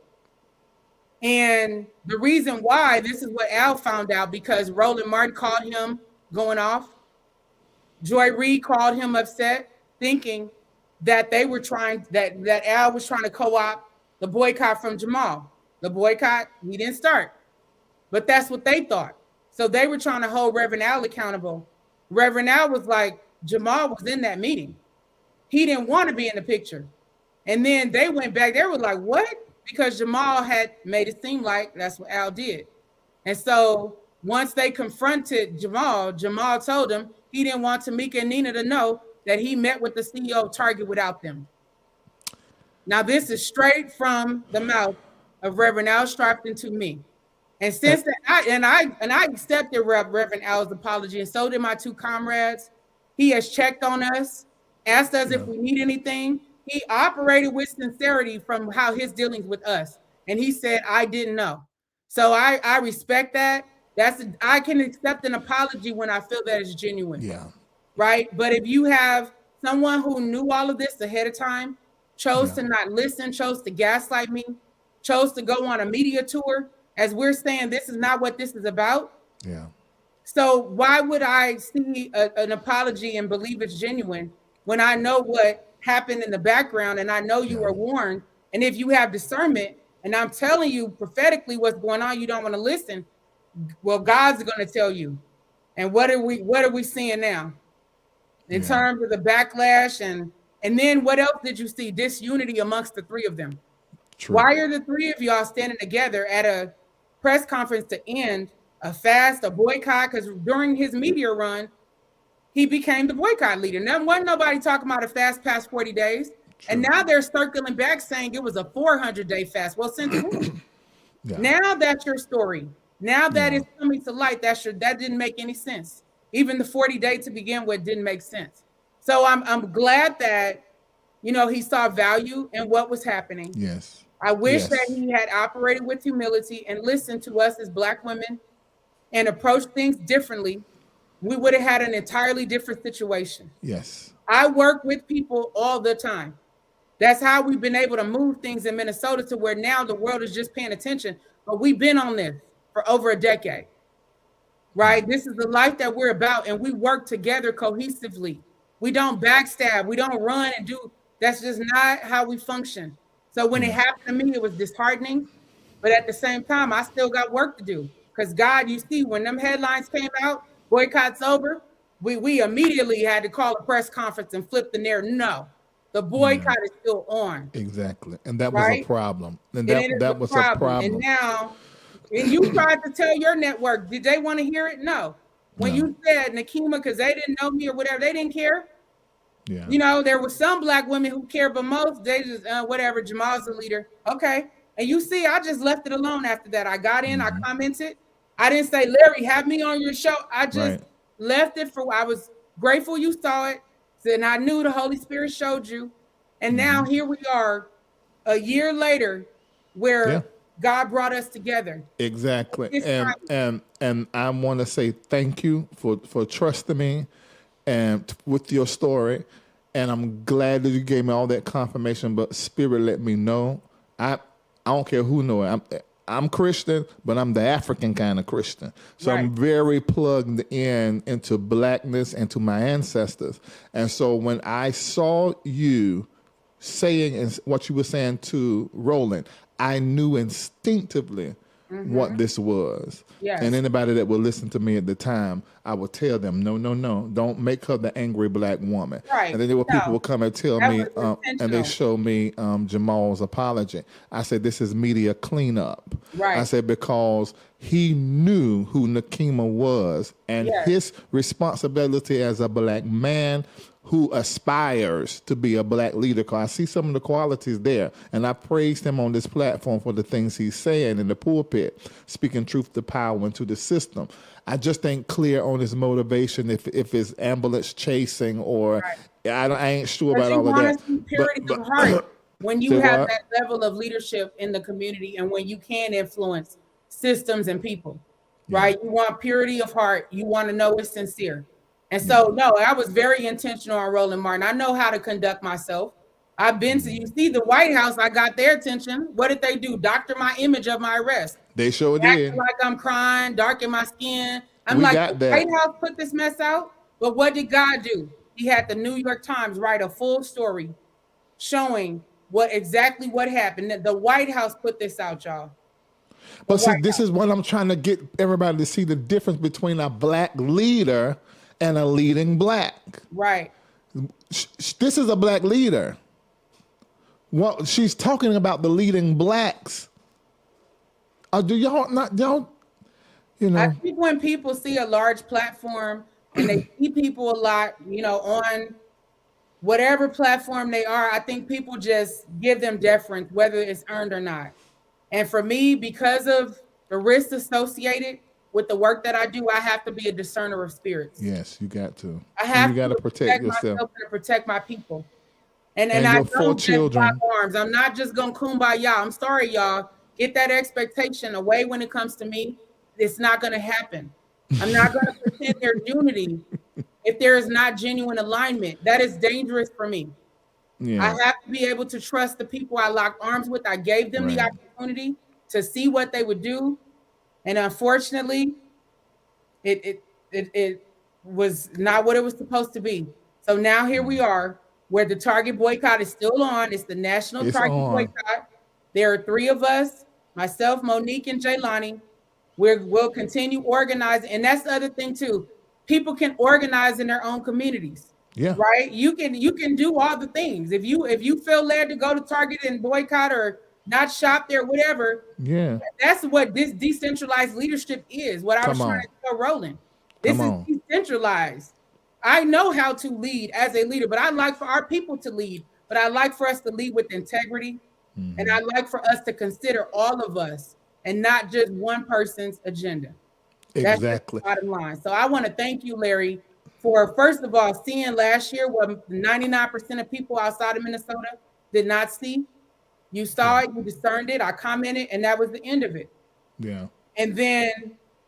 And the reason why, this is what Al found out, because Roland Martin called him going off. Joy Reid called him upset, thinking that they were trying, that Al was trying to co-opt the boycott from Jamal. The boycott, he didn't start. But that's what they thought. So they were trying to hold Reverend Al accountable. Reverend Al was like, Jamal was in that meeting. He didn't want to be in the picture. And then they went back. They were like, what? Because Jamal had made it seem like that's what Al did. And so once they confronted Jamal, Jamal told him he didn't want Tamika and Nina to know that he met with the CEO of Target without them. Now, this is straight from the mouth of Reverend Al Sharpton to me. And since that, I accepted Reverend Al's apology, and so did my two comrades. He has checked on us, asked us if we need anything. He operated with sincerity from how his dealings with us. And he said, I didn't know. So I respect that. I can accept an apology when I feel that it's genuine. Yeah. Right. But if you have someone who knew all of this ahead of time, chose to not listen, chose to gaslight me, chose to go on a media tour, as we're saying, this is not what this is about. Yeah. So why would I see an apology and believe it's genuine when I know what happened in the background and I know you were warned? And if you have discernment and I'm telling you prophetically what's going on, you don't want to listen. Well, God's going to tell you. And what are we seeing now in terms of the backlash? And then what else did you see? Disunity amongst the three of them. True. Why are the three of y'all standing together at a press conference to end a fast, a boycott? Because during his media run, he became the boycott leader. Now, wasn't nobody talking about a fast past 40 days. True. And now they're circling back saying it was a 400-day fast. Well, since when? Now that's your story. Now that is coming to light, that didn't make any sense. Even the 40-day to begin with didn't make sense. So I'm glad that, he saw value in what was happening. Yes. I wish that he had operated with humility and listened to us as Black women and approached things differently. We would have had an entirely different situation. Yes. I work with people all the time. That's how we've been able to move things in Minnesota to where now the world is just paying attention. But we've been on this for over a decade, right? This is the life that we're about, and we work together cohesively. We don't backstab. We don't run and do. That's just not how we function. So when it happened to me, it was disheartening. But at the same time, I still got work to do. Because God, you see, when them headlines came out, boycott's over, we immediately had to call a press conference and flip the narrative. No, the boycott is still on. Exactly. And that was a problem. And that was a problem. And now, and you tried to tell your network, did they want to hear it? No. When you said Nekima, because they didn't know me or whatever, they didn't care. Yeah. There were some Black women who cared, but most, they just, whatever, Jamal's the leader. Okay. And you see, I just left it alone after that. I got in, I commented. I didn't say, Larry, have me on your show. I just left it for, I was grateful you saw it. And I knew the Holy Spirit showed you. And now here we are a year later where God brought us together. Exactly. And I want to say thank you for trusting me and with your story. And I'm glad that you gave me all that confirmation, but Spirit let me know. I don't care who know it. I'm Christian, but I'm the African kind of Christian. So I'm very plugged into blackness and to my ancestors. And so when I saw you saying what you were saying to Roland, I knew instinctively what this was. Yes. And anybody that would listen to me at the time, I would tell them, no, don't make her the angry black woman. Right. And then there were people would come and tell me, and they show me Jamal's apology. I said, this is media cleanup. Right. I said, because he knew who Nekima was and his responsibility as a black man who aspires to be a black leader, because I see some of the qualities there. And I praised him on this platform for the things he's saying in the pulpit, speaking truth to power and to the system. I just ain't clear on his motivation, if it's ambulance chasing or I ain't sure about all of that. Purity of heart when you have that level of leadership in the community and when you can influence systems and people, right? You want purity of heart. You want to know it's sincere. And so, no, I was very intentional on Roland Martin. I know how to conduct myself. I've been to, you see, the White House, I got their attention. What did they do? Doctor my image of my arrest. They sure did. Like I'm crying, darken my skin. I'm like, the White House put this mess out. But what did God do? He had the New York Times write a full story showing exactly what happened. The White House put this out, y'all. But see, this is what I'm trying to get everybody to see, the difference between a black leader and a leading black. Right. This is a black leader. Well, she's talking about the leading blacks. Do y'all not, you know? I think when people see a large platform and they see people a lot, on whatever platform they are, I think people just give them deference, whether it's earned or not. And for me, because of the risks associated with the work that I do, I have to be a discerner of spirits. Yes, you got to. I have to protect yourself and protect my people. And I don't just lock arms. I'm not just gonna kumbaya. I'm sorry, y'all. Get that expectation away when it comes to me. It's not gonna happen. I'm not gonna pretend there's unity if there is not genuine alignment. That is dangerous for me. Yeah. I have to be able to trust the people I locked arms with. I gave them the opportunity to see what they would do. And unfortunately, it was not what it was supposed to be. So now here we are, where the Target boycott is still on. It's the national Target boycott. There are 3 of us, myself, Monique, and Jaylani. We'll continue organizing. And that's the other thing too. People can organize in their own communities. Yeah. Right. You can do all the things. If you feel led to go to Target and boycott or not shop there, whatever. Yeah. That's what this decentralized leadership is. What I was trying to tell Roland. This is decentralized. I know how to lead as a leader, but I like for our people to lead. But I like for us to lead with integrity. Mm-hmm. And I like for us to consider all of us and not just one person's agenda. Exactly. That's the bottom line. So I want to thank you, Larry, for first of all, seeing last year what 99% of people outside of Minnesota did not see. You saw it, you discerned it, I commented, and that was the end of it. Yeah. And then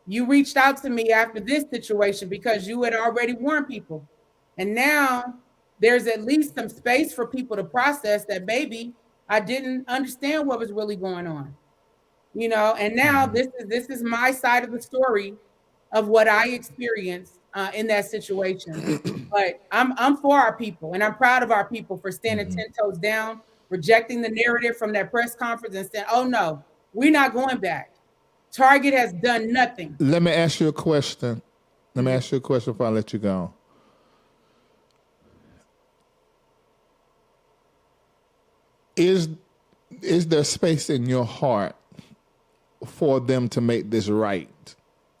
you reached out to me after this situation because you had already warned people. And now there's at least some space for people to process that maybe I didn't understand what was really going on. And now this is my side of the story of what I experienced in that situation. But I'm for our people, and I'm proud of our people for standing 10 toes down, rejecting the narrative from that press conference and saying, oh no, we're not going back. Target has done nothing. Let me ask you a question. Before I let you go. Is there space in your heart for them to make this right?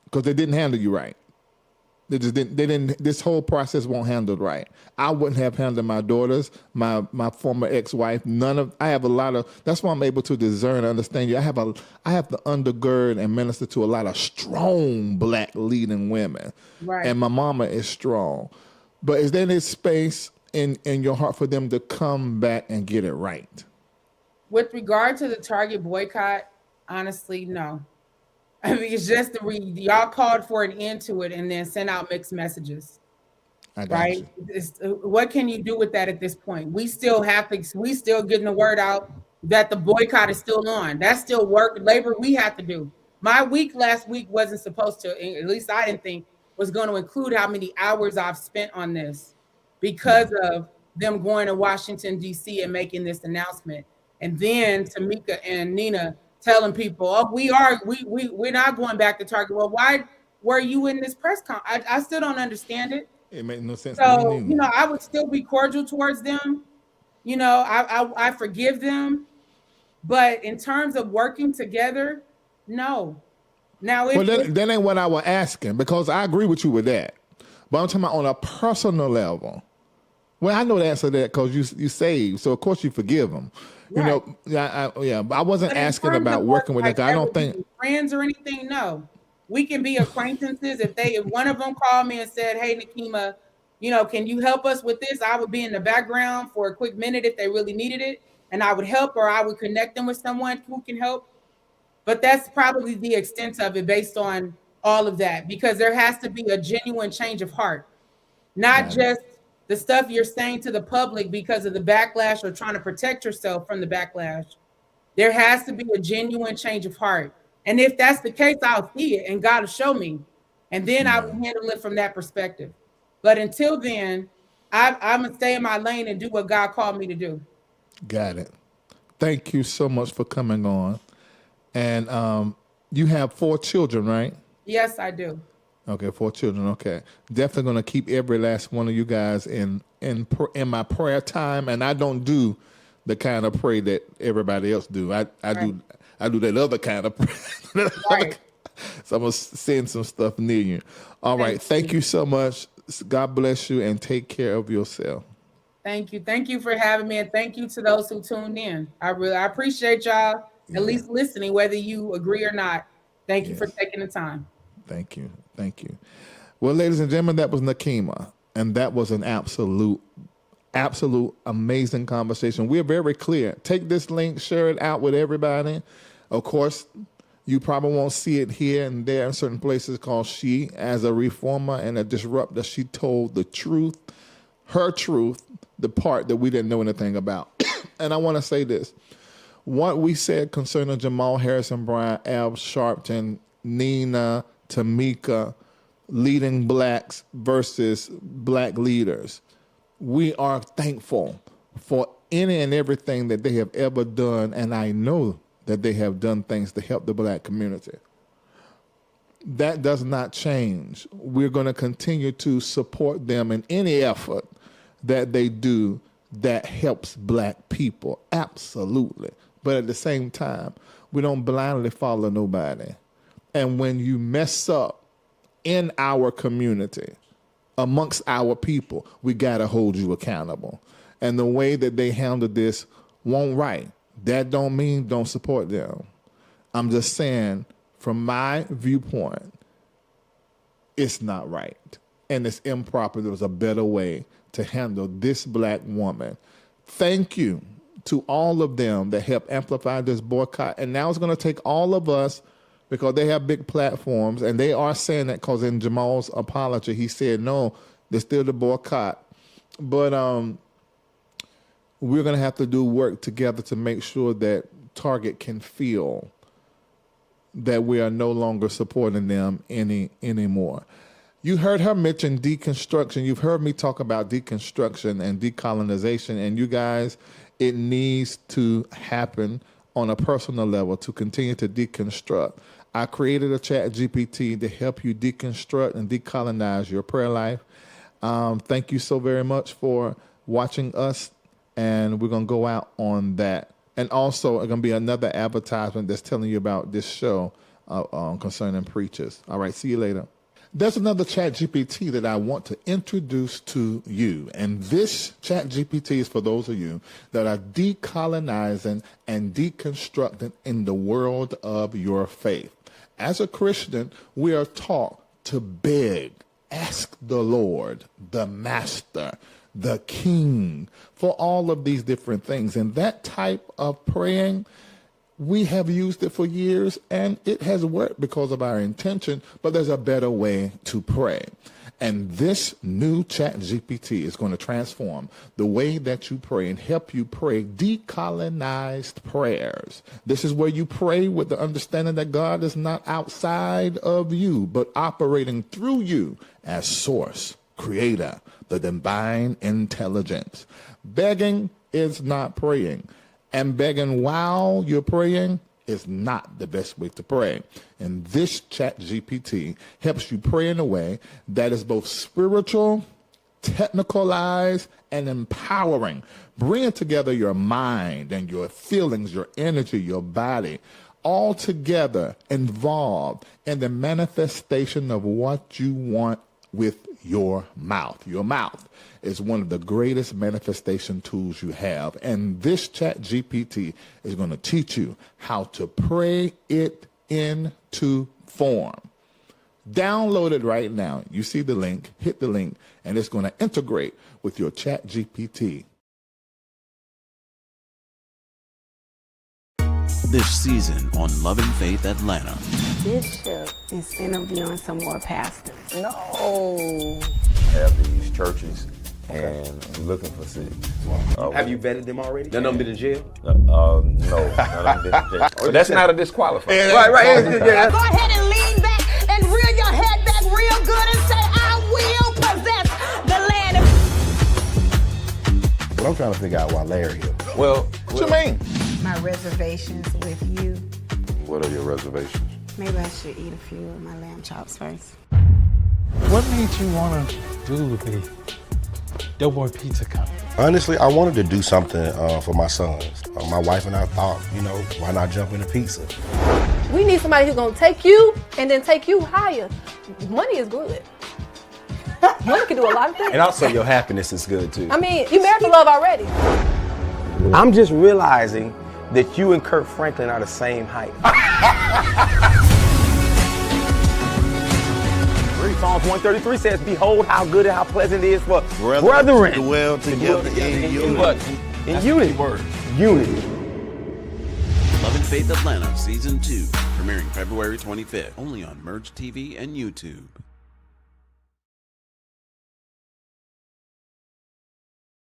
Because they didn't handle you right. They just didn't. They didn't. This whole process won't handled right. I wouldn't have handled my daughters, my former ex-wife. None of. I have a lot of. That's why I'm able to discern and understand you. I have to undergird and minister to a lot of strong Black leading women, right? And my mama is strong. But is there any space in your heart for them to come back and get it right? With regard to the Target boycott, honestly, no. I mean, it's just y'all called for an end to it and then sent out mixed messages, right? What can you do with that at this point? We still getting the word out that the boycott is still on. That's still work, labor we have to do. My week last week wasn't supposed to, at least I didn't think, was going to include how many hours I've spent on this because of them going to Washington, D.C. and making this announcement. And then Tamika and Nina telling people, oh, we're not going back to Target. Well, why were you in this press conference? I still don't understand it. It made no sense. So, I would still be cordial towards them. I forgive them. But in terms of working together, no. Now, that ain't what I was asking, because I agree with you with that. But I'm talking about on a personal level. Well, I know the answer to that because you saved, so of course you forgive them. Right. But I wasn't asking about working with them. I don't think friends or anything. No, we can be acquaintances. If one of them called me and said, "Hey, Nekima, can you help us with this?" I would be in the background for a quick minute if they really needed it, and I would help, or I would connect them with someone who can help. But that's probably the extent of it, based on all of that, because there has to be a genuine change of heart, not just the stuff you're saying to the public because of the backlash or trying to protect yourself from the backlash. There has to be a genuine change of heart. And if that's the case, I'll see it and God will show me. And then I will handle it from that perspective. But until then, I'm going to stay in my lane and do what God called me to do. Got it. Thank you so much for coming on. And you have 4 children, right? Yes, I do. Okay, 4 children. Okay, definitely going to keep every last one of you guys in my prayer time, and I don't do the kind of prayer that everybody else do. I do that other kind of prayer. Right. So I'm gonna send some stuff near you. All right, thank you so much. God bless you, and take care of yourself. Thank you for having me, and thank you to those who tuned in. I appreciate y'all at least listening, whether you agree or not. Thank you for taking the time. Thank you. Well, ladies and gentlemen, that was Nekima, and that was an absolute amazing conversation. We're very clear. Take this link, share it out with everybody. Of course, you probably won't see it here and there in certain places, because she, as a reformer and a disruptor, she told the truth, her truth, the part that we didn't know anything about. And I want to say this. What we said concerning Jamal Harrison Bryant, Al Sharpton, Nina, Tamika, leading Blacks versus Black leaders, we are thankful for any and everything that they have ever done, and I know that they have done things to help the Black community. That does not change. We're going to continue to support them in any effort that they do that helps Black people, absolutely. But at the same time, we don't blindly follow nobody. And when you mess up in our community, amongst our people, we got to hold you accountable. And the way that they handled this won't right. That don't mean don't support them. I'm just saying, from my viewpoint, it's not right. And it's improper. There's a better way to handle this Black woman. Thank you to all of them that helped amplify this boycott. And now it's going to take all of us, because they have big platforms, and they are saying that, because in Jamal's apology, he said, no, there's still the boycott. But we're going to have to do work together to make sure that Target can feel that we are no longer supporting them anymore. You heard her mention deconstruction. You've heard me talk about deconstruction and decolonization, and you guys, it needs to happen on a personal level to continue to deconstruct. I created a chat GPT to help you deconstruct and decolonize your prayer life. Thank you so very much for watching us, and we're going to go out on that. And also, it's going to be another advertisement that's telling you about this show concerning preachers. All right, see you later. There's another ChatGPT that I want to introduce to you. And this ChatGPT is for those of you that are decolonizing and deconstructing in the world of your faith. As a Christian, we are taught to beg, ask the Lord, the Master, the King, for all of these different things. And that type of praying, we have used it for years, and it has worked because of our intention, but there's a better way to pray. And this new ChatGPT is going to transform the way that you pray and help you pray decolonized prayers. This is where you pray with the understanding that God is not outside of you, but operating through you as source, creator, the divine intelligence. Begging is not praying. And begging while you're praying is not the best way to pray. And this ChatGPT helps you pray in a way that is both spiritual, technicalized, and empowering, bringing together your mind and your feelings, your energy, your body, all together involved in the manifestation of what you want with your mouth. Your mouth is one of the greatest manifestation tools you have. And this ChatGPT is going to teach you how to pray it into form. Download it right now. You see the link, hit the link, and it's going to integrate with your ChatGPT. This season on Love and Faith Atlanta. Bishop is interviewing some more pastors. No. Have these churches and I'm looking for cities. Have you vetted them already? None of them been in jail? No, none of them been in jail. But that's not a disqualifier. Right. Yeah. Go ahead and lean back and reel your head back real good and say, I will possess the land. Well, I'm trying to figure out why Larry here. Well, What you mean? My reservations with you. What are your reservations? Maybe I should eat a few of my lamb chops first. What made you want to do the Doughboy Pizza Company? Honestly, I wanted to do something for my sons. My wife and I thought, why not jump into pizza? We need somebody who's gonna take you and then take you higher. Money is good. Money can do a lot of things. And also your happiness is good too. I mean, you married for love already. I'm just realizing that you and Kirk Franklin are the same height. Psalms 133 says, behold how good and how pleasant it is for brethren to dwell together in unity. In unity. Unity. Love and Faith Atlanta Season 2, premiering February 25th, only on Merge TV and YouTube.